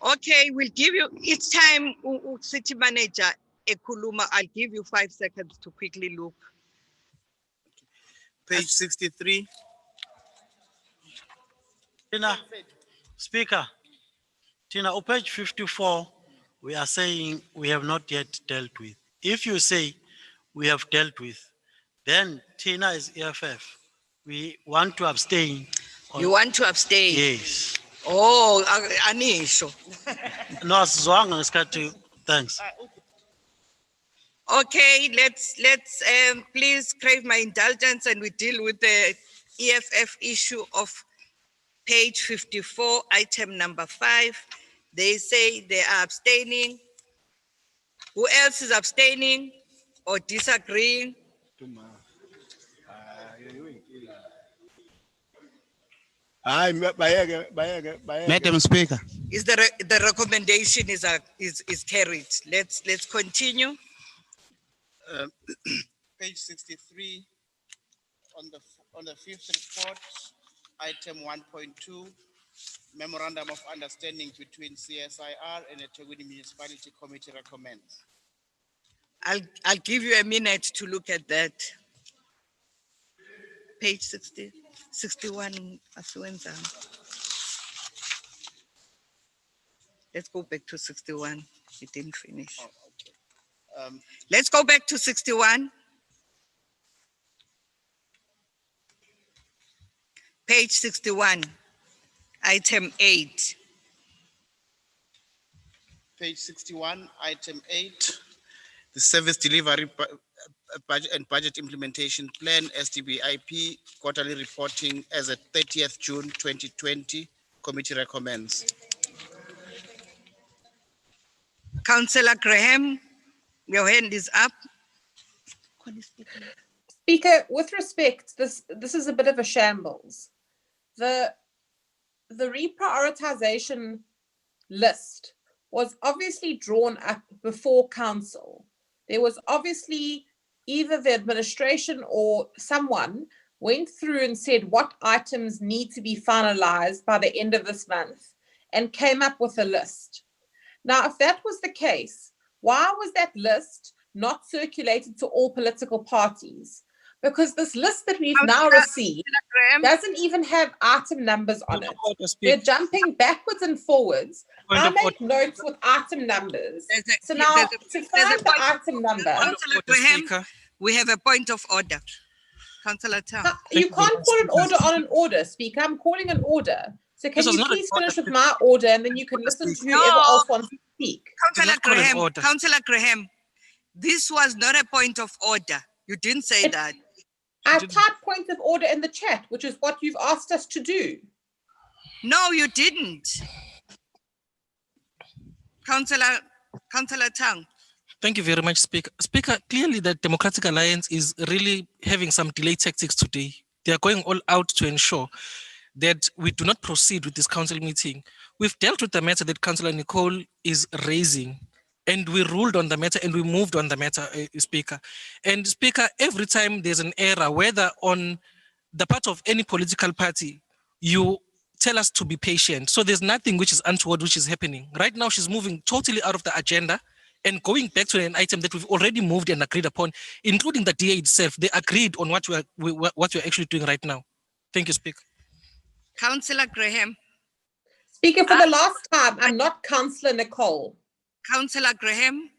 Okay, we'll give you, each time city manager Ekuluma, I'll give you 5 seconds to quickly look. Page 63. Tina, Speaker, Tina, on page 54, we are saying we have not yet dealt with. If you say we have dealt with, then Tina is EFF. We want to abstain. You want to abstain? Yes. Oh, Anisho. No, asizwanga ngesikhathi. Thanks. Okay, let's please crave my indulgence and we deal with the EFF issue of page 54, item number 5. They say they are abstaining. Who else is abstaining or disagreeing? Madam Speaker. Is the recommendation is carried? Let's continue. Page 63 on the 5th report, item 1.2, memorandum of understanding between CSIR and the eThekwini Municipality Committee recommends. I'll give you a minute to look at that. Page 61. Let's go back to 61. It didn't finish. Let's go back to 61. Page 61, item 8. Page 61, item 8, the service delivery budget and budget implementation plan, SDBIP, quarterly reporting as at 30th June 2020, committee recommends. Councillor Graham, your hand is up. Speaker, with respect, this is a bit of a shambles. The reprioritization list was obviously drawn up before council. There was obviously either the administration or someone went through and said what items need to be finalized by the end of this month and came up with a list. Now, if that was the case, why was that list not circulated to all political parties? Because this list that we've now received doesn't even have item numbers on it. They're jumping backwards and forwards. I make notes with item numbers. So now to find the item number. Councillor Graham, we have a point of order. Councillor Tang. You can't call an order on an order, Speaker. I'm calling an order. So can you please finish with my order and then you can listen to whoever else wants to speak. Councillor Graham, this was not a point of order. You didn't say that. I've typed point of order in the chat, which is what you've asked us to do. No, you didn't. Councillor Tang. Thank you very much, Speaker. Speaker, clearly the Democratic Alliance is really having some delay tactics today. They are going all out to ensure that we do not proceed with this council meeting. We've dealt with the matter that Councillor Nicole is raising, and we ruled on the matter and we moved on the matter, Speaker. And Speaker, every time there's an error, whether on the part of any political party, you tell us to be patient. So there's nothing which is untoward which is happening. Right now, she's moving totally out of the agenda and going back to an item that we've already moved and agreed upon, including the DA itself. They agreed on what we're actually doing right now. Thank you, Speaker. Councillor Graham. Speaker, for the last time, I'm not Councillor Nicole. Councillor Graham.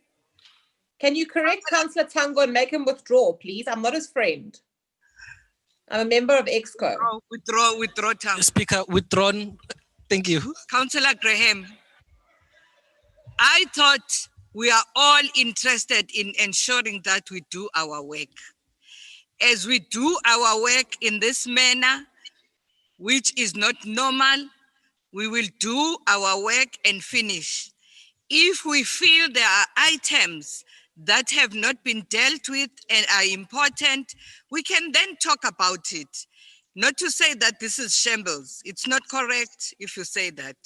Can you correct Councillor Tango and make him withdraw, please? I'm not his friend. I'm a member of EXCO. Withdraw, Tango. Speaker, withdrawn. Thank you. Councillor Graham. I thought we are all interested in ensuring that we do our work. As we do our work in this manner, which is not normal, we will do our work and finish. If we feel there are items that have not been dealt with and are important, we can then talk about it. Not to say that this is shambles. It's not correct if you say that.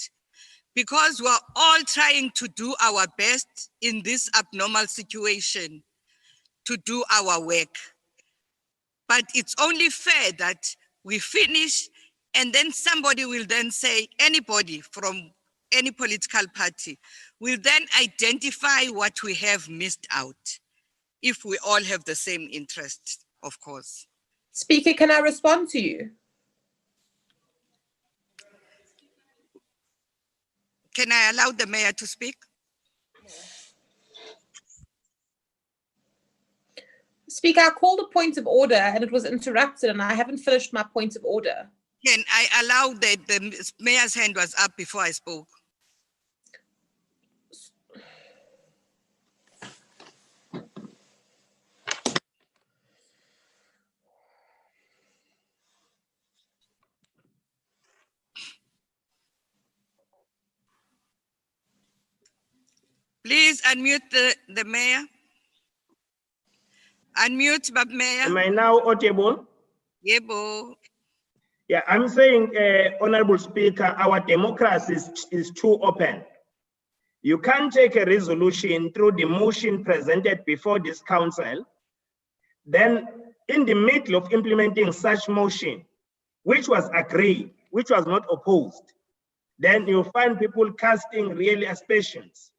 Because we're all trying to do our best in this abnormal situation to do our work. But it's only fair that we finish and then somebody will then say, anybody from any political party will then identify what we have missed out, if we all have the same interest, of course. Speaker, can I respond to you? Can I allow the mayor to speak? Speaker, I called a point of order and it was interrupted and I haven't finished my point of order. Can I allow the mayor's hand was up before I spoke? Please unmute the mayor. Unmute, Mayor. Am I now audible? Yebo. Yeah, I'm saying, Honorable Speaker, our democracy is too open. You can't take a resolution through the motion presented before this council, then in the middle of implementing such motion, which was agreed, which was not opposed, then you find people casting really aspersions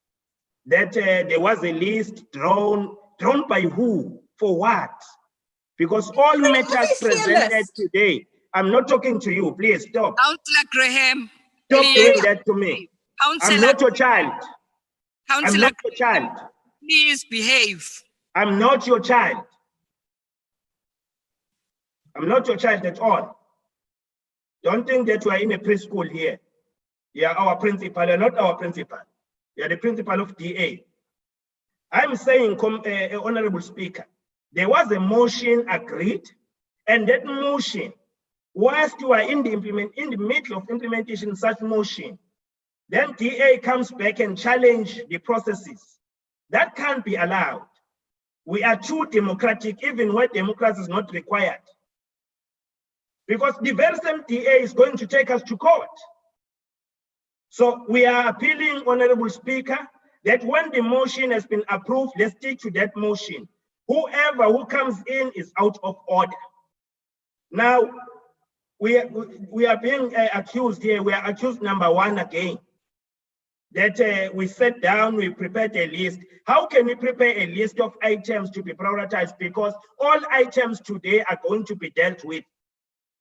that there was a list drawn by who, for what? Because all matters presented today, I'm not talking to you, please stop. Councillor Graham. Stop please. doing that to me. Councillor, I'm not your child. Councillor, I'm not your child. Please behave. I'm not your child. I'm not your child at all. Don't think that we are in a preschool here. You are our principal, you're not our principal. You are the principal of DA. I'm saying, Honorable Speaker, there was a motion agreed, and that motion, whilst you are in the middle of implementation of such motion, then DA comes back and challenge the processes. That can't be allowed. We are too democratic, even where democracy is not required. Because the very same DA is going to take us to court. So we are appealing, Honorable Speaker, that when the motion has been approved, let's stick to that motion. Whoever who comes in is out of order. Now, we are being accused here. We are accused number one again. that we sat down, we prepared a list. How can we prepare a list of items to be prioritized? Because all items today are going to be dealt with.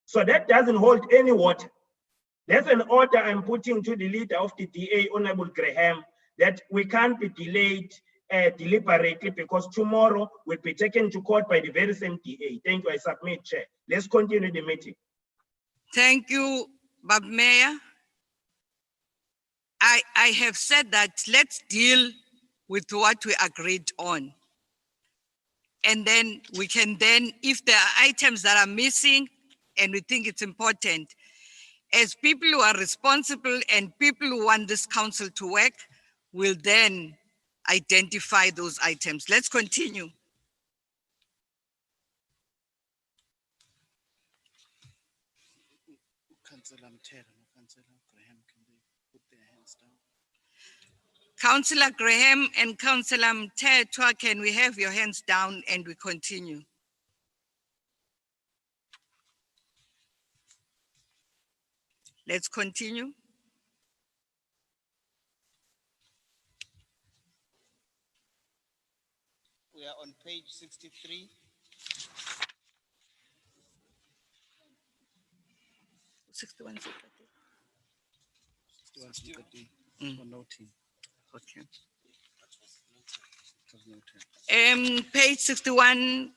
So that doesn't hold any water. There's an order I'm putting to the leader of the DA, Honorable Graham, that we can't be delayed deliberately because tomorrow we'll be taken to court by the very same DA. Thank you, I submit, Chair. Let's continue the meeting. Thank you, Bab Mayor. I have said that let's deal with what we agreed on. And then we can then, if there are items that are missing and we think it's important, as people who are responsible and people who want this council to work, will then identify those items. Let's continue. Councillor Mthetho and Councillor Graham, can they put their hands down? Councillor Graham and Councillor Mthetho, can we have your hands down and we continue? Let's continue. We are on page 63. Okay. Page 61,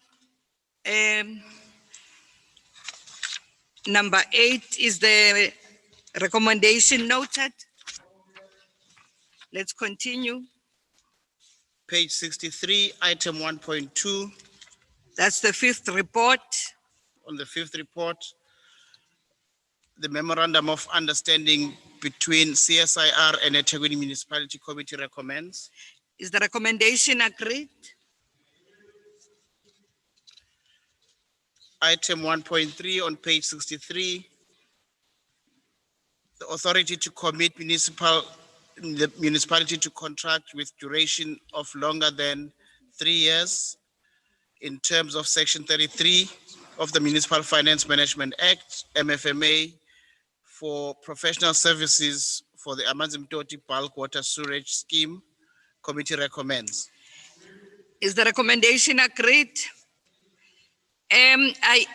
number 8 is the recommendation noted. Let's continue. Page 63, item 1.2. That's the 5th report. On the 5th report, the memorandum of understanding between CSIR and eThekwini Municipality Committee recommends. Is the recommendation agreed? Item 1.3 on page 63, the authority to commit the municipality to contract with duration of longer than 3 years in terms of section 33 of the Municipal Finance Management Act, MFMA, for professional services for the Amanzimtoti Bulk Water Sewerage Scheme. Committee recommends. Is the recommendation agreed? I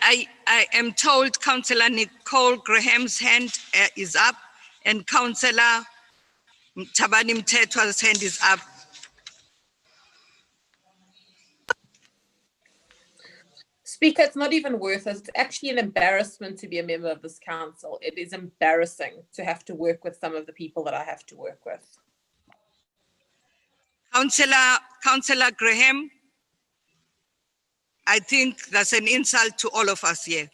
am told Councillor Nicole Graham's hand is up and Councillor Tabani Mthetho's hand is up. Speaker, it's not even worth it. It's actually an embarrassment to be a member of this council. It is embarrassing to have to work with some of the people that I have to work with. Councillor Graham, I think that's an insult to all of us here.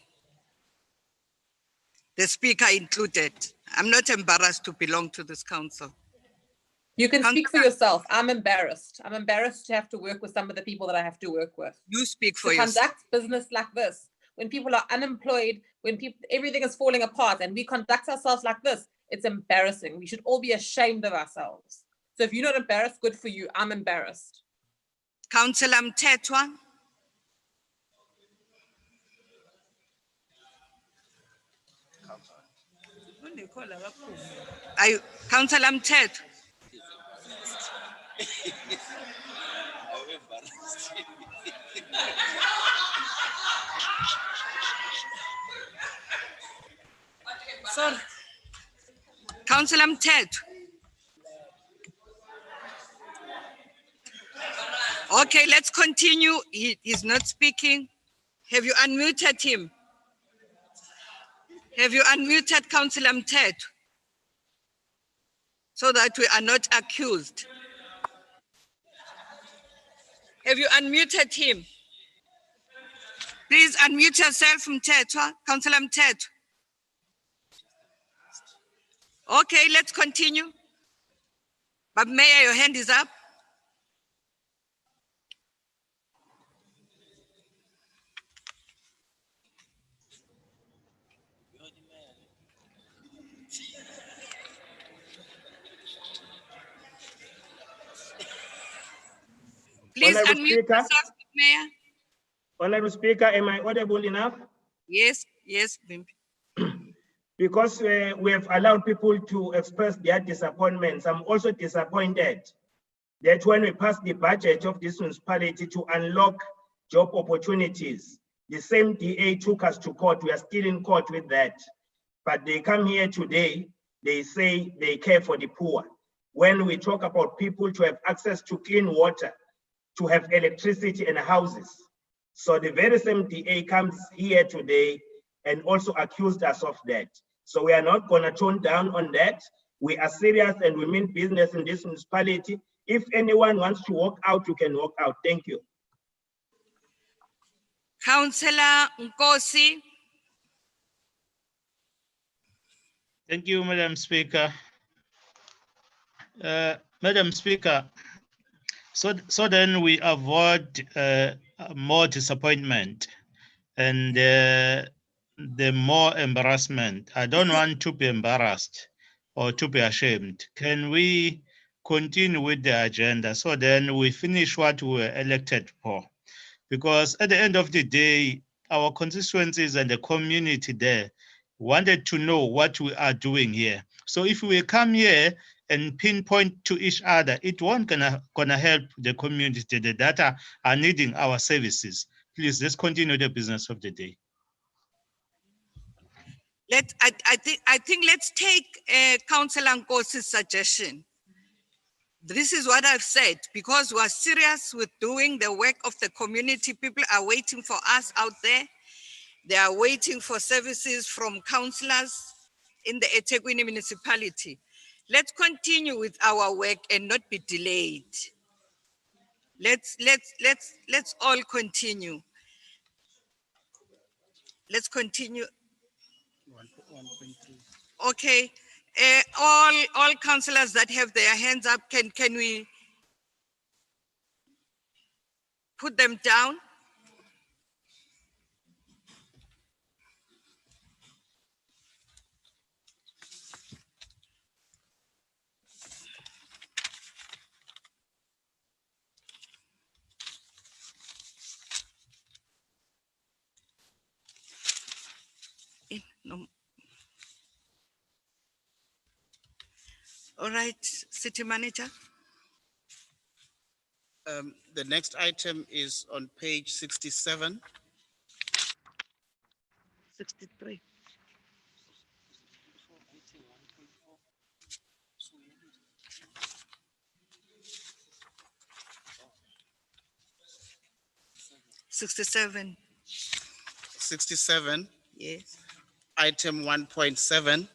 The speaker included. I'm not embarrassed to belong to this council. You can speak for yourself. I'm embarrassed. I'm embarrassed to have to work with some of the people that I have to work with. You speak for to yourself. Conduct business like this, when people are unemployed, when everything is falling apart, and we conduct ourselves like this, it's embarrassing. We should all be ashamed of ourselves. So if you're not embarrassed, good for you. I'm embarrassed. Councillor Mthetho. Councillor Mthetho. Sorry. Councillor Mthetho. Okay, let's continue. He's not speaking. Have you unmuted him? Have you unmuted Councillor Mthetho? So that we are not accused. Have you unmuted him? Please unmute yourself, Mthetho. Councillor Mthetho. Okay, let's continue. But Mayor, your hand is up. Please Honorable unmute Speaker. yourself, Mayor. Honorable Speaker, am I audible enough? Yes, yes, Bimpi. because we have allowed people to express their disappointments. I'm also disappointed that when we passed the budget of this municipality to unlock job opportunities, the same DA took us to court. We are still in court with that. But they come here today, they say they care for the poor. When we talk about people to have access to clean water, to have electricity and houses. So the very same DA comes here today and also accused us of that. So we are not gonna tone down on that. We are serious and we mean business in this municipality. If anyone wants to walk out, you can walk out. Thank you. Councillor Nkosi. Thank you, Madam Speaker. Madam Speaker, so then we avoid more disappointment and the more embarrassment. I don't want to be embarrassed or to be ashamed. Can we continue with the agenda so then we finish what we were elected for? Because at the end of the day, our constituencies and the community there wanted to know what we are doing here. So if we come here and pinpoint to each other, it won't gonna help the community that are needing our services. Please, let's continue the business of the day. I think let's take Councillor Nkosi's suggestion. This is what I've said, because we are serious with doing the work of the community. People are waiting for us out there. They are waiting for services from councillors in the eThekwini municipality. Let's continue with our work and not be delayed. Let's all continue. Let's continue. Okay, all councillors that have their hands up, can we put them down? No. All right, City Manager. The next item is on page 67. 63.67. 67. Yes. Item 1.7.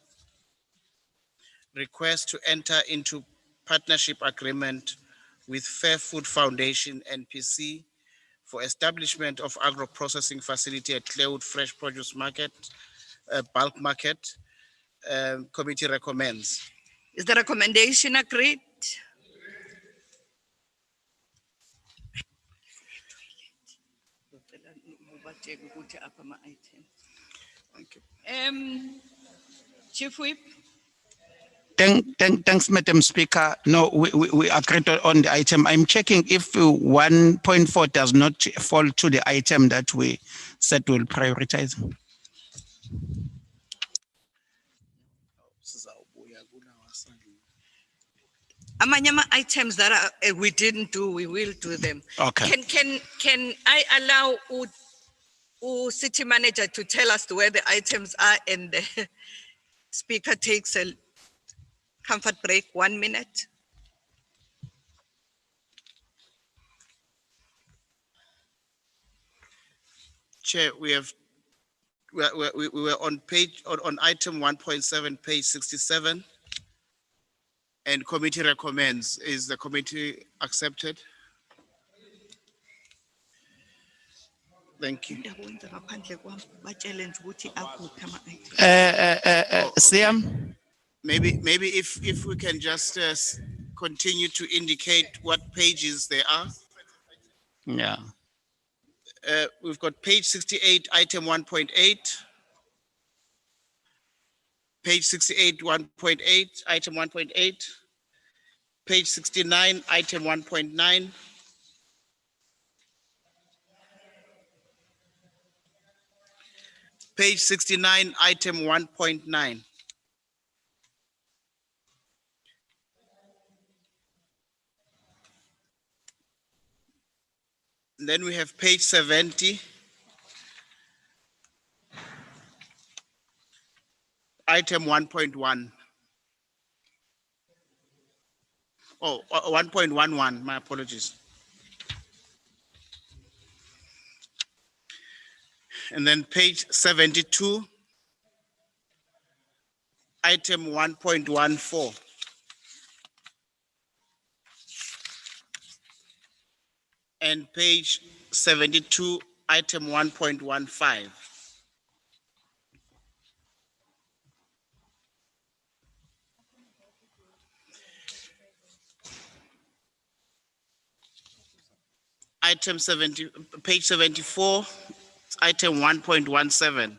Request to enter into partnership agreement with Fair Food Foundation NPC for establishment of agro-processing facility at Clearwood Fresh Produce Market, bulk market. Committee recommends. Is the recommendation agreed? Chief Whip. Thanks, Madam Speaker. No, we agreed on the item. I'm checking if 1.4 does not fall to the item that we said we'll prioritize. Amanyama items that we didn't do, we will do them. Okay. Can I allow City Manager to tell us where the items are, and the Speaker takes a comfort break, 1 minute? Chair, we were on item 1.7, page 67, and committee recommends. Is the committee accepted? Thank you. Siam? Maybe if we can just continue to indicate what pages they are. Yeah. We've got page 68, item 1.8. Page 68, 1.8, item 1.8. Page 69, item 1.9. Page 69, item 1.9. Then we have page 70, item 1.1. Oh, 1.11, my apologies. And then page 72, item 1.14. And page 72, item 1.15. Item 70, page 74, item 1.17.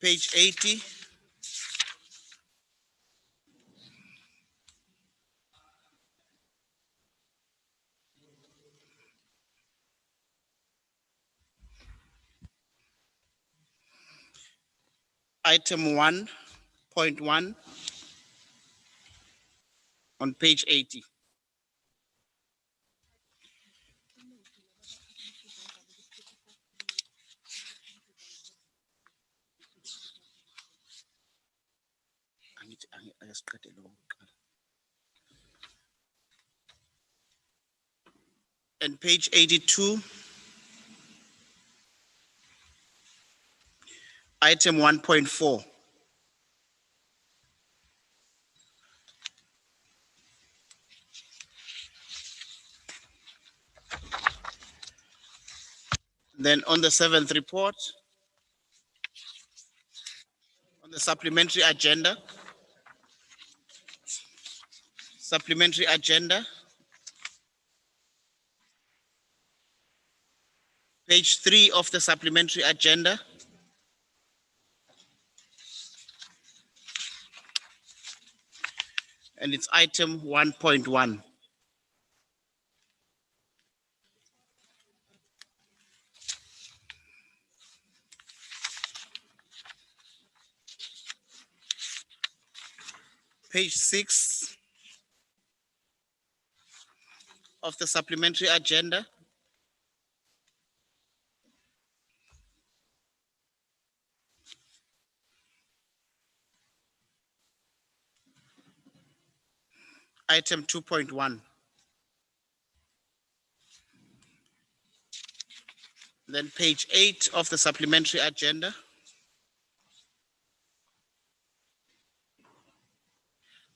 Page 80. Item 1.1 on page 80. And page 82, item 1.4. Then on the 7th report, on the supplementary agenda, page 3 of the supplementary agenda, and it's item 1.1. Page 6 of the supplementary agenda, item 2.1. Then page 8 of the supplementary agenda,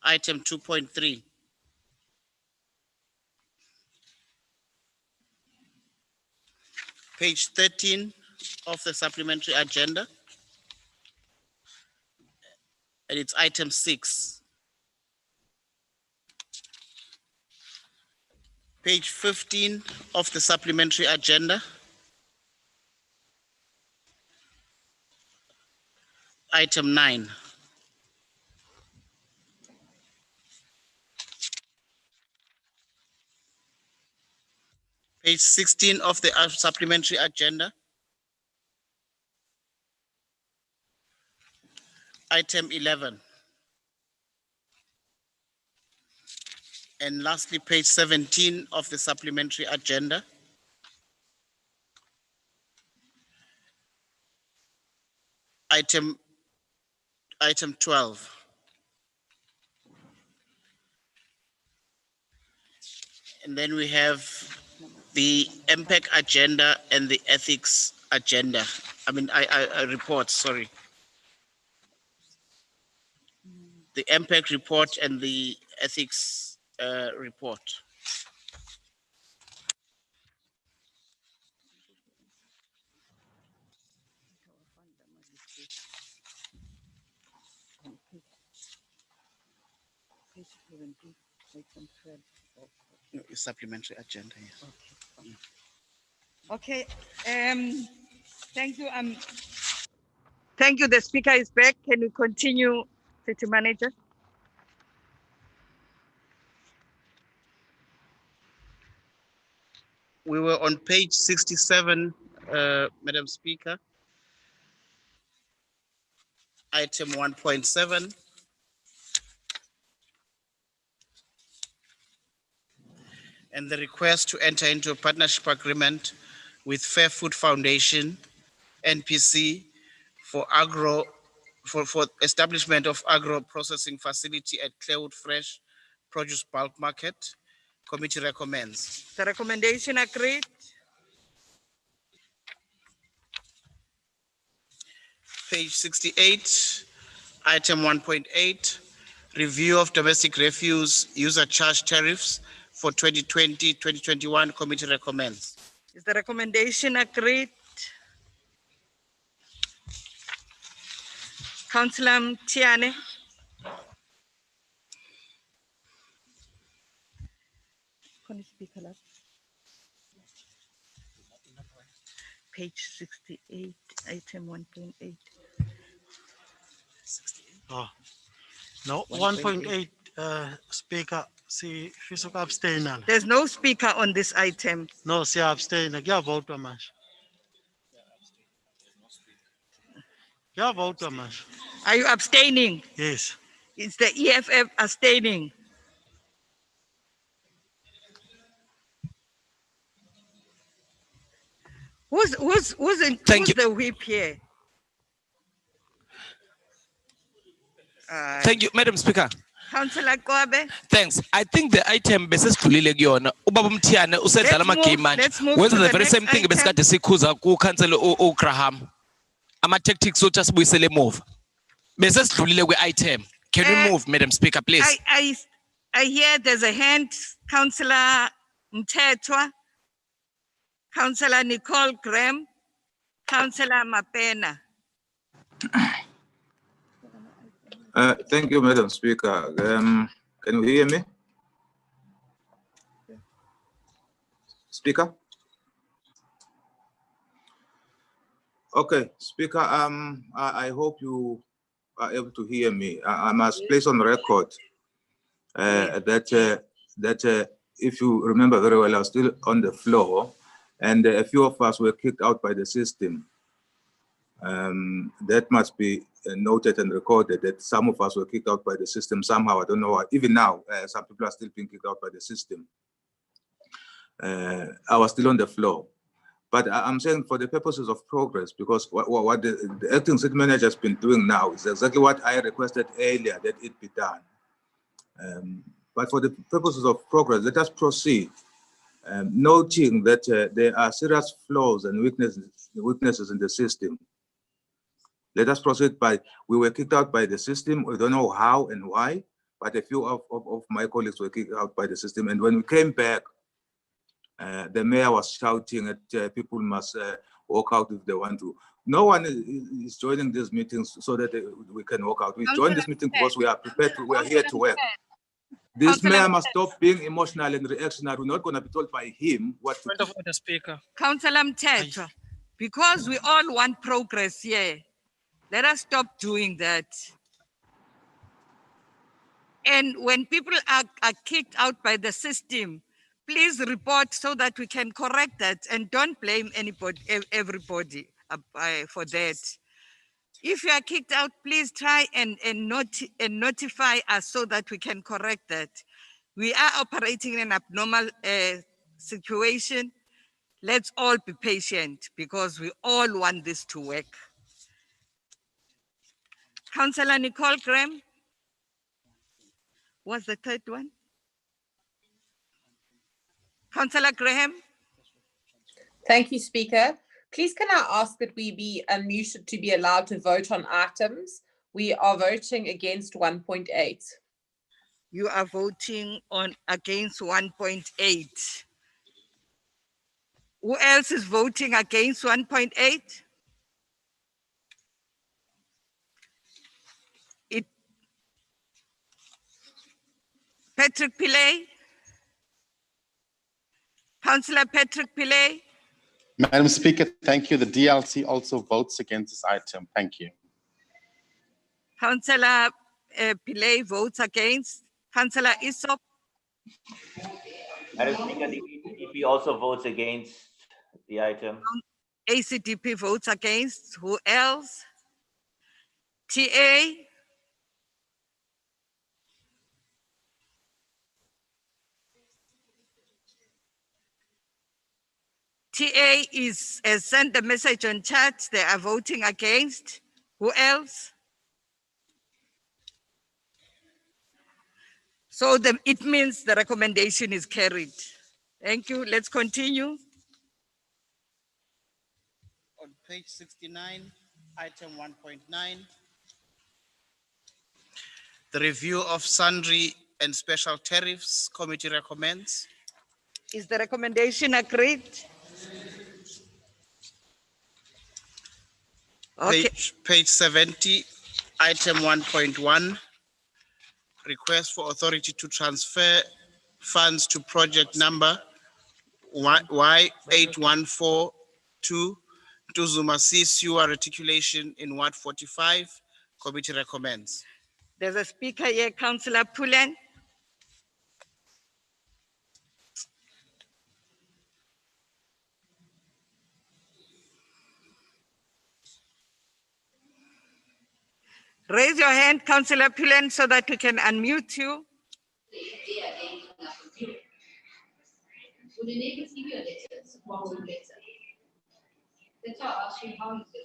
item 2.3. Page 13 of the supplementary agenda, and it's item 6. Page 15 of the supplementary agenda, item 9. Page 16 of the supplementary agenda, item 11. And lastly, page 17 of the supplementary agenda, item 12. And then we have the MPEC agenda and the ethics agenda. Reports, sorry. The MPEC report and the ethics report. No, it's supplementary agenda. Yeah. Okay, thank you. Thank you. The speaker is back. Can we continue, City Manager? We were on page 67, Madam Speaker. Item 1.7. And the request to enter into a partnership agreement with Fair Food Foundation, NPC, for establishment of agro processing facility at Clearwood Fresh Produce Bulk Market. Committee recommends. The recommendation agreed. Page 68, item 1.8, review of domestic refuse user charge tariffs for 2020-2021. Committee recommends. Is the recommendation agreed? Councillor Mtiane. Page 68, item 1.8. Oh. No, 1.8, Speaker, si fisa ka abstain na. There's no speaker on this item. No, si abstain na. Kya vote mas. Kya vote mas. Are you abstaining? Yes. It's the EFF abstaining. Who's the whip here? Thank you, Madam Speaker. Councillor Kwabe. Thanks. I think the item besesivulile kuyona. Ubaba Mthiyane usedlala ama-game manje. let's move Wenza to the the very next same thing item. besikade sikhuza ku-councillor uGraham. Ama-tactics othi asibuyisele emuva. Besesidlulile kwe-item. Can we move, Madam Speaker, please? I hear there's a hand, Councillor Mthethwa, Councillor Nicole Graham, Councillor Mapena. Thank you, Madam Speaker. Can you hear me? Speaker? Okay, Speaker, I hope you are able to hear me. I must place on record that if you remember very well, I was still on the floor and a few of us were kicked out by the system. That must be noted and recorded that some of us were kicked out by the system somehow. I don't know why. Even now, some people are still being kicked out by the system. I was still on the floor. But I'm saying for the purposes of progress, because what the acting city manager has been doing now is exactly what I requested earlier that it be done. But for the purposes of progress, let us proceed, noting that there are serious flaws and weaknesses in the system. Let us proceed by, we were kicked out by the system. We don't know how and why, but a few of my colleagues were kicked out by the system. And when we came back, the mayor was shouting that people must walk out if they want to. No one is joining these meetings so that we can walk out. We join this meeting because we are prepared to, we are here to work. This mayor must stop being emotional and reactionary. We're not going to be told by him what to do. Point of order, Speaker. Councillor Mthethwa, because we all want progress here, let us stop doing that. And when people are kicked out by the system, please report so that we can correct that and don't blame anybody, everybody for that. If you are kicked out, please try and notify us so that we can correct that. We are operating in an abnormal situation. Let's all be patient because we all want this to work. Councillor Nicole Graham. What's the third one? Councillor Graham. Thank you, Speaker. Please can I ask that we be unmuted to be allowed to vote on items? We are voting against 1.8. You are voting on against 1.8. Who else is voting against 1.8? Patrick Pillay. Councillor Patrick Pillay. Madam Speaker, thank you. The DLC also votes against this item. Thank you. Councillor Pillay votes against. Councillor Isop. Madam Speaker, the ACDP also votes against the item. ACDP votes against. Who else? TA? TA has sent the message on chat. They are voting against. Who else? So it means the recommendation is carried. Thank you. Let's continue. On page 69, item 1.9. The review of sundry and special tariffs, committee recommends. Is the recommendation agreed? Okay. Page 70, item 1.1. Request for authority to transfer funds to project number Y8142 to Zumasi sewer reticulation in Ward 45. Committee recommends. There's a speaker here, Councillor Pullen. Raise your hand, Councillor Pullen, so that we can unmute you. Will the neighbors give you a letter? One letter. That's why I asked you how is the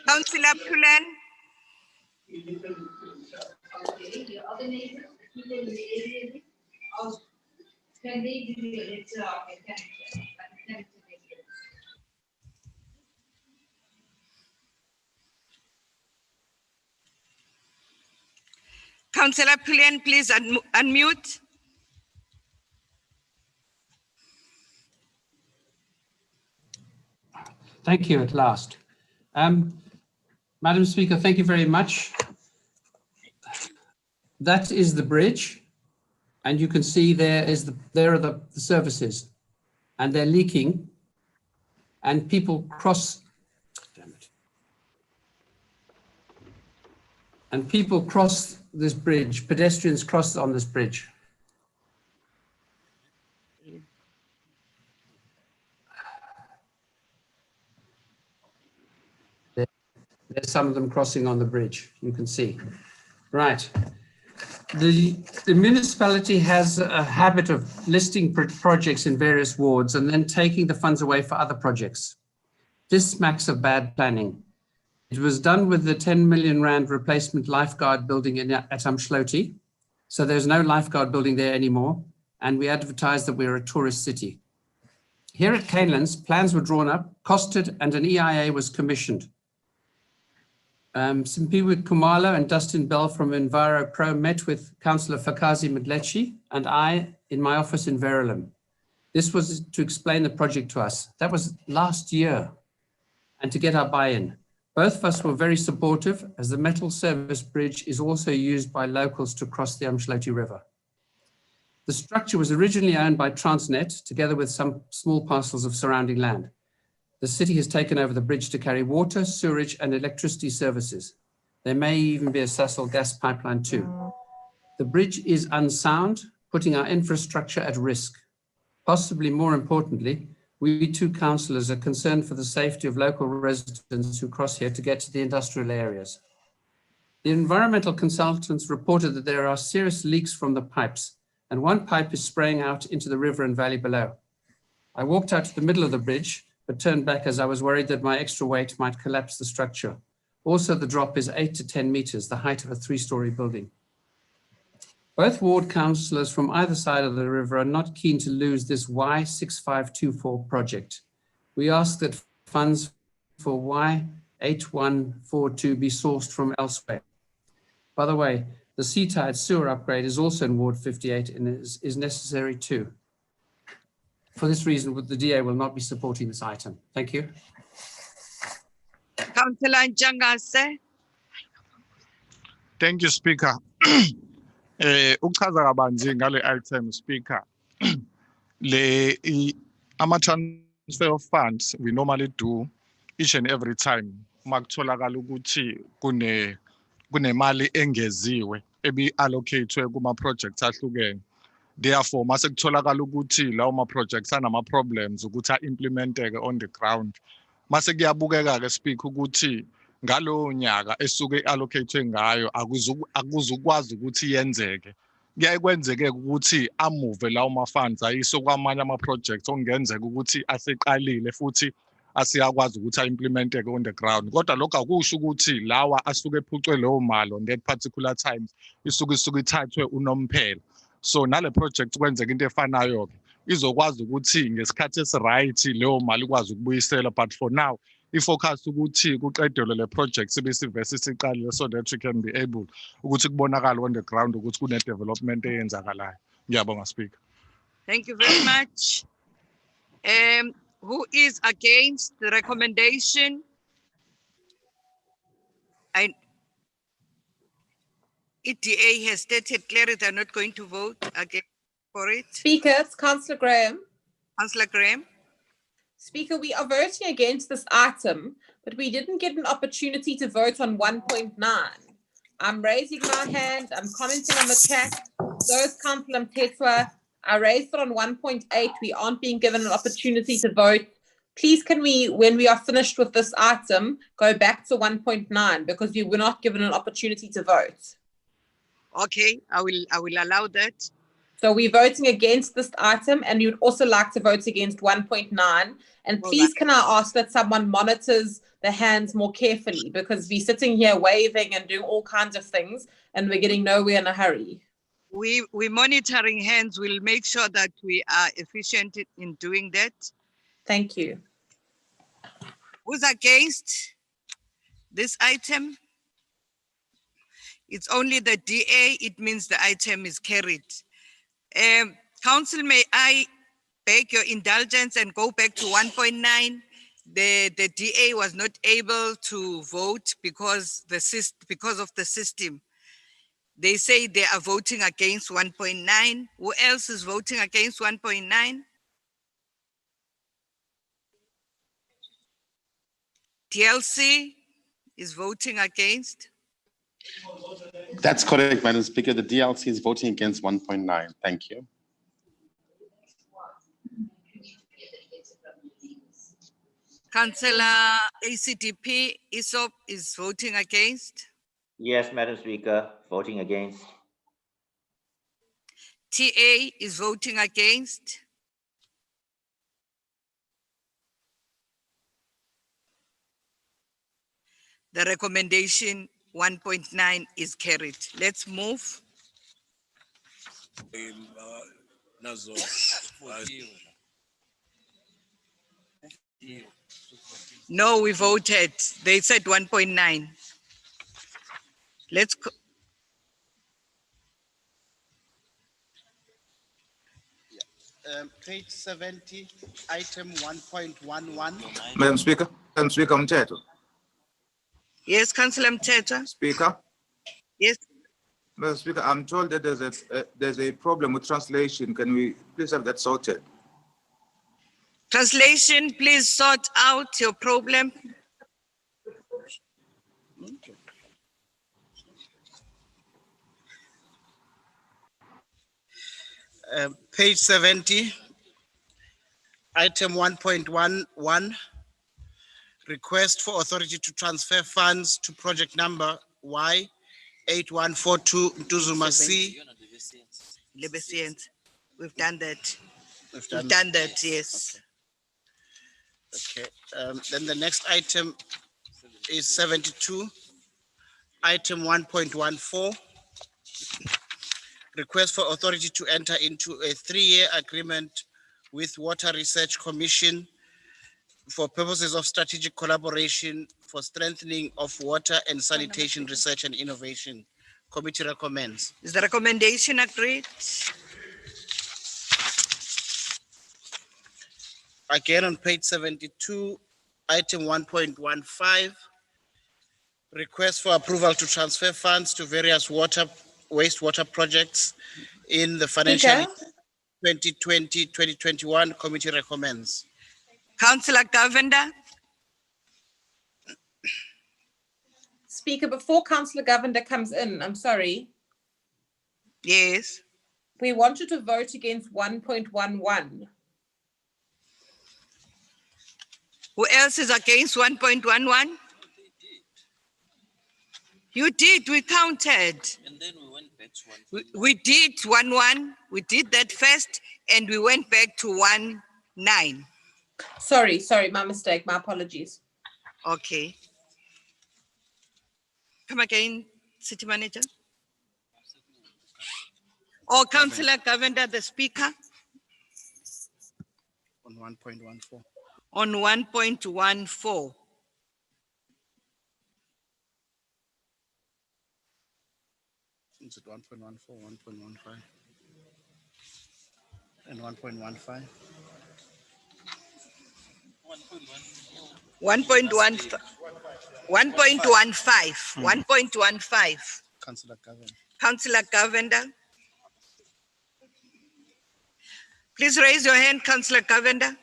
Councillor Pullen. Okay, your other neighbors, people in the area, can they give you a letter of intent? Councillor Pullen, please unmute. Thank you at last. Madam Speaker, thank you very much. That is the bridge, and you can see there are the services, and they're leaking, and people cross. Damn it. And people cross this bridge. Pedestrians cross on this bridge. There's some of them crossing on the bridge, you can see. Right. The municipality has a habit of listing projects in various wards and then taking the funds away for other projects. This smacks of bad planning. It was done with the 10 million rand replacement lifeguard building at Umdloti. So there's no lifeguard building there anymore. And we advertised that we're a tourist city. Here at Canelands, plans were drawn up, costed, and an EIA was commissioned. Simpiwe Kumalo and Dustin Bell from Enviro Pro met with Councillor Fakazi Mdlechi and I in my office in Verulam. This was to explain the project to us. That was last year, and to get our buy-in. Both of us were very supportive, as the metal service bridge is also used by locals to cross the Umdloti River. The structure was originally owned by Transnet, together with some small parcels of surrounding land. The city has taken over the bridge to carry water, sewerage, and electricity services. There may even be a Sasol gas pipeline too. The bridge is unsound, putting our infrastructure at risk. Possibly more importantly, we two councillors are concerned for the safety of local residents who cross here to get to the industrial areas. The environmental consultants reported that there are serious leaks from the pipes, and one pipe is spraying out into the river and valley below. I walked out to the middle of the bridge, but turned back as I was worried that my extra weight might collapse the structure. Also, the drop is 8 to 10 meters, the height of a 3-story building. Both ward councillors from either side of the river are not keen to lose this Y6524 project. We ask that funds for Y8142 be sourced from elsewhere. By the way, the Seatide sewer upgrade is also in Ward 58 and is necessary too. For this reason, the DA will not be supporting this item. Thank you. Councillor Njangase. Thank you, Speaker. Uchaza kabanzi ngale item, Speaker. Ama transfer of funds we normally do each and every time makutholakala ukuthi kunemali engeziwe ebi-allocate-we kuma-projects ahlukene. Therefore, mase kutholakala ukuthi lawo ma-projects anama-problems ukuthi a-implementeke on the ground. Mase kuyabukeka-ke speak ukuthi ngalowo nyaka esuke allocate ngayo akuzukwazi ukuthi yenzeke. Kuyaye kwenzeke ukuthi amuve lawo ma-funds ayiswe kwamanye ama-projects okungenzeka ukuthi aseqalile futhi asiyakwazi ukuthi a-implementeke on the ground. Kodwa lokho akusho ukuthi lawa asuke ephucwe leyo mali on that particular times isuke ithathwe unomphela. So nale project kwenzeka into efanayo-ke izokwazi ukuthi ngesikhathi esi-right leyo mali ikwazi ukubuyisela, but for now i-focus ukuthi kuqedelwe le project sibe sivese siqalile so that we can be able ukuthi kubonakale on the ground ukuthi kune-development eyenzakalayo. Ngiyabonga Speaker. Thank you very much. Who is against the recommendation? EDA has stated clearly they're not going to vote again for it. Speaker, it's Councillor Graham. Councillor Graham. Speaker, we are voting against this item, but we didn't get an opportunity to vote on 1.9. I'm raising my hand, I'm commenting on the chat. So is Councillor Mtetwa. I raised it on 1.8. We aren't being given an opportunity to vote. Please, can we, when we are finished with this item, go back to 1.9 because we were not given an opportunity to vote. Okay, I will allow that. So we're voting against this item, and you'd also like to vote against 1.9. And please, can I ask that someone monitors the hands more carefully, because we're sitting here waving and doing all kinds of things, and we're getting nowhere in a hurry. We're monitoring hands. We'll make sure that we are efficient in doing that. Thank you. Who's against this item? It's only the DA. It means the item is carried. Council, may I beg your indulgence and go back to 1.9? The DA was not able to vote because of the system. They say they are voting against 1.9. Who else is voting against 1.9? TLC is voting against. That's correct, Madam Speaker. The DLC is voting against 1.9. Thank you. Councillor ACDP Isop is voting against. Yes, Madam Speaker, voting against. TA is voting against. The recommendation 1.9 is carried. Let's move. No, we voted. They said 1.9. Let's go. Page 70, item 1.11. Madam Speaker, Mtetwa. Yes, Councillor Mtetwa. Speaker. Yes. Madam Speaker, I'm told that there's a problem with translation. Can we please have that sorted? Translation, please sort out your problem. Page 70, item 1.11, request for authority to transfer funds to project number Y8142 Ntuzuma C. We've done that. We've done that, yes. Okay. Then the next item is 72, item 1.14. Request for authority to enter into a 3-year agreement with Water Research Commission for purposes of strategic collaboration for strengthening of water and sanitation research and innovation. Committee recommends. Is the recommendation agreed? Again on page 72, item 1.15. Request for approval to transfer funds to various wastewater projects in the financial year 2020-2021. Committee recommends. Councillor Govender. Speaker, before Councillor Govender comes in, I'm sorry. Yes. We wanted to vote against 1.11. Who else is against 1.11? You did, we counted. And then we went back to 1. We did 1.1, we did that first, and we went back to 1.9. Sorry, my mistake, my apologies. Okay. Come again, City Manager. Or Councillor Govender, the Speaker. On 1.14. On 1.14. Is it 1.14, 1.15, and 1.15? 1.15. 1.15. Councillor Govender. Councillor Govender. Please raise your hand, Councillor Govender.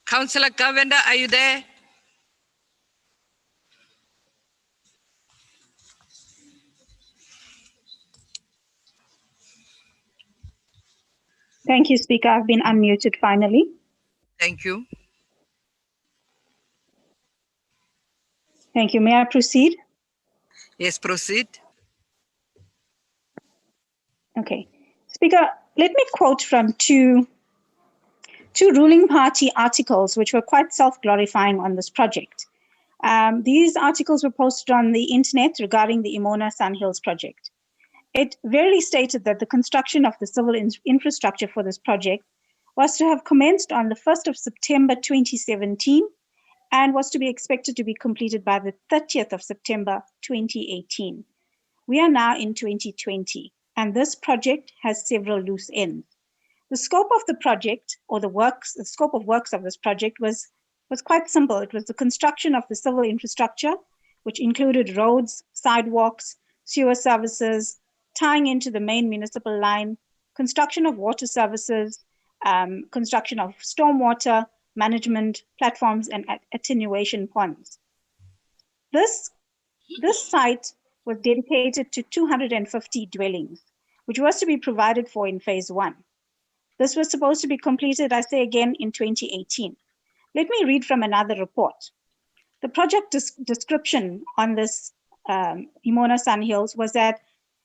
Councillor Govender, are you there? Thank you, Speaker. I've been unmuted finally. Thank you. Thank you. May I proceed? Yes, proceed. Okay. Speaker, let me quote from two ruling party articles which were quite self-glorifying on this project. These articles were posted on the internet regarding the Imona Sun Hills project. It verily stated that the construction of the civil infrastructure for this project was to have commenced on the 1st of September 2017 and was to be expected to be completed by the 30th of September 2018. We are now in 2020, and this project has several loose ends. The scope of the project, or the scope of works of this project was quite simple. It was the construction of the civil infrastructure, which included roads, sidewalks, sewer services, tying into the main municipal line, construction of water services, construction of stormwater management platforms and attenuation ponds. This site was dedicated to 250 dwellings, which was to be provided for in phase 1. This was supposed to be completed, I say again, in 2018. Let me read from another report. The project description on this Imona Sun Hills was that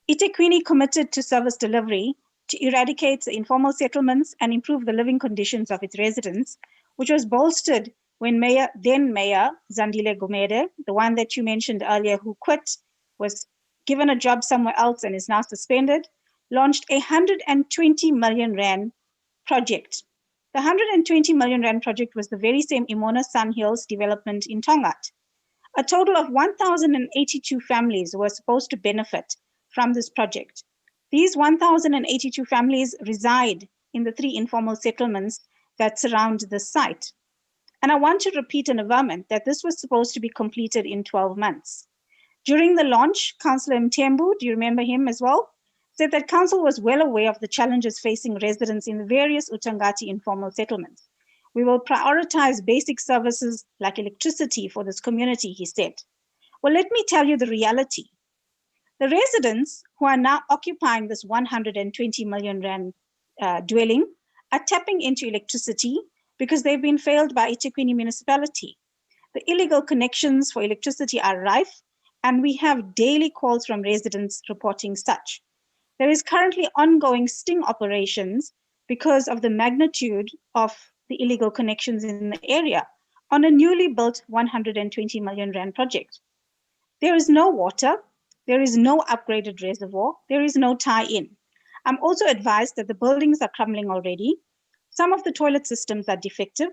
eThekwini committed to service delivery to eradicate the informal settlements and improve the living conditions of its residents, which was bolstered when then Mayor Zandile Gumede, the one that you mentioned earlier who quit, was given a job somewhere else and is now suspended, launched a 120 million rand project. The 120 million rand project was the very same Imona Sun Hills development in Tongaat. A total of 1,082 families were supposed to benefit from this project. These 1,082 families reside in the 3 informal settlements that surround the site. And I want to repeat an averment that this was supposed to be completed in 12 months. During the launch, Councillor Mthembu, do you remember him as well, said that council was well aware of the challenges facing residents in the various Utangati informal settlements. We will prioritize basic services like electricity for this community, he said. Well, let me tell you the reality. The residents who are now occupying this 120 million rand dwelling are tapping into electricity because they've been failed by eThekwini municipality. The illegal connections for electricity are rife, and we have daily calls from residents reporting such. There is currently ongoing sting operations because of the magnitude of the illegal connections in the area on a newly built 120 million rand project. There is no water, there is no upgraded reservoir, there is no tie-in. I'm also advised that the buildings are crumbling already. Some of the toilet systems are defective.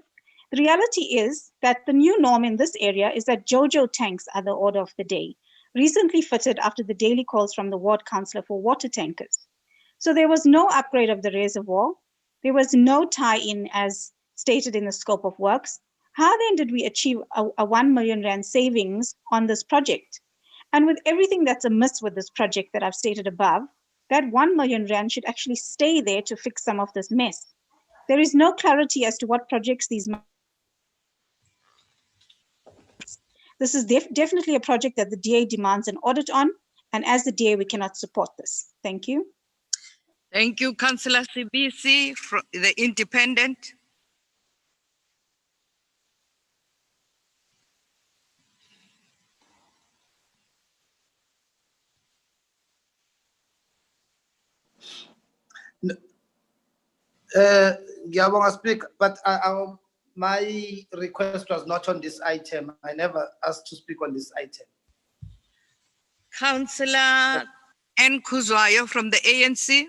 The reality is that the new norm in this area is that JoJo tanks are the order of the day, recently fitted after the daily calls from the ward councillor for water tankers. So there was no upgrade of the reservoir. There was no tie-in as stated in the scope of works. How then did we achieve a 1 million rand savings on this project? And with everything that's amiss with this project that I've stated above, that 1 million rand should actually stay there to fix some of this mess. There is no clarity as to what projects these. This is definitely a project that the DA demands an audit on, and as the DA, we cannot support this. Thank you. Thank you, Councillor CBC, from the Independent. Ngiyabonga, Speaker, but my request was not on this item. I never asked to speak on this item. Councillor N. Kuzwayo from the ANC.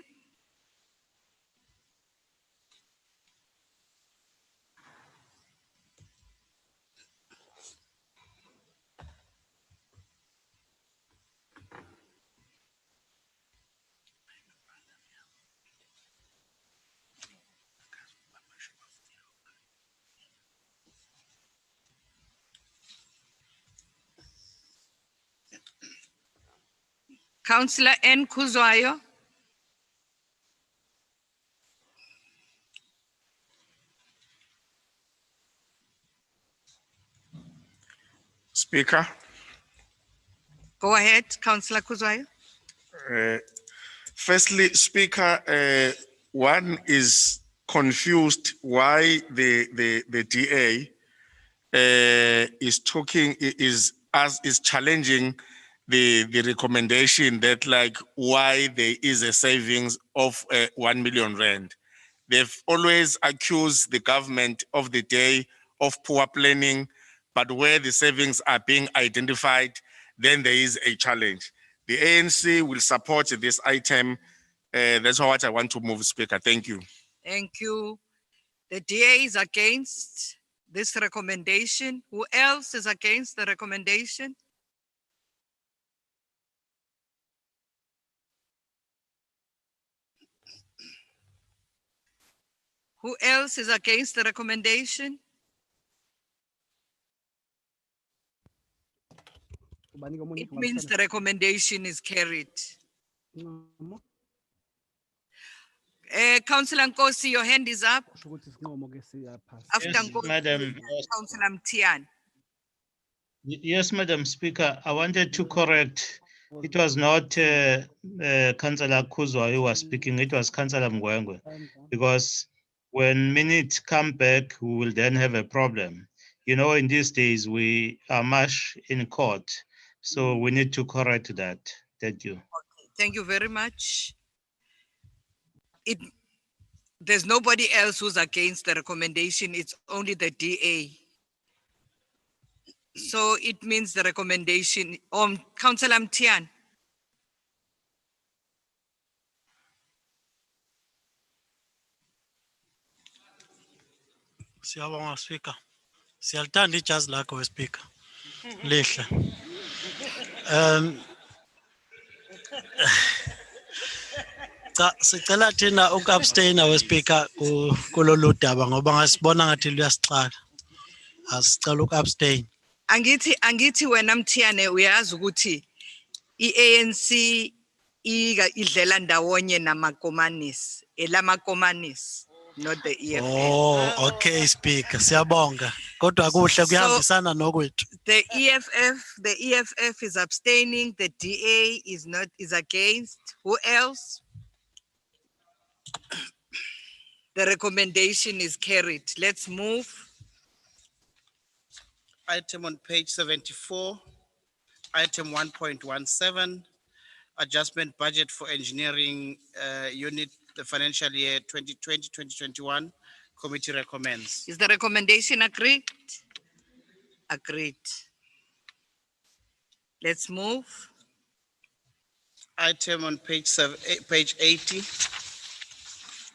Councillor N. Kuzwayo. Speaker, Go ahead, Councillor Kuzwayo. firstly, Speaker, one is confused why the DA is challenging the recommendation that like why there is a savings of 1 million rand. They've always accused the government of the day of poor planning, but where the savings are being identified, then there is a challenge. The ANC will support this item. That's what I want to move, Speaker. Thank you. Thank you. The DA is against this recommendation. Who else is against the recommendation? Who else is against the recommendation? It means the recommendation is carried. Councillor Nkosi, your hand is up. After Yes, Nkosi, Madam. Councillor Mtian. Yes, Madam Speaker, I wanted to correct. It was not Councillor Kuzwa who was speaking, it was Councillor Mgwengwe. Because when minutes come back, we will then have a problem. You know, in these days, we are much in court. So we need to correct that. Thank you. Thank you very much. There's nobody else who's against the recommendation. It's only the DA. So it means the recommendation. Councillor Mtian. Siyabonga, Speaker. Siyalithanda ijazi lakho, Speaker. Lihle. Sicela thina uku-abstaina we-Speaker kulolu daba ngoba ngasibona ngathi luyasixaka. Asicela uku-abstain. Angithi wena Mthiane uyazi ukuthi i-ANC idlela ndawonye namakomanisi, elamakomanisi, not the EFF. Oh, okay, Speaker. Siyabonga. Kodwa kuhle kuyahambisana nokwethu. The EFF is abstaining, the DA is against. Who else? The recommendation is carried. Let's move. Item on page 74, item 1.17, adjustment budget for engineering unit, the financial year 2020-2021. Committee recommends. Is the recommendation agreed? Agreed. Let's move. Item on page 80,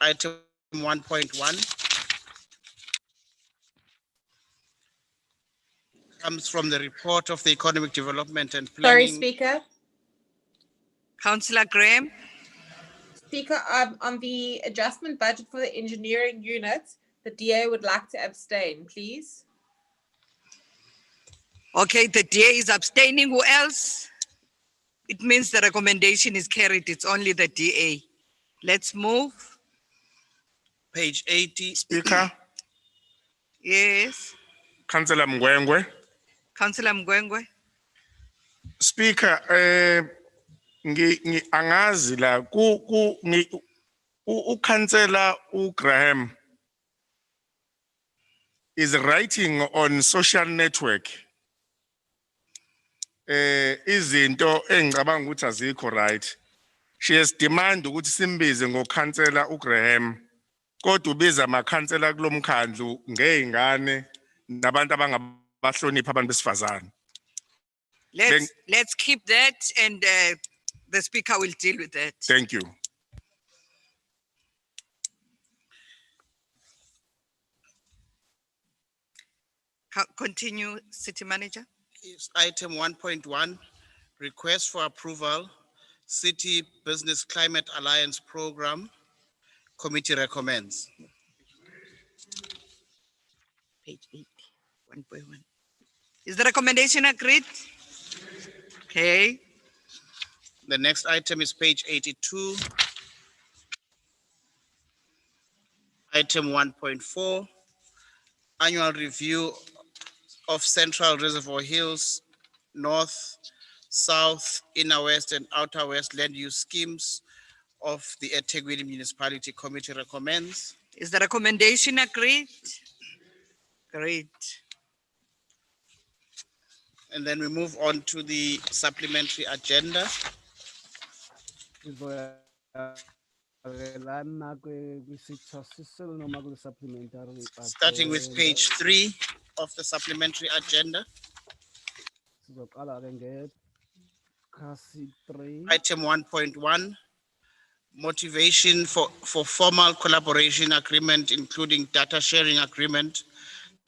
item 1.1. comes from the report of the Economic Development and Sorry, Planning. Speaker. Councillor Graham. Speaker, on the adjustment budget for the engineering unit, the DA would like to abstain, please. Okay, the DA is abstaining. Who else? It means the recommendation is carried. It's only the DA. Let's move. Page 80. Speaker, Yes. Councillor Mgwengwe. Councillor Mgwengwe. Speaker, angazi la ukhansela uGraham is writing on social network izinto engicabanga ukuthi azikho right. She has demanded ukuthi simbize ngokhansela uGraham kodwa ubiza amakhansela kulomkhandlu ngezingane nabantu abangabahlonipha abantu besifazane. Let's keep that, and the speaker will deal with that. Thank you. Continue, City Manager. Is item 1.1, request for approval, City Business Climate Alliance Program. Committee recommends. Page 8, 1.1. Is the recommendation agreed? Okay. The next item is page 82. Item 1.4, annual review of Central Reservoir Hills, North, South, Inner West, and Outer West land use schemes of the eThekwini Municipality. Committee recommends. Is the recommendation agreed? Great. And then we move on to the supplementary agenda. Starting with page 3 of the supplementary agenda. Item 1.1, motivation for formal collaboration agreement, including data sharing agreement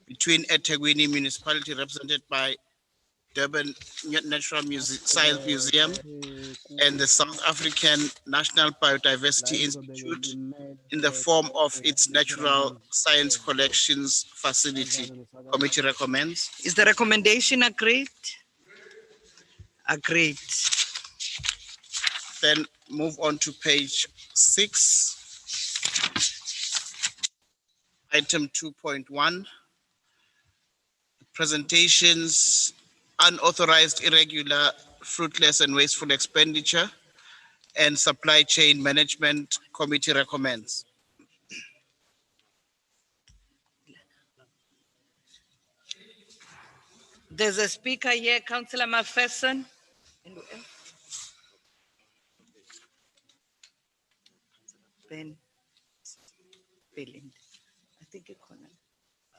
between eThekwini Municipality represented by Durban Natural Science Museum and the South African National Biodiversity Institute in the form of its Natural Science Collections Facility. Committee recommends. Is the recommendation agreed? Agreed. Then move on to page 6. Item 2.1, presentations, unauthorized, irregular, fruitless, and wasteful expenditure, and supply chain management. Committee recommends. There's a speaker here, Councillor McPherson. Ben Belinda. I think it's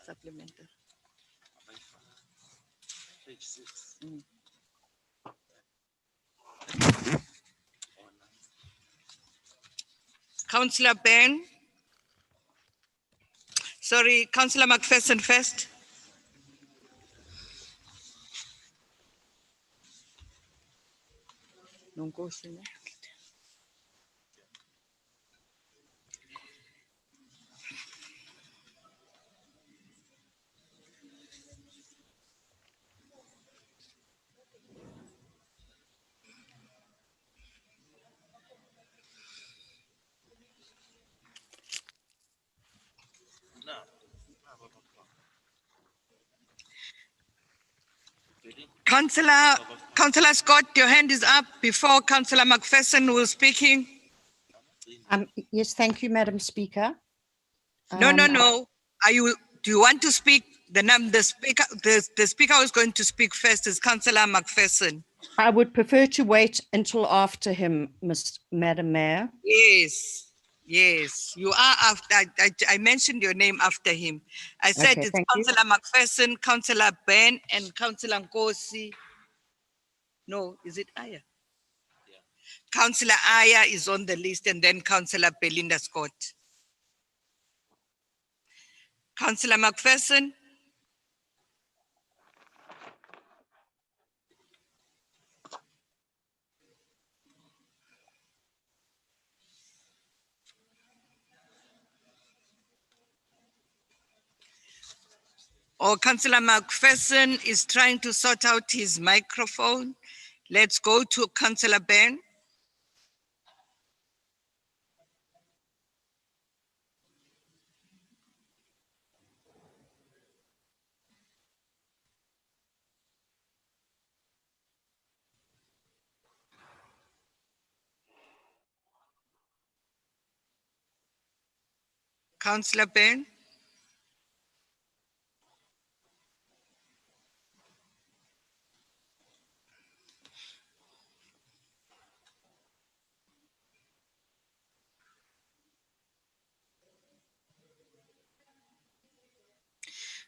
supplementary. Page 6. Councillor Ben. Sorry, Councillor McPherson first. Councillor Scott, your hand is up before Councillor McPherson was speaking. Yes, thank you, Madam Speaker. No. Do you want to speak? The speaker who's going to speak first is Councillor McPherson. I would prefer to wait until after him, Madam Mayor. Yes, you are after. I mentioned your name after him. I said Okay, it's thank you. Councillor McPherson, Councillor Ben, and Councillor Nkosi. No, is it Aya? Yeah. Councillor Aya is on the list, and then Councillor Belinda Scott. Councillor McPherson. Or Councillor McPherson is trying to sort out his microphone. Let's go to Councillor Ben. Councillor Ben.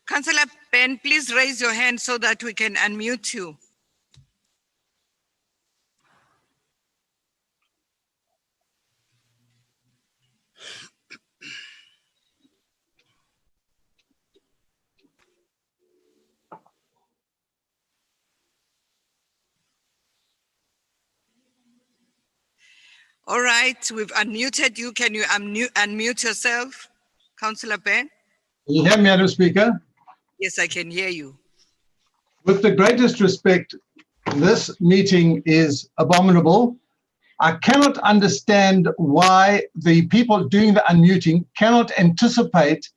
Councillor Ben, please raise your hand so that we can unmute you. All right, we've unmuted you. Can you unmute yourself, Councillor Ben? Can you hear me, Madam Speaker? Yes, I can hear you. With the greatest respect, this meeting is abominable. I cannot understand why the people doing the unmuting cannot anticipate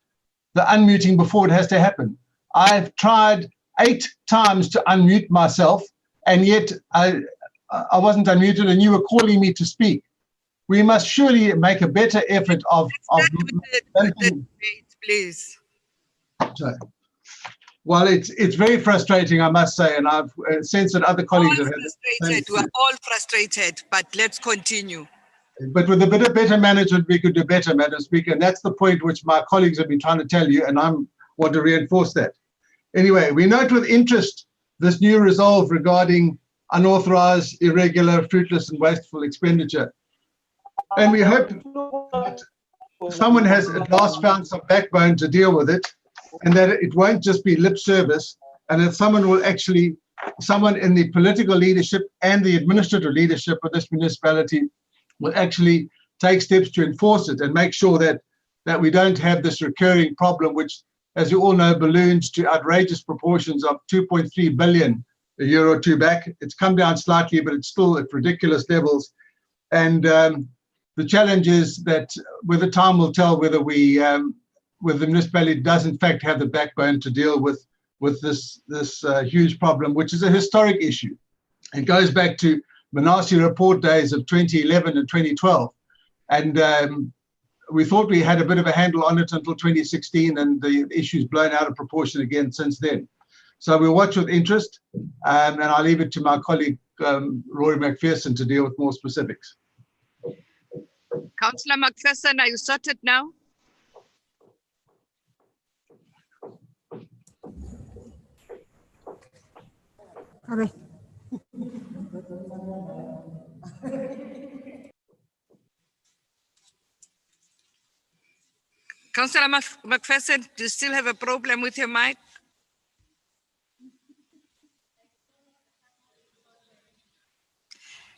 the unmuting before it has to happen. I've tried 8 times to unmute myself, and yet I wasn't unmuted and you were calling me to speak. We must surely make a better effort of please. Sorry. Well, it's very frustrating, I must say, and I've sensed that other colleagues have had the same Frustrated. We're all frustrated, but let's continue. But with a bit of better management, we could do better, Madam Speaker, and that's the point which my colleagues have been trying to tell you, and I want to reinforce that. Anyway, we note with interest this new resolve regarding unauthorized, irregular, fruitless, and wasteful expenditure. And we hope that someone has at last found some backbone to deal with it, and that it won't just be lip service, and that someone in the political leadership and the administrative leadership of this municipality will actually take steps to enforce it and make sure that we don't have this recurring problem, which, as you all know, balloons to outrageous proportions of 2.3 billion a year or two back. It's come down slightly, but it's still at ridiculous levels. And the challenge is that with the time will tell whether whether the municipality does in fact have the backbone to deal with this huge problem, which is a historic issue. It goes back to Manasi report days of 2011 and 2012. And we thought we had a bit of a handle on it until 2016, and the issue's blown out of proportion again since then. So we'll watch with interest, and I'll leave it to my colleague, Rory McPherson, to deal with more specifics. Councillor McPherson, are you sorted now? Okay. Councillor McPherson, do you still have a problem with your mic?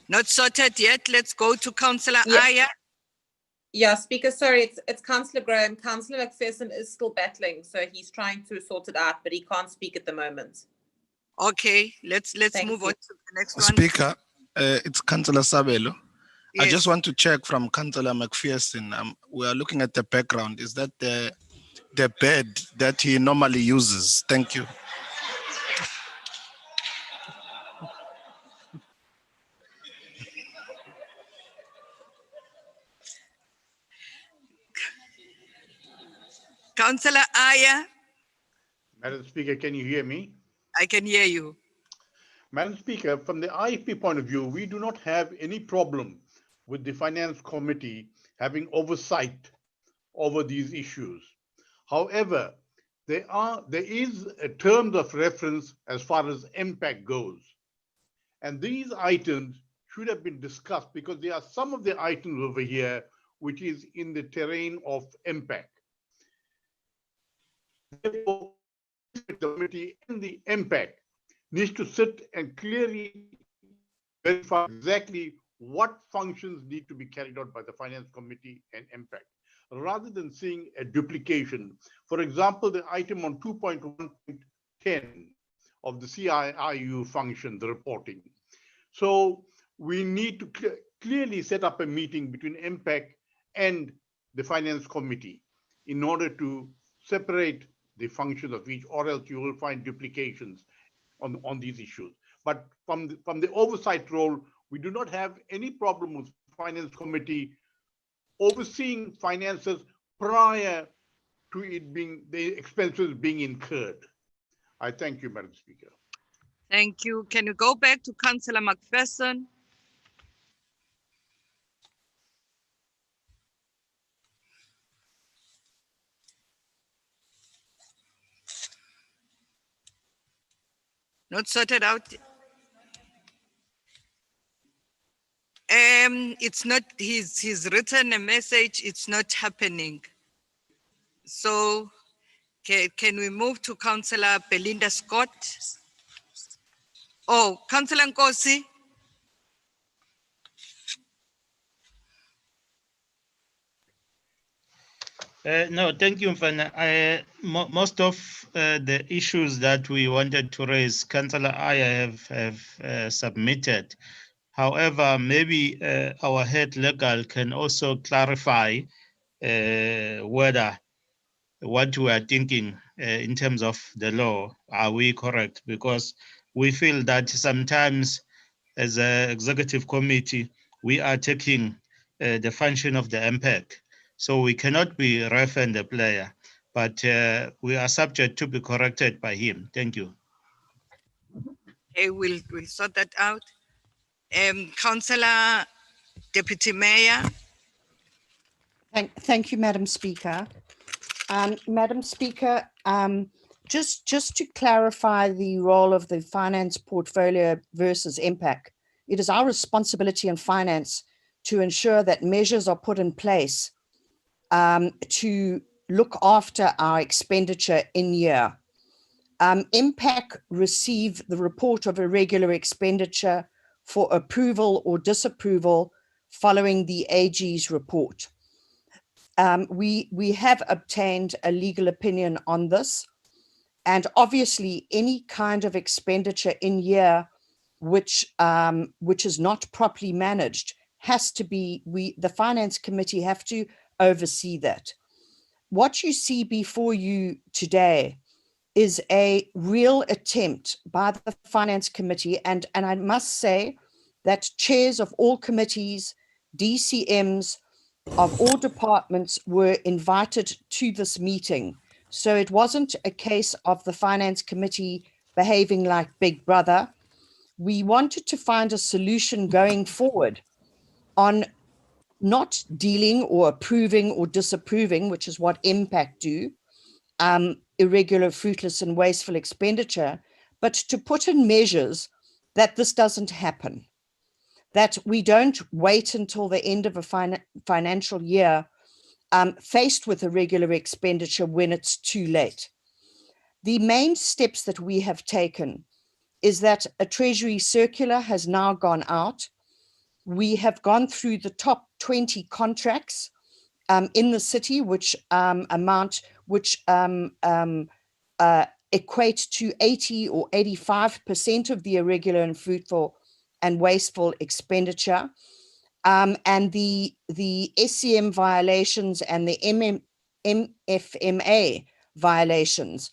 Not sorted yet. Let's go to Councillor Aya. Yeah, Speaker, sorry, it's Councillor Graham. Councillor McPherson is still battling, so he's trying to sort it out, but he can't speak at the moment. Okay, let's move on to the next one. Speaker, it's Councillor Sabelo. I Yes. just want to check from Councillor McPherson. We are looking at the background. Is that the bed that he normally uses? Thank you. Councillor Aya, Madam Speaker, can you hear me? I can hear you. Madam Speaker, from the IFP point of view, we do not have any problem with the Finance Committee having oversight over these issues. However, there is a terms of reference as far as impact goes. And these items should have been discussed because there are some of the items over here which is in the terrain of impact. Therefore, the committee and the impact needs to sit and clearly verify exactly what functions need to be carried out by the Finance Committee and impact. rather than seeing a duplication. For example, the item on 2.1.10 of the CIIU function, the reporting. So we need to clearly set up a meeting between MPEC and the Finance Committee in order to separate the functions of each, or else you will find duplications on these issues. But from the oversight role, we do not have any problem with Finance Committee overseeing finances prior to it being the expenses being incurred. I thank you, Madam Speaker. Thank you. Can you go back to Councillor McPherson? Not sorted out. It's not, he's written a message, it's not happening. So can we move to Councillor Belinda Scott? Oh, Councillor Nkosi. No, thank you, Mfana. Most of the issues that we wanted to raise, Councillor Aya have submitted. However, maybe our head legal can also clarify whether what we are thinking in terms of the law, are we correct? Because we feel that sometimes as an executive committee, we are taking the function of the MPEC. So we cannot be ref and the player, but we are subject to be corrected by him. Thank you. Okay, we'll sort that out. Councillor Deputy Mayor. Thank you, Madam Speaker. Madam Speaker, just to clarify the role of the finance portfolio versus impact, it is our responsibility in finance to ensure that measures are put in place to look after our expenditure in year. Impact receive the report of irregular expenditure for approval or disapproval following the AG's report. We have obtained a legal opinion on this, and obviously any kind of expenditure in year which is not properly managed has to be, the Finance Committee have to oversee that. What you see before you today is a real attempt by the Finance Committee, and I must say that chairs of all committees, DCMs of all departments were invited to this meeting. So it wasn't a case of the Finance Committee behaving like Big Brother. We wanted to find a solution going forward on not dealing or approving or disapproving, which is what impact do, irregular, fruitless and wasteful expenditure, but to put in measures that this doesn't happen, that we don't wait until the end of a financial year faced with irregular expenditure when it's too late. The main steps that we have taken is that a Treasury circular has now gone out. We have gone through the top 20 contracts in the city, which equate to 80 or 85% of the irregular and fruitful and wasteful expenditure. And the SCM violations and the MFMA violations.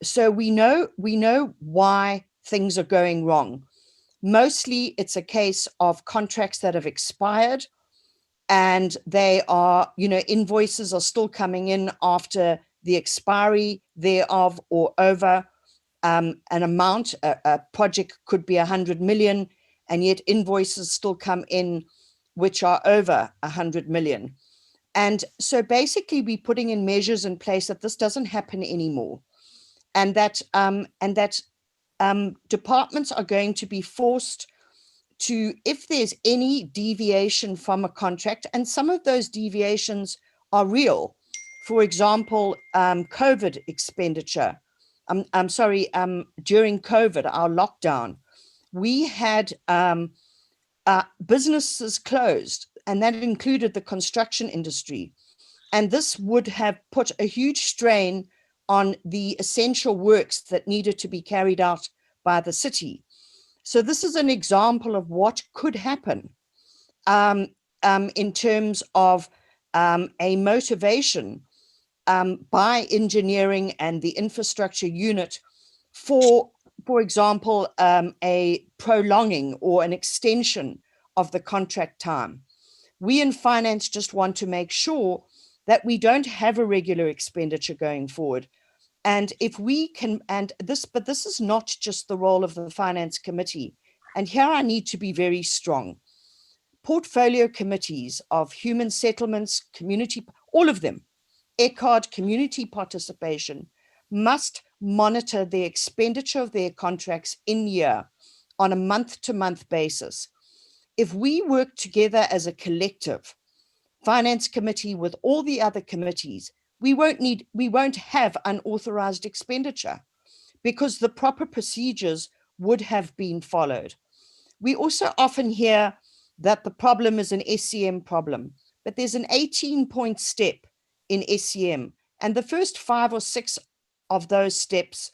So we know why things are going wrong. Mostly it's a case of contracts that have expired, and they are, invoices are still coming in after the expiry thereof or over an amount. A project could be 100 million, and yet invoices still come in which are over 100 million. And so basically we're putting in measures in place that this doesn't happen anymore. And that departments are going to be forced to, if there's any deviation from a contract, and some of those deviations are real. For example, COVID expenditure. During COVID, our lockdown, we had businesses closed, and that included the construction industry. And this would have put a huge strain on the essential works that needed to be carried out by the city. So this is an example of what could happen in terms of a motivation by engineering and the infrastructure unit for example, a prolonging or an extension of the contract time. We in finance just want to make sure that we don't have a regular expenditure going forward. And if we can, but this is not just the role of the finance committee. And here I need to be very strong. Portfolio committees of human settlements, community, all of them, ECHARD, community participation, must monitor the expenditure of their contracts in year on a month-to-month basis. If we work together as a collective, finance committee with all the other committees, we won't have unauthorized expenditure because the proper procedures would have been followed. We also often hear that the problem is an SCM problem, but there's an 18-point step in SCM, and the first 5 or 6 of those steps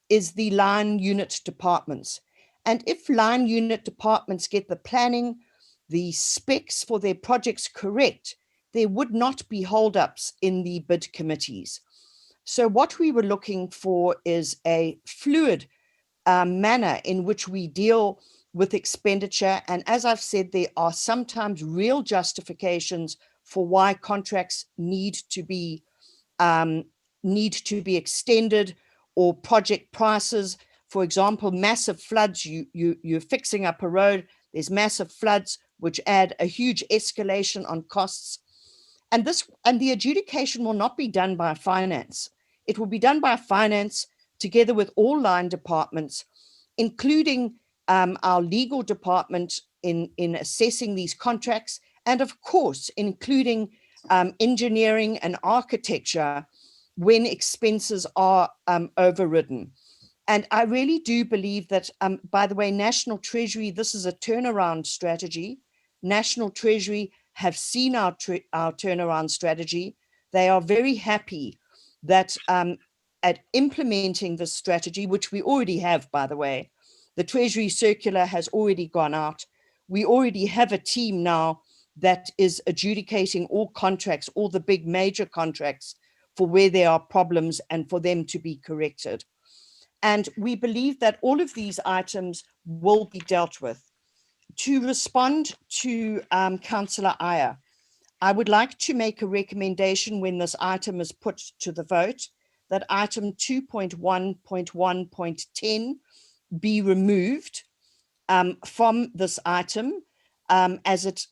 is the line unit departments. And if line unit departments get the planning, the specs for their projects correct, there would not be holdups in the bid committees. So what we were looking for is a fluid manner in which we deal with expenditure. And as I've said, there are sometimes real justifications for why contracts need to be extended, or project prices. For example, massive floods, you're fixing up a road, there's massive floods, which add a huge escalation on costs. And the adjudication will not be done by finance. It will be done by finance together with all line departments, including our legal department in assessing these contracts, and of course, including engineering and architecture when expenses are overridden. And I really do believe that, by the way, National Treasury, this is a turnaround strategy. National Treasury have seen our turnaround strategy. They are very happy that at implementing this strategy, which we already have, by the way, the Treasury circular has already gone out. We already have a team now that is adjudicating all contracts, all the big major contracts, for where there are problems and for them to be corrected. And we believe that all of these items will be dealt with. To respond to Councillor Iyer, I would like to make a recommendation when this item is put to the vote, that item 2.1.1.10 be removed from this item, as it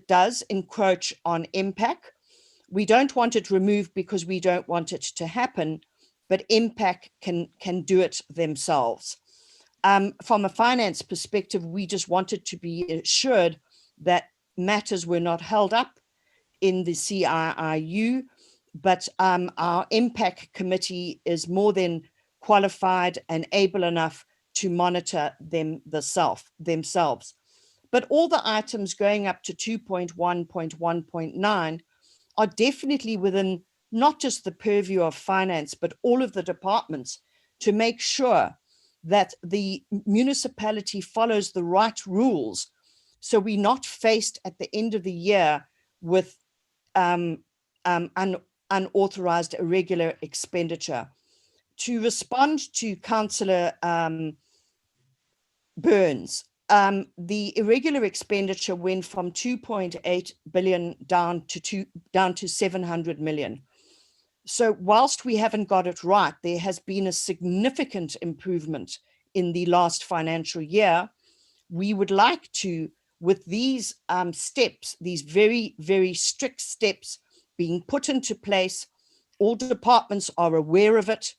does encroach on MPAC. We don't want it removed because we don't want it to happen, but MPAC can do it themselves. From a finance perspective, we just wanted to be assured that matters were not held up in the CIIU, but our MPAC committee is more than qualified and able enough to monitor them themselves. But all the items going up to 2.1.1.9 are definitely within not just the purview of finance, but all of the departments, to make sure that the municipality follows the right rules, so we're not faced at the end of the year with unauthorized irregular expenditure. To respond to Councillor Burns, the irregular expenditure went from 2.8 billion down to 700 million. So whilst we haven't got it right, there has been a significant improvement in the last financial year. We would like to, with these steps, these very, very strict steps being put into place, all departments are aware of it.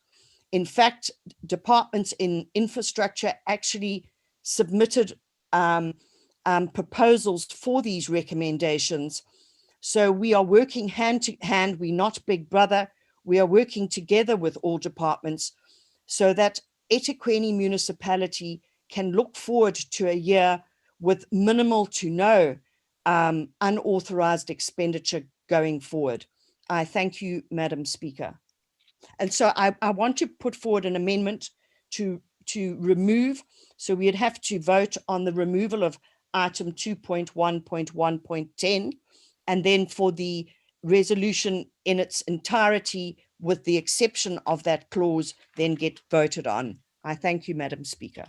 In fact, departments in infrastructure actually submitted proposals for these recommendations. So we are working hand to hand. We're not Big Brother. We are working together with all departments so that eThekwini municipality can look forward to a year with minimal to no unauthorized expenditure going forward. I thank you, Madam Speaker. And so I want to put forward an amendment to remove, so we'd have to vote on the removal of item 2.1.1.10, and then for the resolution in its entirety, with the exception of that clause, then get voted on. I thank you, Madam Speaker.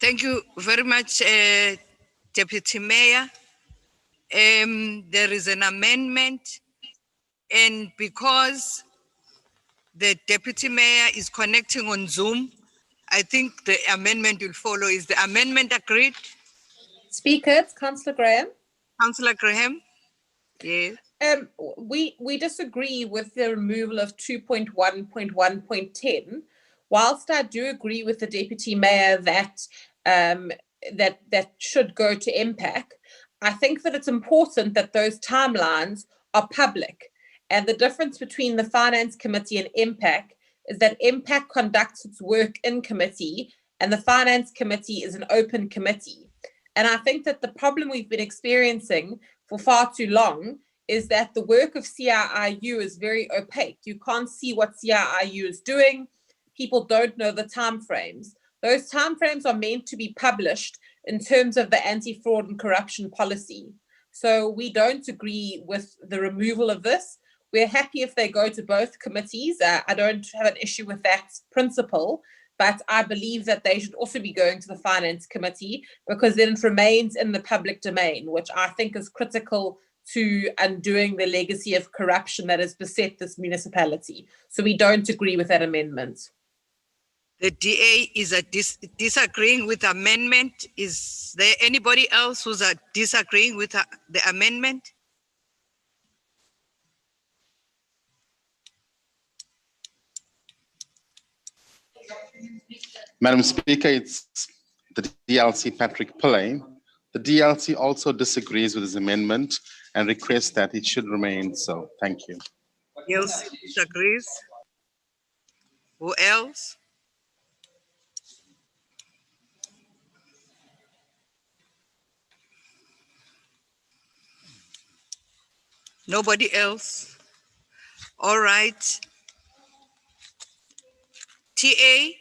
Thank you very much, Deputy Mayor. There is an amendment, and because the Deputy Mayor is connecting on Zoom, I think the amendment will follow. Is the amendment agreed? Speaker, it's Councillor Graham. Councillor Graham? Yes. We disagree with the removal of 2.1.1.10. Whilst I do agree with the Deputy Mayor that that should go to MPAC, I think that it's important that those timelines are public. And the difference between the Finance Committee and MPAC is that MPAC conducts its work in committee and the Finance Committee is an open committee. And I think that the problem we've been experiencing for far too long is that the work of CIIU is very opaque. You can't see what CIIU is doing. People don't know the timeframes. Those timeframes are meant to be published in terms of the anti-fraud and corruption policy. So we don't agree with the removal of this. We're happy if they go to both committees. I don't have an issue with that principle, but I believe that they should also be going to the Finance Committee because then it remains in the public domain, which I think is critical to undoing the legacy of corruption that has beset this municipality. So we don't agree with that amendment. The DA is disagreeing with the amendment. Is there anybody else who's disagreeing with the amendment? Madam Speaker, it's the DLC Patrick Pillay. The DLC also disagrees with his amendment and requests that it should remain so. Thank you. Else disagrees? Who else? Nobody else? All right. TA?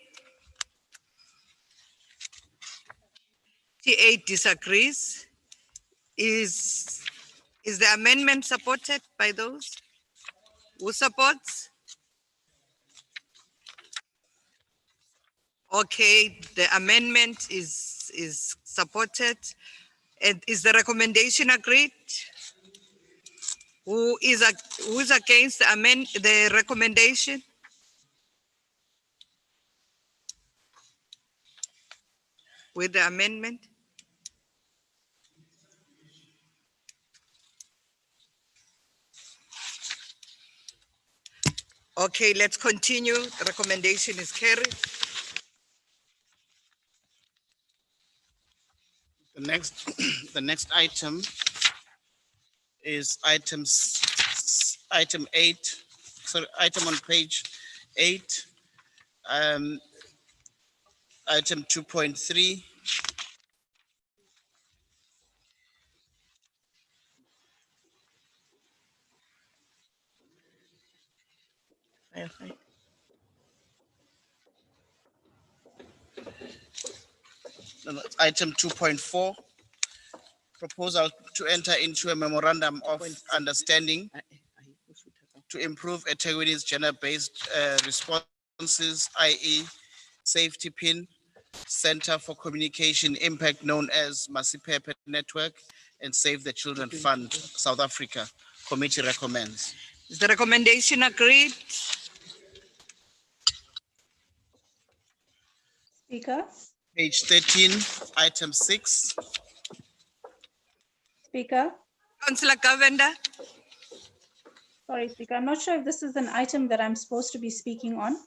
TA disagrees. Is the amendment supported by those? Who supports? Okay, the amendment is supported. And is the recommendation agreed? Who is against the recommendation? With the amendment? Okay, let's continue. The recommendation is carried. The next item is item 8. Sorry, item on page 8. Item 2.3. No, it's item 2.4. Proposal to enter into a memorandum of understanding to improve eThekwini's gender-based responses, i.e. safety pin, Center for Communication Impact known as Masipepe Network, and Save the Children Fund, South Africa. Committee recommends. Is the recommendation agreed? Speaker. Page 13, item 6. Speaker. Councillor Govender. Sorry, Speaker. I'm not sure if this is an item that I'm supposed to be speaking on.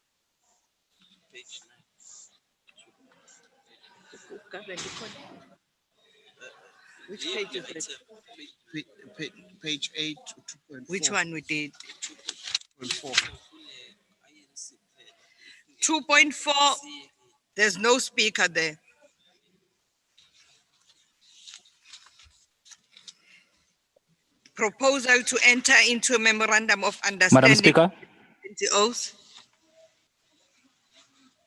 Which page is it? Page 8. Which one we did? 2.4. There's no speaker there. proposal to enter into a memorandum of understanding. Madam Speaker, NGOs.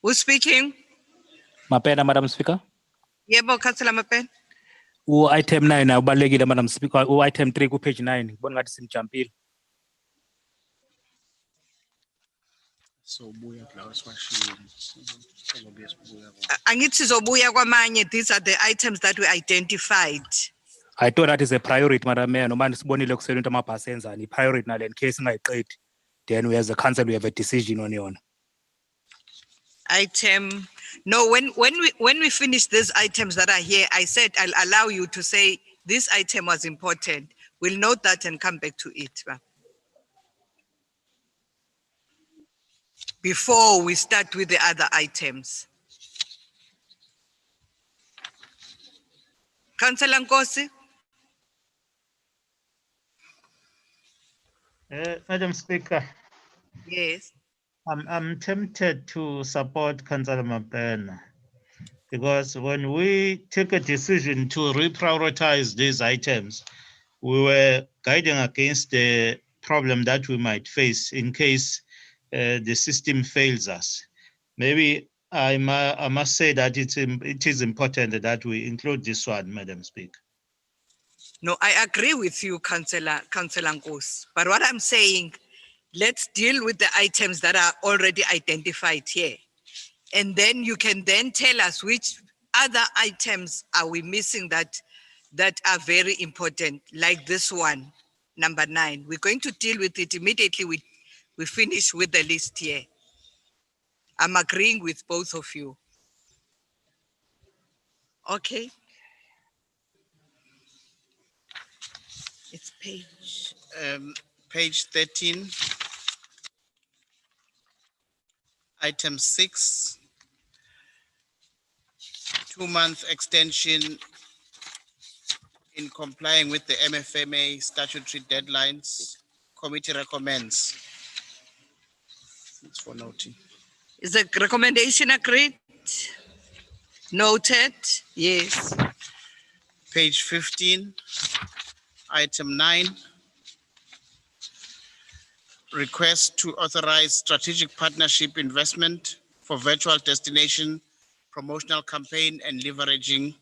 Who's speaking? Mapena, Madam Speaker. Yebo, Councillor Mapen. Item 9 ubalulekile Madam Speaker. Item 3 ku page 9 ngibona ngathi simjumpile. So buya kulawo siwashilo. Angithi zobuya kwamanye, these are the items that we identified. I thought that is a priority, Madam Mayor. No man sibonile kusele into amabhasi enzani. Priority nale in case ingayiqedi. Then we as a council we have a decision on yona. Item, no, when we finish these items that are here, I said I'll allow you to say this item was important. We'll note that and come back to it. Before we start with the other items. Councillor Nkosi. Madam Speaker. Yes. I'm tempted to support Councillor Mapena because when we took a decision to reprioritize these items, we were guiding against the problem that we might face in case the system fails us. Maybe I must say that it is important that we include this one, Madam Speaker. No, I agree with you, Councillor Nkosi. But what I'm saying, let's deal with the items that are already identified here. And then you can then tell us which other items are we missing that are very important, like this one, number 9. We're going to deal with it immediately we finish with the list here. I'm agreeing with both of you. Okay. It's Page 13. Item 6. 2-month extension in complying with the MFMA statutory deadlines. Committee recommends. It's for noting. Is the recommendation agreed? Noted. Yes. Page 15, item 9. Request to authorize strategic partnership investment for virtual destination promotional campaign and leveraging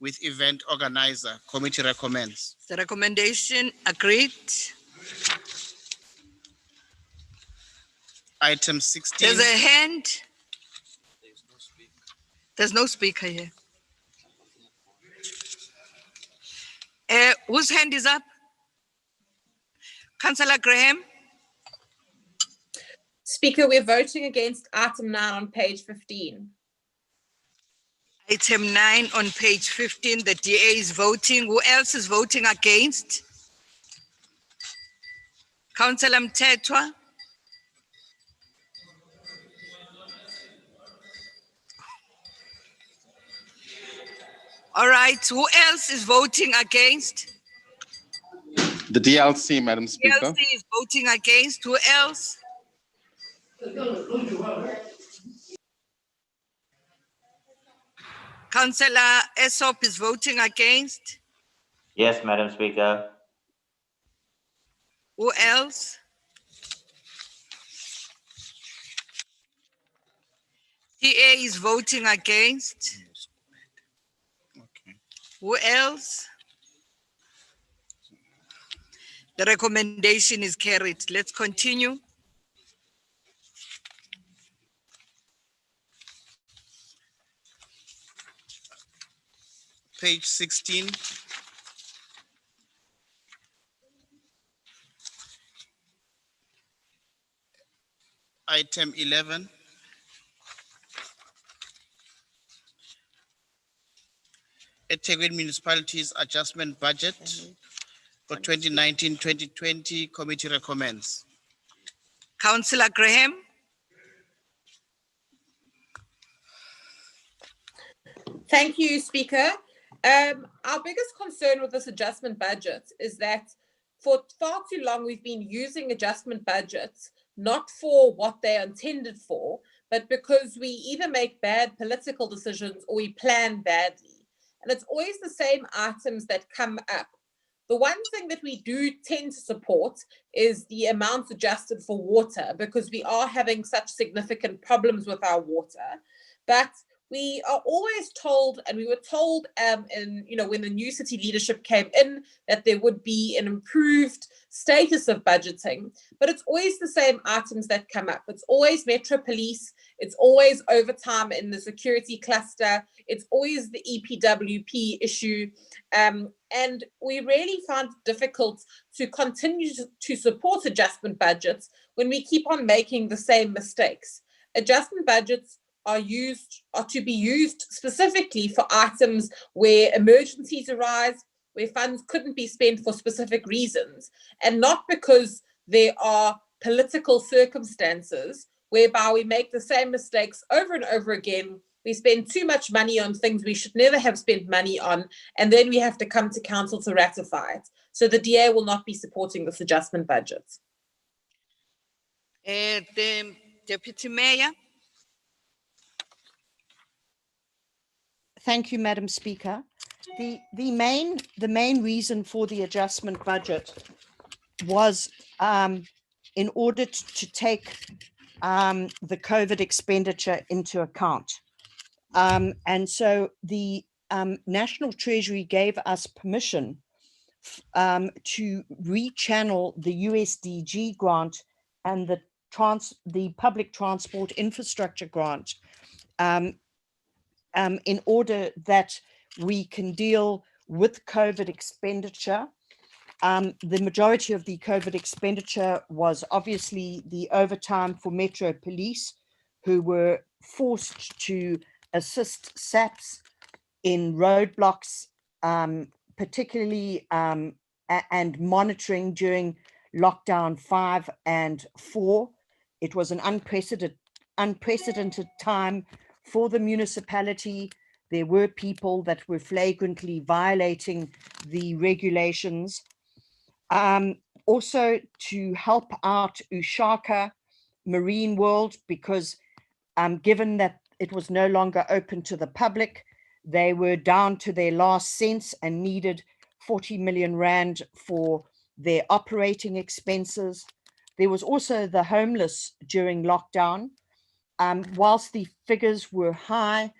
with event organizer. Committee recommends. The recommendation agreed. Item 16. There's a hand. There's no speaker here. Whose hand is up? Councillor Graham. Speaker, we're voting against item 9 on page 15. Item 9 on page 15, the DA is voting. Who else is voting against? Councillor Mthethwa. All right, who else is voting against? The DLC, Madam Speaker. DLC is voting against. Who else? Councillor Esop is voting against. Yes, Madam Speaker. Who else? TA is voting against. Who else? The recommendation is carried. Let's continue. Page 16. Item 11. eThekwini Municipalities Adjustment Budget for 2019-2020. Committee recommends. Councillor Graham. Thank you, Speaker. Our biggest concern with this adjustment budget is that for far too long we've been using adjustment budgets not for what they're intended for, but because we either make bad political decisions or we plan badly. And it's always the same items that come up The one thing that we do tend to support is the amounts adjusted for water, because we are having such significant problems with our water. But we are always told, and we were told when the new city leadership came in, that there would be an improved status of budgeting, but it's always the same items that come up. It's always Metro Police, it's always overtime in the security cluster, it's always the EPWP issue, and we really found it difficult to continue to support adjustment budgets when we keep on making the same mistakes. Adjustment budgets are to be used specifically for items where emergencies arise, where funds couldn't be spent for specific reasons, and not because there are political circumstances whereby we make the same mistakes over and over again. We spend too much money on things we should never have spent money on, and then we have to come to council to ratify it. So the DA will not be supporting this adjustment budget. The Deputy Mayor. Thank you, Madam Speaker. The main reason for the adjustment budget was in order to take the COVID expenditure into account. And so the National Treasury gave us permission to rechannel the USDG grant and the public transport infrastructure grant in order that we can deal with COVID expenditure. The majority of the COVID expenditure was obviously the overtime for Metro Police, who were forced to assist SAPs in roadblocks, particularly and monitoring during lockdown 5 and 4. It was an unprecedented time for the municipality. There were people that were flagrantly violating the regulations. Also to help out Ushaka Marine World, because given that it was no longer open to the public, they were down to their last cents and needed 40 million rand for their operating expenses. There was also the homeless during lockdown. Whilst the figures were high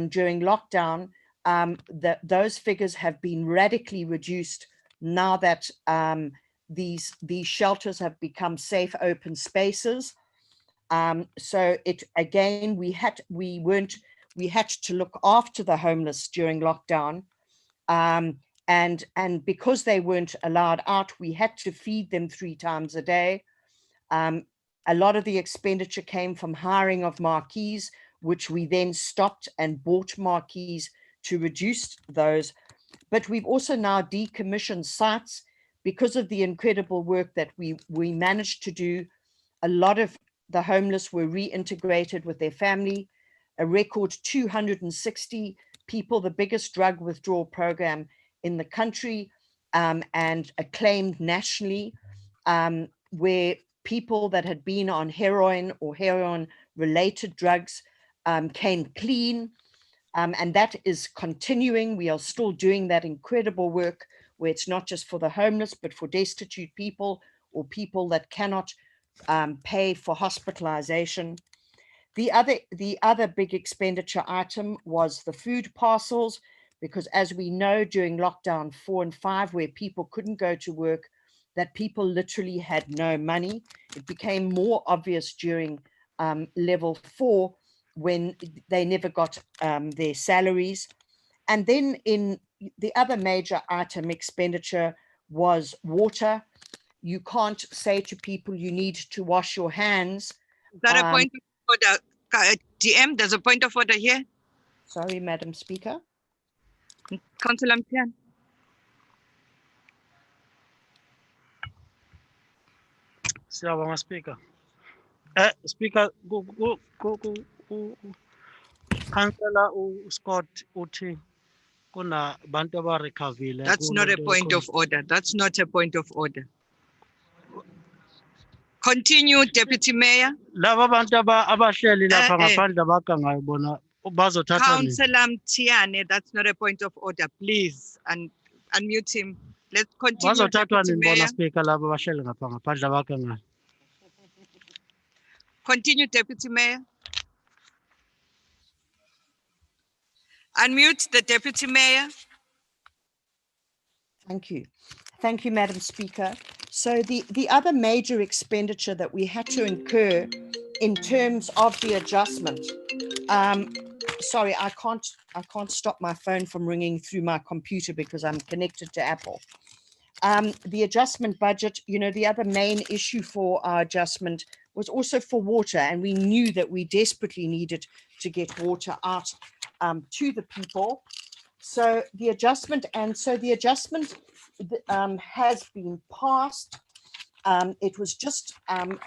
during lockdown, those figures have been radically reduced now that these shelters have become safe open spaces. So we had to look after the homeless during lockdown, and because they weren't allowed out, we had to feed them 3 times a day. A lot of the expenditure came from hiring of marquees, which we then stopped and bought marquees to reduce those. But we've also now decommissioned sites because of the incredible work that we managed to do. A lot of the homeless were reintegrated with their family. A record 260 people, the biggest drug withdrawal program in the country, and acclaimed nationally, where people that had been on heroin or heroin-related drugs came clean. And that is continuing. We are still doing that incredible work where it's not just for the homeless, but for destitute people or people that cannot pay for hospitalization. The other big expenditure item was the food parcels, because as we know, during lockdown 4 and 5, where people couldn't go to work, that people literally had no money. It became more obvious during level 4, when they never got their salaries. And then in the other major item expenditure was water. You can't say to people you need to wash your hands. Is that a point of order? DM, there's a point of order here. Sorry, Madam Speaker. Councillor Mtian. Siyabonga Speaker. Speaker, Councillor Scott uthi kuna bantu abarecovile. That's not a point of order. That's not a point of order. Continue, Deputy Mayor. Laba bantu abahleli lapha ngaphandle abaganga bona bazothatha nini? Councillor Mtiane, that's not a point of order. Please, and unmute him. Let's continue, Bazothathwa Deputy nibona Mayor. speaker labo bahleli ngapha ngaphandle kwakhe nga. Continue, Deputy Mayor. Unmute the Deputy Mayor. Thank you. Thank you, Madam Speaker. So the other major expenditure that we had to incur in terms of the adjustment, sorry, I can't stop my phone from ringing through my computer because I'm connected to Apple. The adjustment budget, you know, the other main issue for our adjustment was also for water, and we knew that we desperately needed to get water out to the people. So the adjustment has been passed. It was just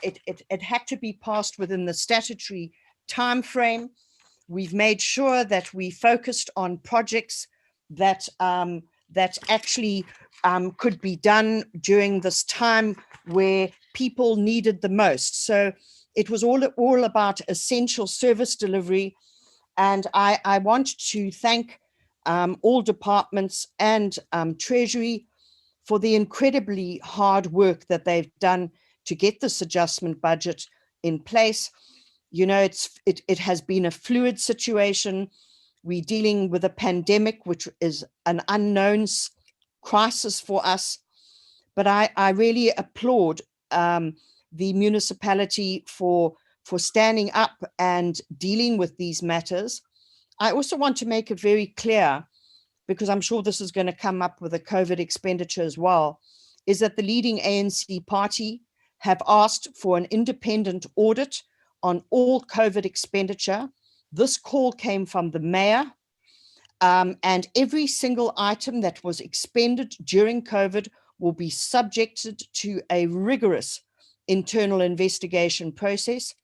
it had to be passed within the statutory time frame. We've made sure that we focused on projects that that actually could be done during this time where people needed the most. So it was all about essential service delivery, and I want to thank all departments and Treasury for the incredibly hard work that they've done to get this adjustment budget in place. You know, it has been a fluid situation. We're dealing with a pandemic, which is an unknown crisis for us. But I really applaud the municipality for standing up and dealing with these matters. I also want to make it very clear, because I'm sure this is going to come up with a COVID expenditure as well, is that the leading ANC party have asked for an independent audit on all COVID expenditure. This call came from the mayor, and every single item that was expended during COVID will be subjected to a rigorous internal investigation process.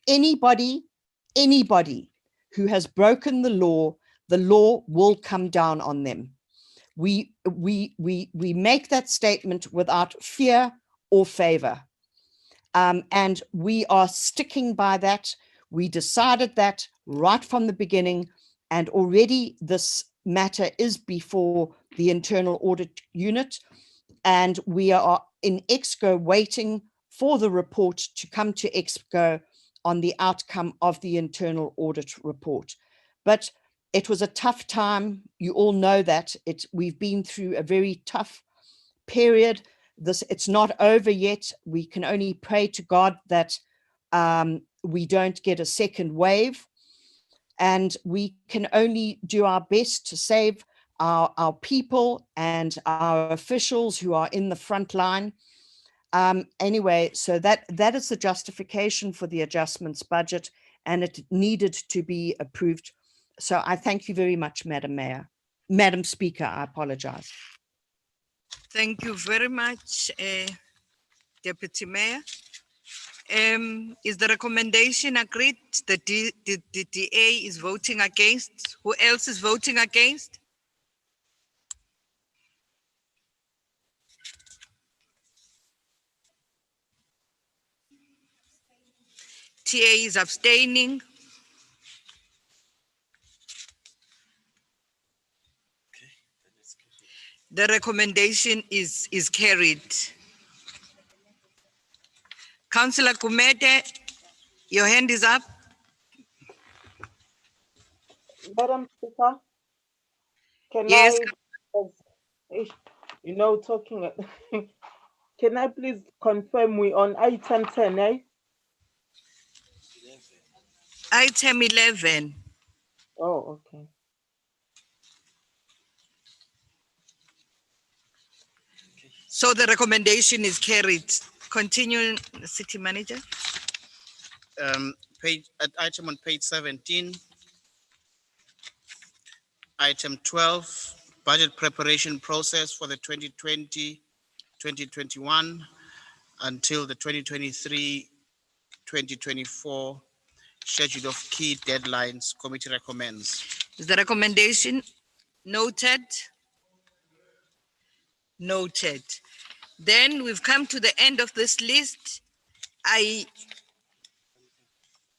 Anybody who has broken the law will come down on them. We make that statement without fear or favor. And we are sticking by that. We decided that right from the beginning, and already this matter is before the internal audit unit, and we are in EXCO waiting for the report to come to EXCO on the outcome of the internal audit report. But it was a tough time. You all know that. We've been through a very tough period. It's not over yet. We can only pray to God that we don't get a second wave, and we can only do our best to save our people and our officials who are in the front line. Anyway, so that is the justification for the adjustments budget, and it needed to be approved. So I thank you very much, Madam Speaker, I apologize. Thank you very much, Deputy Mayor. Is the recommendation agreed? The DA is voting against. Who else is voting against? TA is abstaining. The recommendation is carried. Councillor Kumete, your hand is up. Madam Speaker, can Yes. you know, talking, can I please confirm we on item 10, eh? Item 11. Oh, okay. So the recommendation is carried. Continue, City Manager. Item on page 17. Item 12, budget preparation process for the 2020-2021 until the 2023-2024 schedule of key deadlines. Committee recommends. Is the recommendation noted? Noted. Then we've come to the end of this list.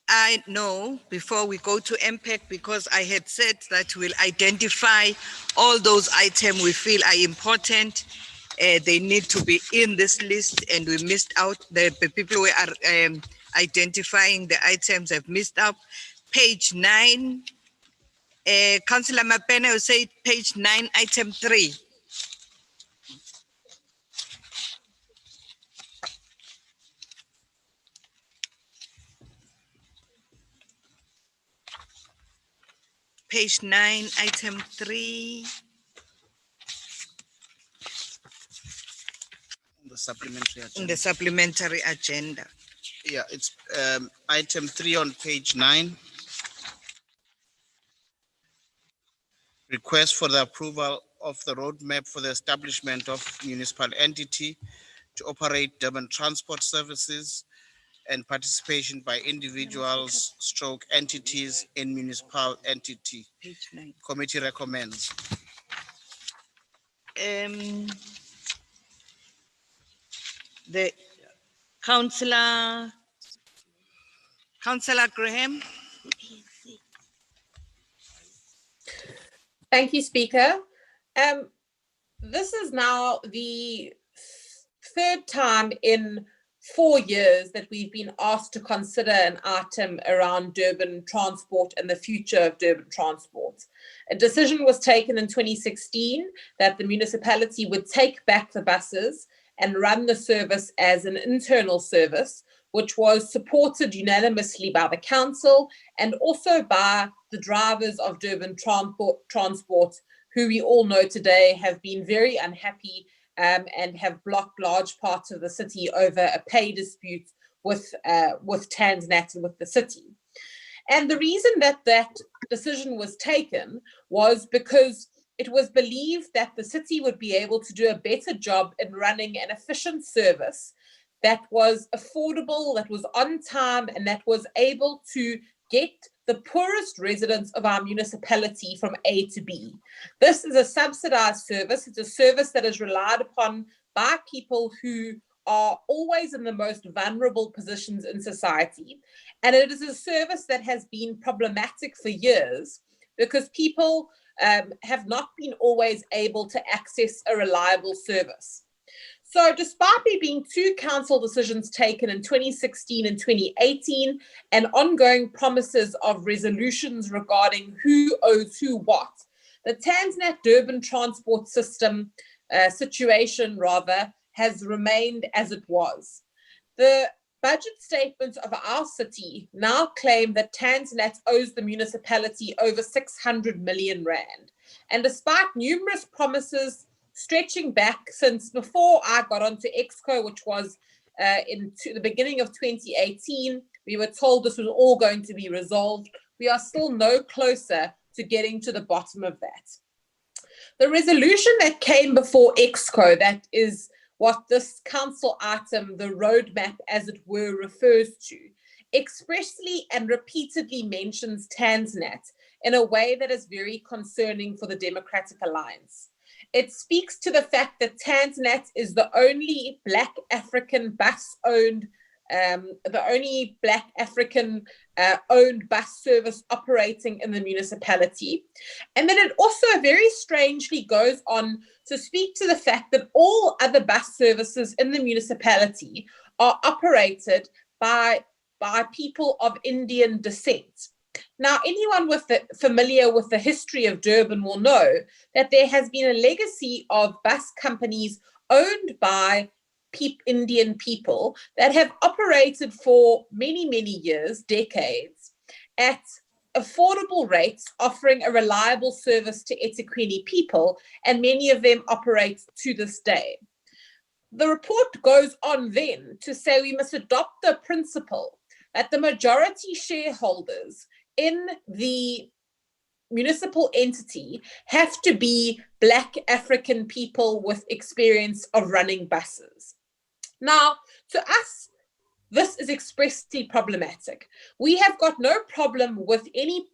I know before we go to MPEC, because I had said that we'll identify all those items we feel are important They need to be in this list, and we missed out. The people who are identifying the items have missed out. Page 9, Councillor Mapene will say page 9, item 3. Page 9, item 3. The supplementary agenda. In the supplementary agenda. Yeah, it's item 3 on page 9. Request for the approval of the roadmap for the establishment of municipal entity to operate Durban transport services and participation by individuals stroke entities in municipal entity. Page 9. Committee recommends. The Councillor Graham. Thank you, Speaker. This is now the third time in 4 years that we've been asked to consider an item around Durban transport and the future of Durban transport. A decision was taken in 2016 that the municipality would take back the buses and run the service as an internal service, which was supported unanimously by the council and also by the drivers of Durban transport, who we all know today have been very unhappy and have blocked large parts of the city over a pay dispute with Transnet and with the city. And the reason that that decision was taken was because it was believed that the city would be able to do a better job in running an efficient service that was affordable, that was on time, and that was able to get the poorest residents of our municipality from A to B. This is a subsidized service. It's a service that is relied upon by people who are always in the most vulnerable positions in society. And it is a service that has been problematic for years because people have not been always able to access a reliable service. So despite there being 2 council decisions taken in 2016 and 2018 and ongoing promises of resolutions regarding who owes who what, the Transnet Durban transport system situation has remained as it was. The budget statements of our city now claim that Transnet owes the municipality over 600 million rand. And despite numerous promises stretching back since before I got onto Exco, which was into the beginning of 2018, we were told this was all going to be resolved. We are still no closer to getting to the bottom of that. The resolution that came before Exco, that is what this council item, the roadmap as it were, refers to, expressly and repeatedly mentions Transnet in a way that is very concerning for the Democratic Alliance. It speaks to the fact that Transnet is the only Black African bus-owned, owned bus service operating in the municipality. And then it also very strangely goes on to speak to the fact that all other bus services in the municipality are operated by people of Indian descent. Now, anyone familiar with the history of Durban will know that there has been a legacy of bus companies owned by Indian people that have operated for many, many years, decades, at affordable rates, offering a reliable service to eThekwini people, and many of them operate to this day. The report goes on then to say we must adopt the principle that the majority shareholders in the municipal entity have to be Black African people with experience of running buses. Now, to us, this is expressly problematic. We have got no problem with any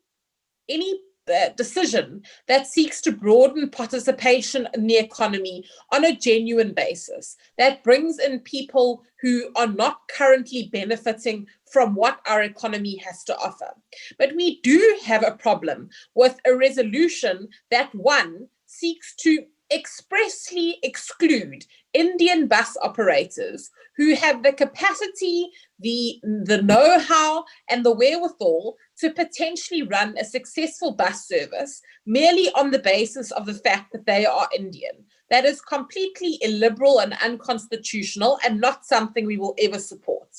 decision that seeks to broaden participation in the economy on a genuine basis, that brings in people who are not currently benefiting from what our economy has to offer. But we do have a problem with a resolution that, one, seeks to expressly exclude Indian bus operators who have the capacity, the know-how, and the wherewithal to potentially run a successful bus service merely on the basis of the fact that they are Indian. That is completely illiberal and unconstitutional and not something we will ever support.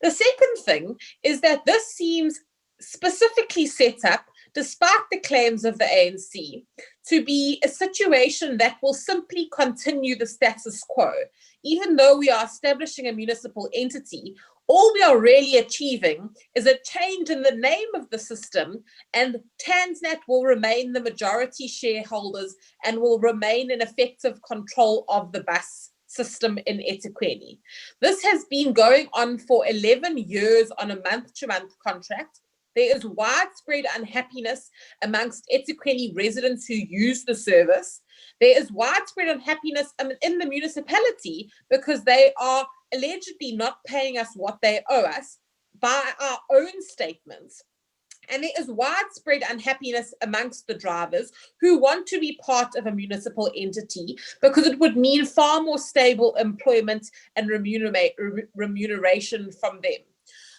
The second thing is that this seems specifically set up, despite the claims of the ANC, to be a situation that will simply continue the status quo. Even though we are establishing a municipal entity, all we are really achieving is a change in the name of the system, and Transnet will remain the majority shareholders and will remain in effective control of the bus system in eThekwini. This has been going on for 11 years on a month-to-month contract. There is widespread unhappiness amongst eThekwini residents who use the service. There is widespread unhappiness in the municipality because they are allegedly not paying us what they owe us by our own statements. And there is widespread unhappiness amongst the drivers who want to be part of a municipal entity because it would mean far more stable employment and remuneration from them.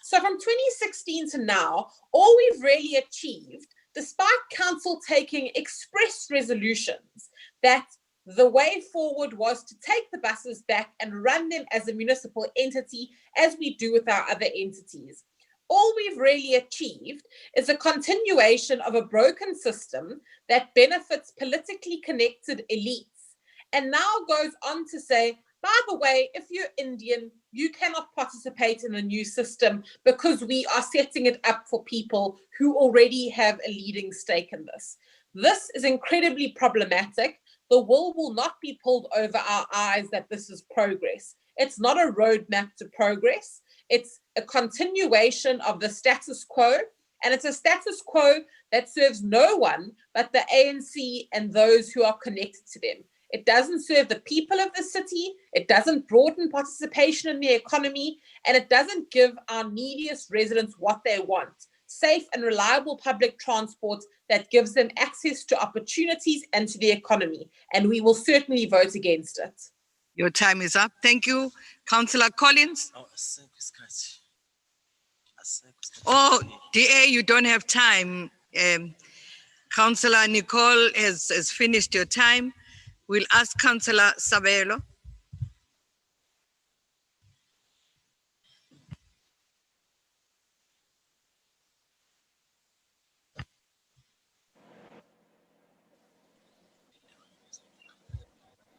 So from 2016 to now, all we've really achieved, despite council taking express resolutions that the way forward was to take the buses back and run them as a municipal entity as we do with our other entities. All we've really achieved is a continuation of a broken system that benefits politically connected elites and now goes on to say, by the way, if you're Indian, you cannot participate in the new system because we are setting it up for people who already have a leading stake in this. This is incredibly problematic. The wool will not be pulled over our eyes that this is progress. It's not a roadmap to progress. It's a continuation of the status quo, and it's a status quo that serves no one but the ANC and those who are connected to them. It doesn't serve the people of the city, it doesn't broaden participation in the economy, and it doesn't give our neediest residents what they want: safe and reliable public transport that gives them access to opportunities and to the economy. And we will certainly vote against it. Your time is up. Thank you. Councillor Collins. Oh, DA, you don't have time. Councillor Nicole has finished your time. We'll ask Councillor Sabelo.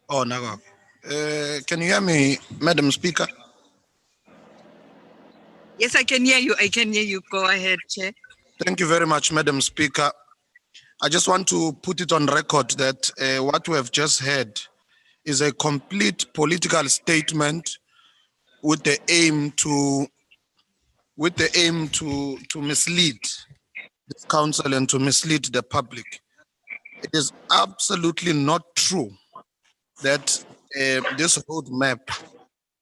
Oh, no. Can you hear me, Madam Speaker? Yes, I can hear you. I can hear you. Go ahead, Chair. Thank you very much, Madam Speaker. I just want to put it on record that what we have just heard is a complete political statement with the aim to mislead this council and to mislead the public. It is absolutely not true that this roadmap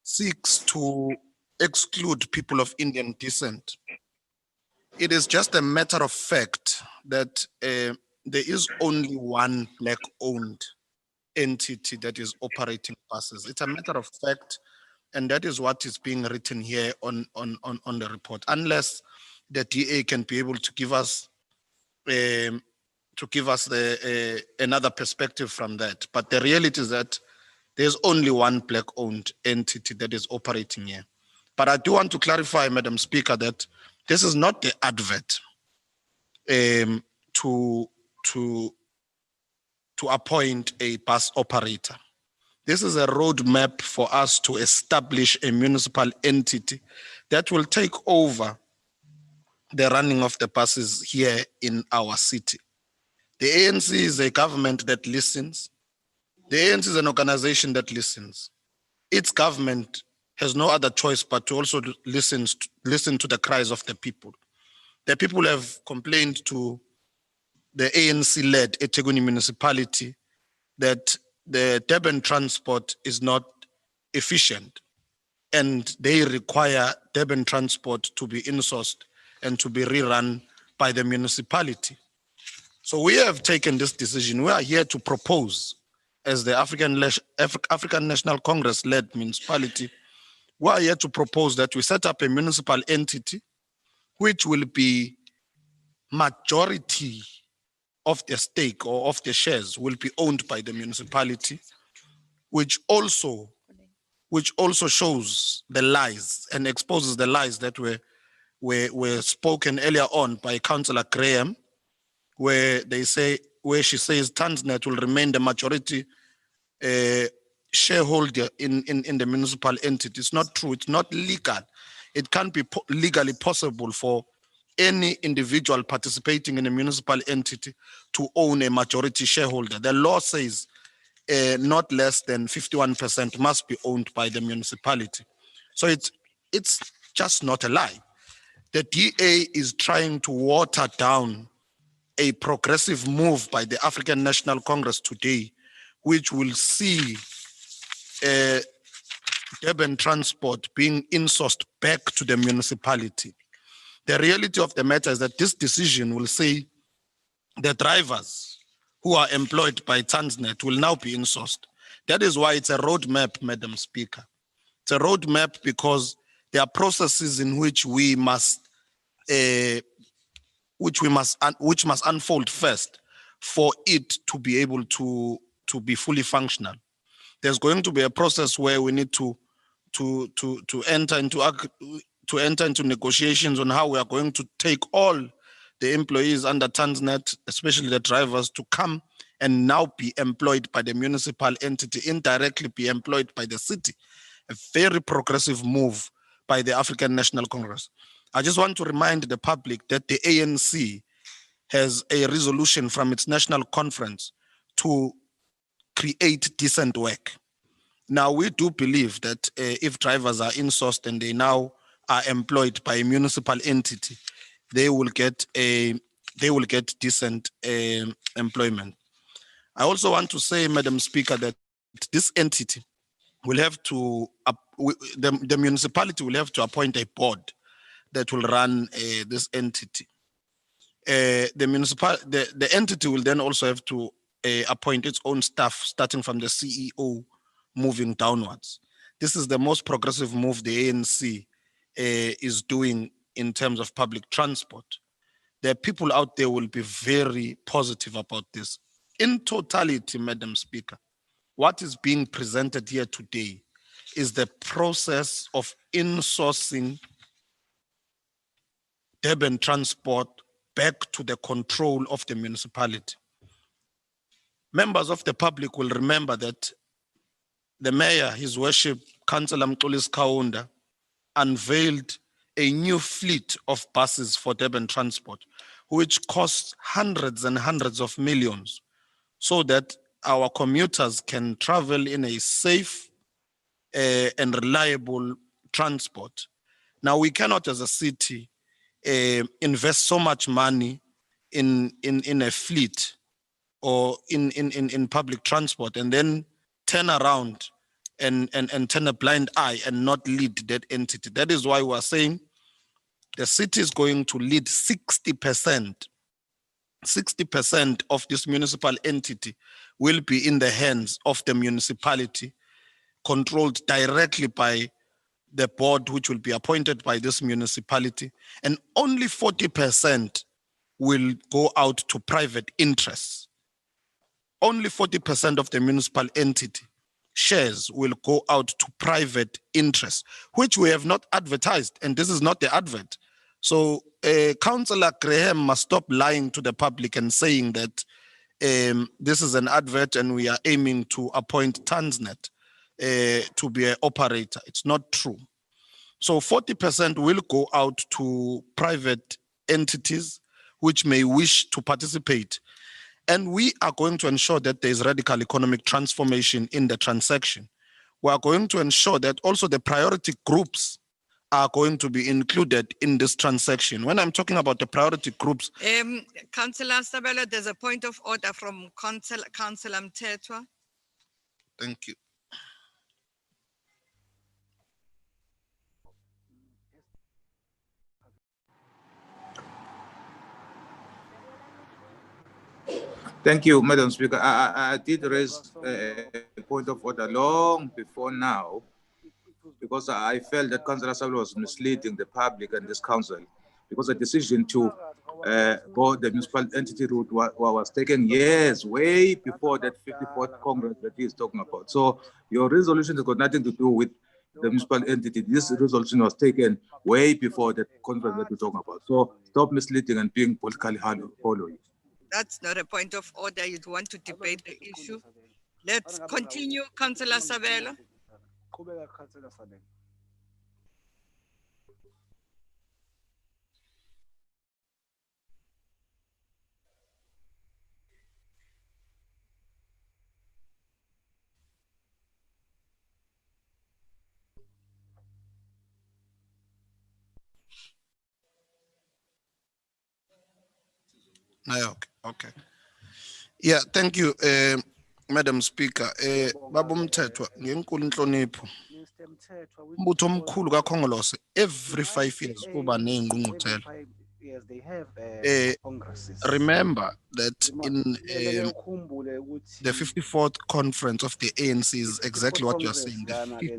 seeks to exclude people of Indian descent. It is just a matter of fact that there is only one black-owned entity that is operating buses. It's a matter of fact, and that is what is being written here on the report. Unless the DA can be able to give us another perspective from that. But the reality is that there's only one black-owned entity that is operating here. But I do want to clarify, Madam Speaker, that this is not the advert to appoint a bus operator. This is a roadmap for us to establish a municipal entity that will take over the running of the buses here in our city. The ANC is a government that listens. The ANC is an organization that listens. Its government has no other choice but to also listen to the cries of the people. The people have complained to the ANC-led eThekwini municipality that the Durban transport is not efficient, and they require Durban transport to be insourced and to be rerun by the municipality. So we have taken this decision. We are here to propose as the African National Congress-led municipality, we are here to propose that we set up a municipal entity which will be majority of the stake or of the shares will be owned by the municipality, which also shows the lies and exposes the lies that were spoken earlier on by Councillor Graham, where she says Transnet will remain the majority shareholder in the municipal entity. It's not true. It's not legal. It can't be legally possible for any individual participating in a municipal entity to own a majority shareholder. The law says not less than 51% must be owned by the municipality. So it's just not a lie. The DA is trying to water down a progressive move by the African National Congress today, which will see Durban Transport being insourced back to the municipality. The reality of the matter is that this decision will say the drivers who are employed by Transnet will now be insourced. That is why it's a roadmap, Madam Speaker. It's a roadmap because there are processes in which we must which must unfold first for it to be able to be fully functional. There's going to be a process where we need to enter into negotiations on how we are going to take all the employees under Transnet, especially the drivers, to come and now be employed by the municipal entity, indirectly be employed by the city. A very progressive move by the African National Congress. I just want to remind the public that the ANC has a resolution from its national conference to create decent work. Now, we do believe that if drivers are insourced and they now are employed by a municipal entity, they will get decent employment. I also want to say, Madam Speaker, that this entity will have to, the municipality will have to appoint a board that will run this entity. The entity will then also have to appoint its own staff, starting from the CEO, moving downwards. This is the most progressive move the ANC is doing in terms of public transport. The people out there will be very positive about this. In totality, Madam Speaker, what is being presented here today is the process of insourcing Durban Transport back to the control of the municipality. Members of the public will remember that the mayor, His Worship, Councillor Mxolisi Kaunda, unveiled a new fleet of buses for Durban Transport, which costs hundreds and hundreds of millions, so that our commuters can travel in a safe and reliable transport. Now, we cannot, as a city, invest so much money in a fleet or in public transport and then turn around and turn a blind eye and not lead that entity. That is why we are saying the city is going to lead 60% of this municipal entity will be in the hands of the municipality, controlled directly by the board, which will be appointed by this municipality, and only 40% will go out to private interests. Only 40% of the municipal entity shares will go out to private interests, which we have not advertised, and this is not the advert. So Councillor Graham must stop lying to the public and saying that this is an advert and we are aiming to appoint Transnet to be an operator. It's not true. So 40% will go out to private entities which may wish to participate. And we are going to ensure that there is radical economic transformation in the transaction. We are going to ensure that also the priority groups are going to be included in this transaction. When I'm talking about the priority groups. Councillor Stabelo, there's a point of order from Councillor Mthethwa. Thank you. Thank you, Madam Speaker. I did raise a point of order long before now, because I felt that Councillor Sabel was misleading the public and this council, because the decision to go the municipal entity route was taken years, way before that 54th Congress that he is talking about. So your resolution has got nothing to do with the municipal entity. This resolution was taken way before that conference that we're talking about. So stop misleading and being politically hollow. That's not a point of order. You'd want to debate the issue. Let's continue, Councillor Sabela. Okay. Yeah, thank you, Madam Speaker. Baba Umthethwa, ngenkulu inhlonipho. Umbutho omkhulu kaKhongolose every 5 years uba neyingqungquthela. Remember that in the 54th conference of the ANC is exactly what you're saying. The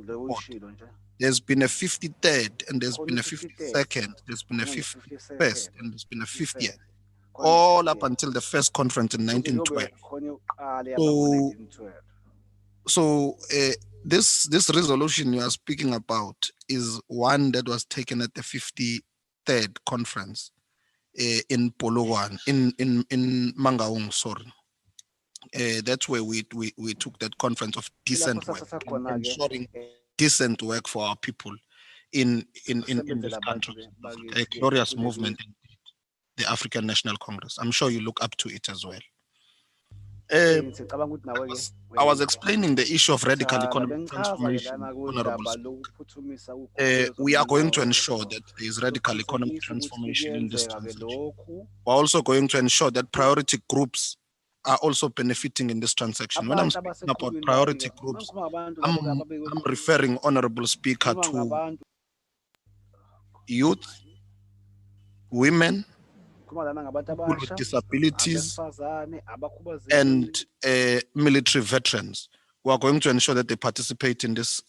54th. There's been a 53rd, and there's been a 52nd, there's been a 51st, and there's been a 50th. All up until the first conference in 1912. So this resolution you are speaking about is one that was taken at the 53rd conference in Polokwane, in Mangaung, sorry. That's where we took that conference of decent work, ensuring decent work for our people in this country. A glorious movement, the African National Congress. I'm sure you look up to it as well. I was explaining the issue of radical economic transformation, Honorable Speaker. We are going to ensure that there is radical economic transformation in this transaction. We're also going to ensure that priority groups are also benefiting in this transaction. When I'm speaking about priority groups, I'm referring, Honorable Speaker, to youth, women, people with disabilities, and military veterans who are going to ensure that they participate in this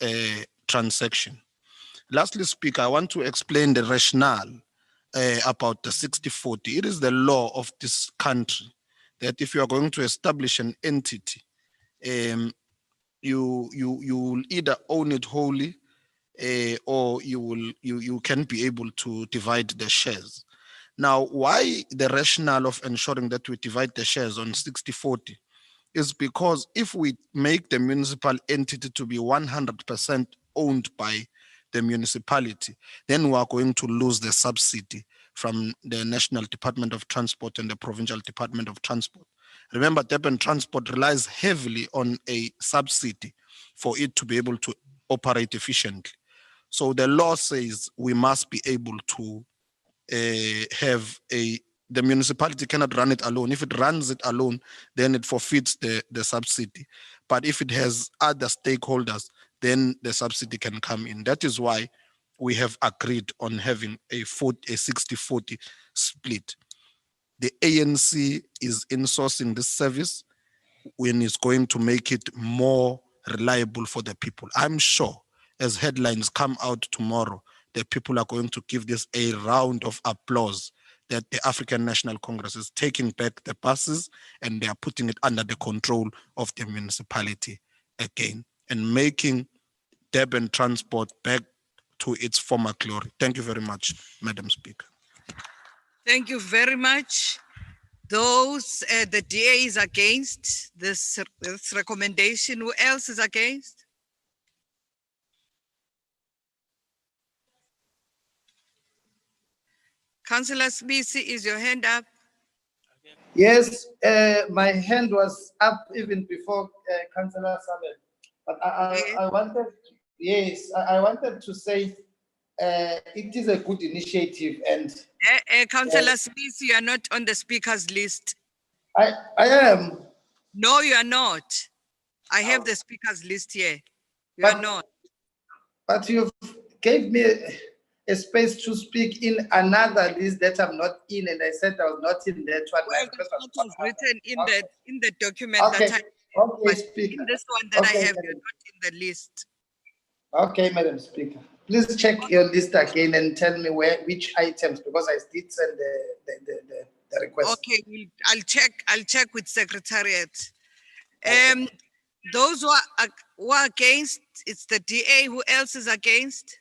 transaction. Lastly, Speaker, I want to explain the rationale about the 60-40. It is the law of this country that if you are going to establish an entity, you will either own it wholly, or you can be able to divide the shares. Now, why the rationale of ensuring that we divide the shares on 60-40 is because if we make the municipal entity to be 100% owned by the municipality, then we are going to lose the subsidy from the National Department of Transport and the Provincial Department of Transport. Remember, Durban Transport relies heavily on a subsidy for it to be able to operate efficiently. So the law says we must be able to the municipality cannot run it alone. If it runs it alone, then it forfeits the subsidy. But if it has other stakeholders, then the subsidy can come in. That is why we have agreed on having a 60-40 split. The ANC is insourcing this service when it's going to make it more reliable for the people. I'm sure as headlines come out tomorrow, the people are going to give this a round of applause that the African National Congress is taking back the buses and they are putting it under the control of the municipality again and making Durban Transport back to its former glory. Thank you very much, Madam Speaker. Thank you very much. Those, the DA is against this recommendation. Who else is against? Councillor Sbisi, is your hand up? Yes, my hand was up even before Councillor Sabel. But I wanted, yes, I wanted to say it is a good initiative and Councillor Sbisi, you are not on the speakers list. I am. No, you are not. I have the speakers list here. You are not. But you gave me a space to speak in another list that I'm not in, and I said I was not in that one. Well, because that's what was written in the document Okay. that I, Okay, but Speaker. in this one that I Okay, have, you're Madam. not in the list. Okay, Madam Speaker. Please check your list again and tell me which items, because I did send the request. Okay, I'll check with Secretariat. Those who are against, it's the DA. Who else is against?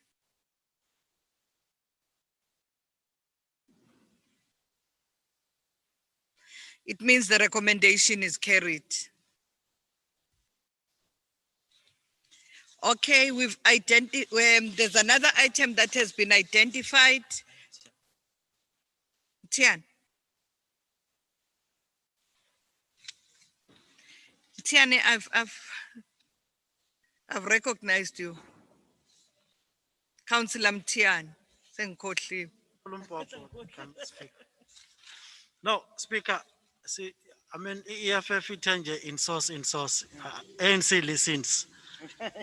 It means the recommendation is carried. Okay, we've identified, there's another item that has been identified. Tian. Tiane, I've recognized you. Councillor Mtian. Senkotli. No, Speaker, see, I mean, EFF itenge in source. ANC listens.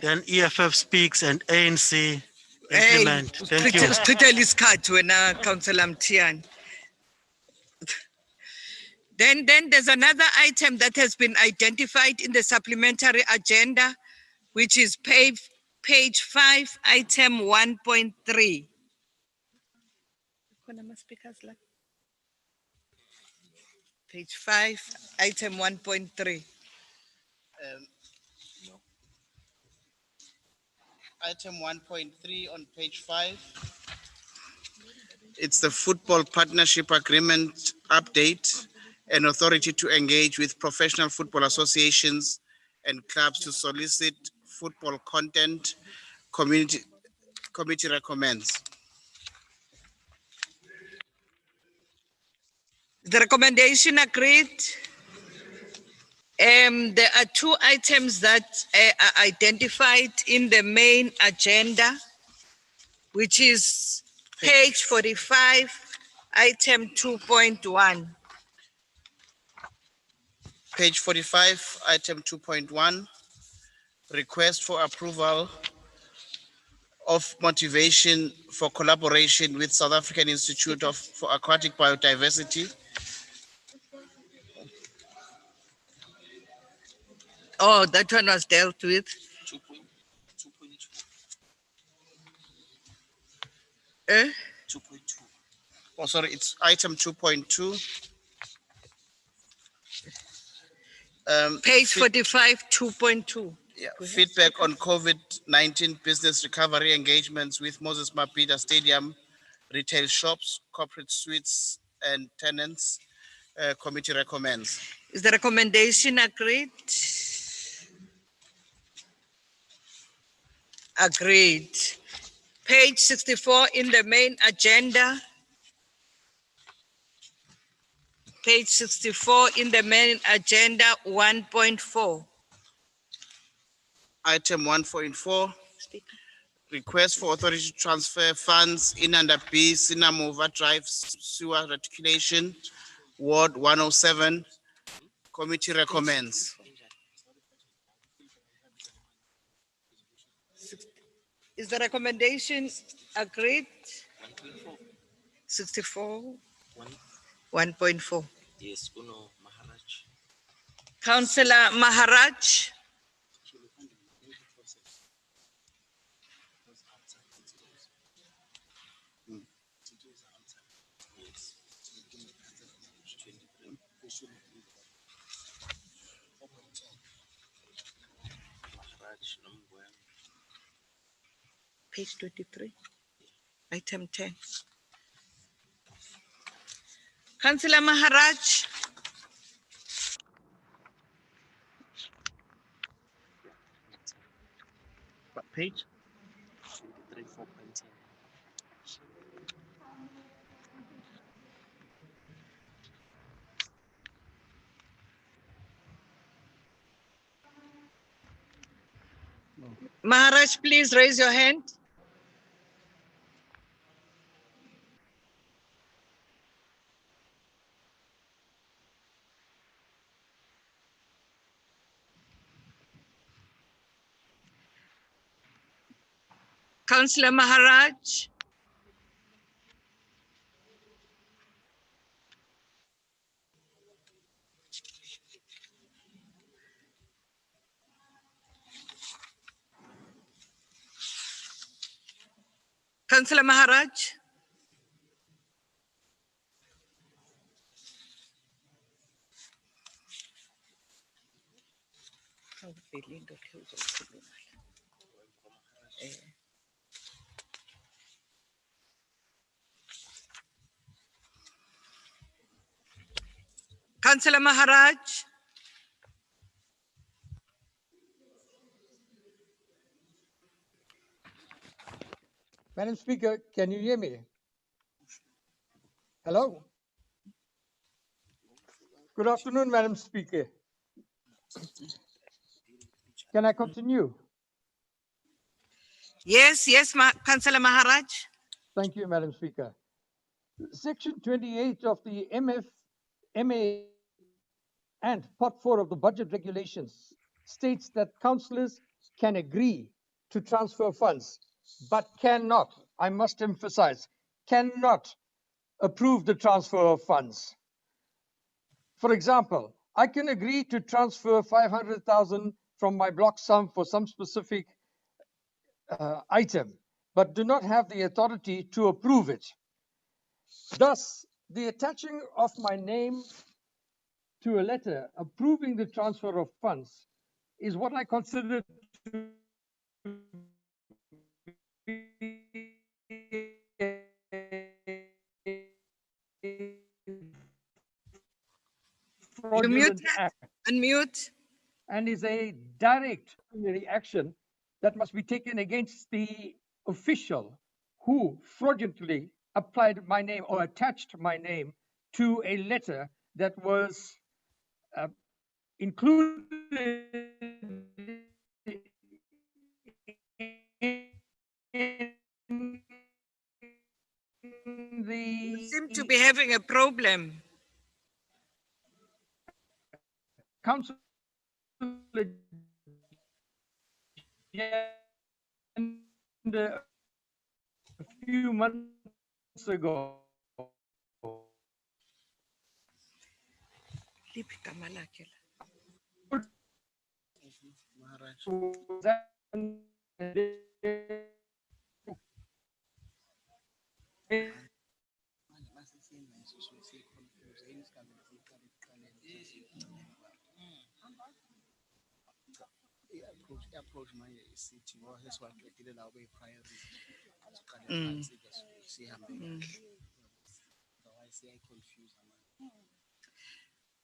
Then EFF speaks and ANC implement. Thank you. Sichithela isikhathi wena, Councillor Mtian. Then there's another item that has been identified in the supplementary agenda, which is page 5, item 1.3. Page 5, item 1.3. Item 1.3 on page 5. It's the Football Partnership Agreement update, an authority to engage with professional football associations and clubs to solicit football content. Committee recommends. The recommendation agreed. There are two items that are identified in the main agenda, which is page 45, item 2.1. Page 45, item 2.1, request for approval of motivation for collaboration with South African Institute for Aquatic Biodiversity. Oh, that one was dealt with. Eh? 2.2. Oh, sorry, it's item 2.2. Page 45, 2.2. Yeah, feedback on COVID-19 business recovery engagements with Moses Mabhida Stadium, retail shops, corporate suites, and tenants. Committee recommends. Is the recommendation agreed? Agreed. Page 64 in the main agenda. Page 64 in the main agenda, 1.4. Item 1.4. Request for authority to transfer funds in under B, Sinamova Drive Sewer Reticulation, Ward 107. Committee recommends. Is the recommendation agreed? 64, 1.4. Yes, Uno Maharaj. Councillor Maharaj. Page 23, item 10. Councillor Maharaj. What page? 34.10. Maharaj, please raise your hand. Councillor Maharaj. Councillor Maharaj. Councillor Maharaj. Madam Speaker, can you hear me? Hello? Good afternoon, Madam Speaker. Can I continue? Yes, Councillor Maharaj. Thank you, Madam Speaker. Section 28 of the MA and Part 4 of the Budget Regulations states that councillors can agree to transfer funds, but cannot, I must emphasize, cannot approve the transfer of funds. For example, I can agree to transfer 500,000 from my block sum for some specific item, but do not have the authority to approve it. Thus, the attaching of my name to a letter approving the transfer of funds is what I consider to be fraudulent act. Unmute. And is a direct action that must be taken against the official who fraudulently applied my name or attached my name to a letter that was included in You seem to be having a problem. council agenda a few months ago.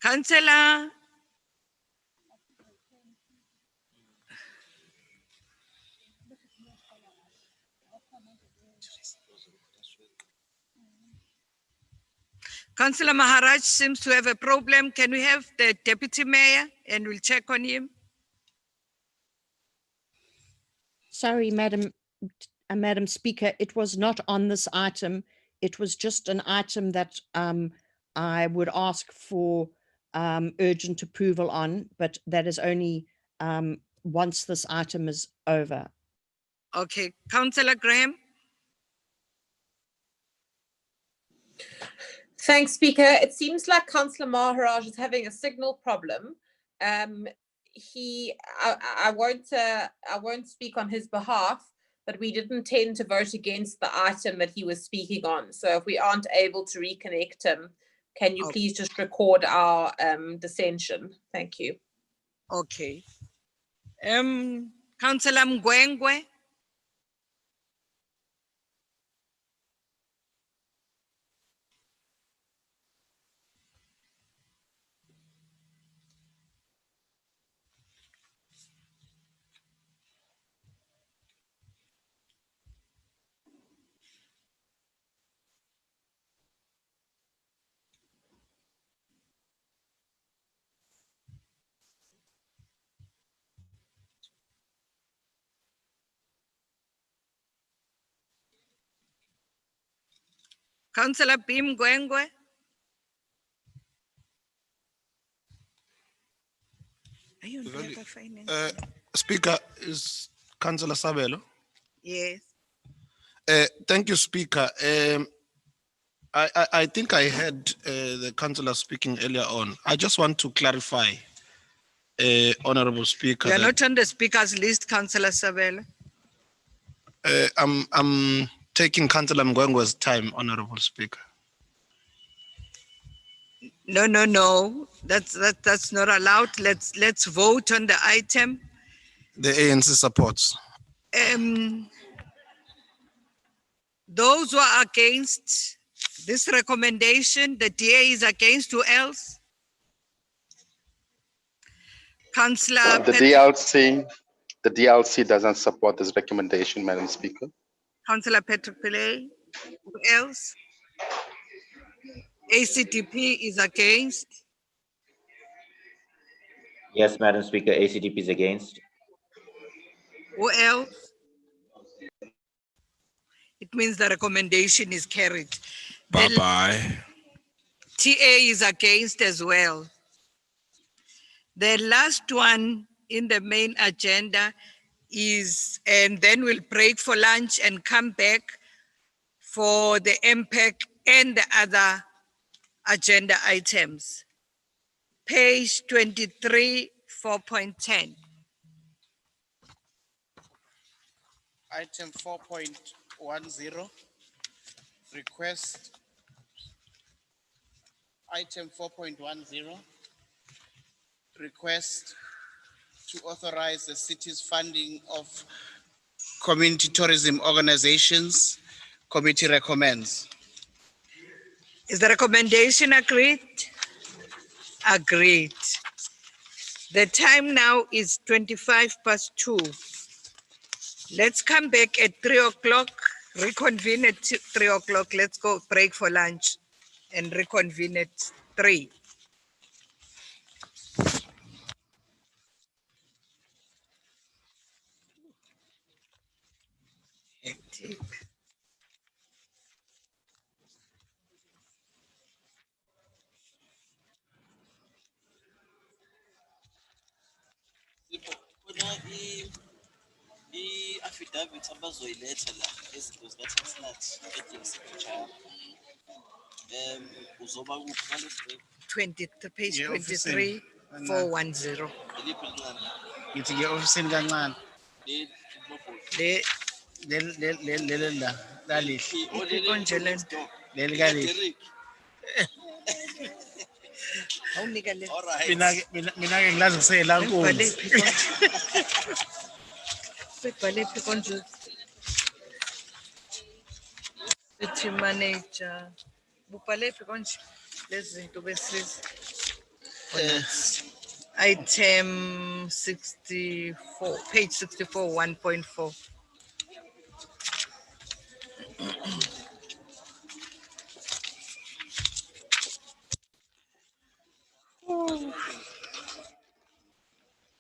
Councillor. Councillor Maharaj seems to have a problem. Can we have the deputy mayor and we'll check on him? Sorry, Madam Speaker, it was not on this item. It was just an item that I would ask for urgent approval on, but that is only once this item is over. Okay, Councillor Graham. Thanks, Speaker. It seems like Councillor Maharaj is having a signal problem. I won't speak on his behalf, but we didn't intend to vote against the item that he was speaking on. So if we aren't able to reconnect him, can you please just record our dissension? Thank you. Okay. Councillor Mgwengwe. Councillor Bim Gwengwe. Speaker, is Councillor Sabelo? Yes. Thank you, Speaker. I think I heard the councillor speaking earlier on. I just want to clarify, Honorable Speaker. You are not on the speaker's list, Councillor Sabelo. I'm taking Councillor Mgwengwe's time, Honorable Speaker. No. That's not allowed. Let's vote on the item. The ANC supports. Those who are against this recommendation, the DA is against. Who else? Councillor The DLC doesn't support this recommendation, Madam Speaker. Councillor Patrick Pillay. Who else? ACDP is against. Yes, Madam Speaker, ACDP is against. Who else? It means the recommendation is carried. Bye-bye. TA is against as well. The last one in the main agenda is, and then we'll break for lunch and come back for the MPEC and the other agenda items. Page 23, 4.10. Item 4.10, request. Item 4.10, request to authorize the city's funding of community tourism organizations. Committee recommends. Is the recommendation agreed? Agreed. The time now is 2:25. Let's come back at 3 o'clock, reconvene at 3 o'clock. Let's go break for lunch and reconvene at 3. Hectic. I-affidavit abazoyiletha la ezinto zika-Transnet edingisigujana. Uzoba kuphi ngale break? 20, page Yeah, 23, 410. Iliphi lincane? Ngithi nge-ofisini kancane. Leli la lalihle. Konje lena? Leli kalihle. Awunika le. Mina-ke ngilazi kusela nkunzi. Sebhale phi konje? City manager. Bubhale phi konje? Lezi zinto besiza. Item 64, page 64, 1.4.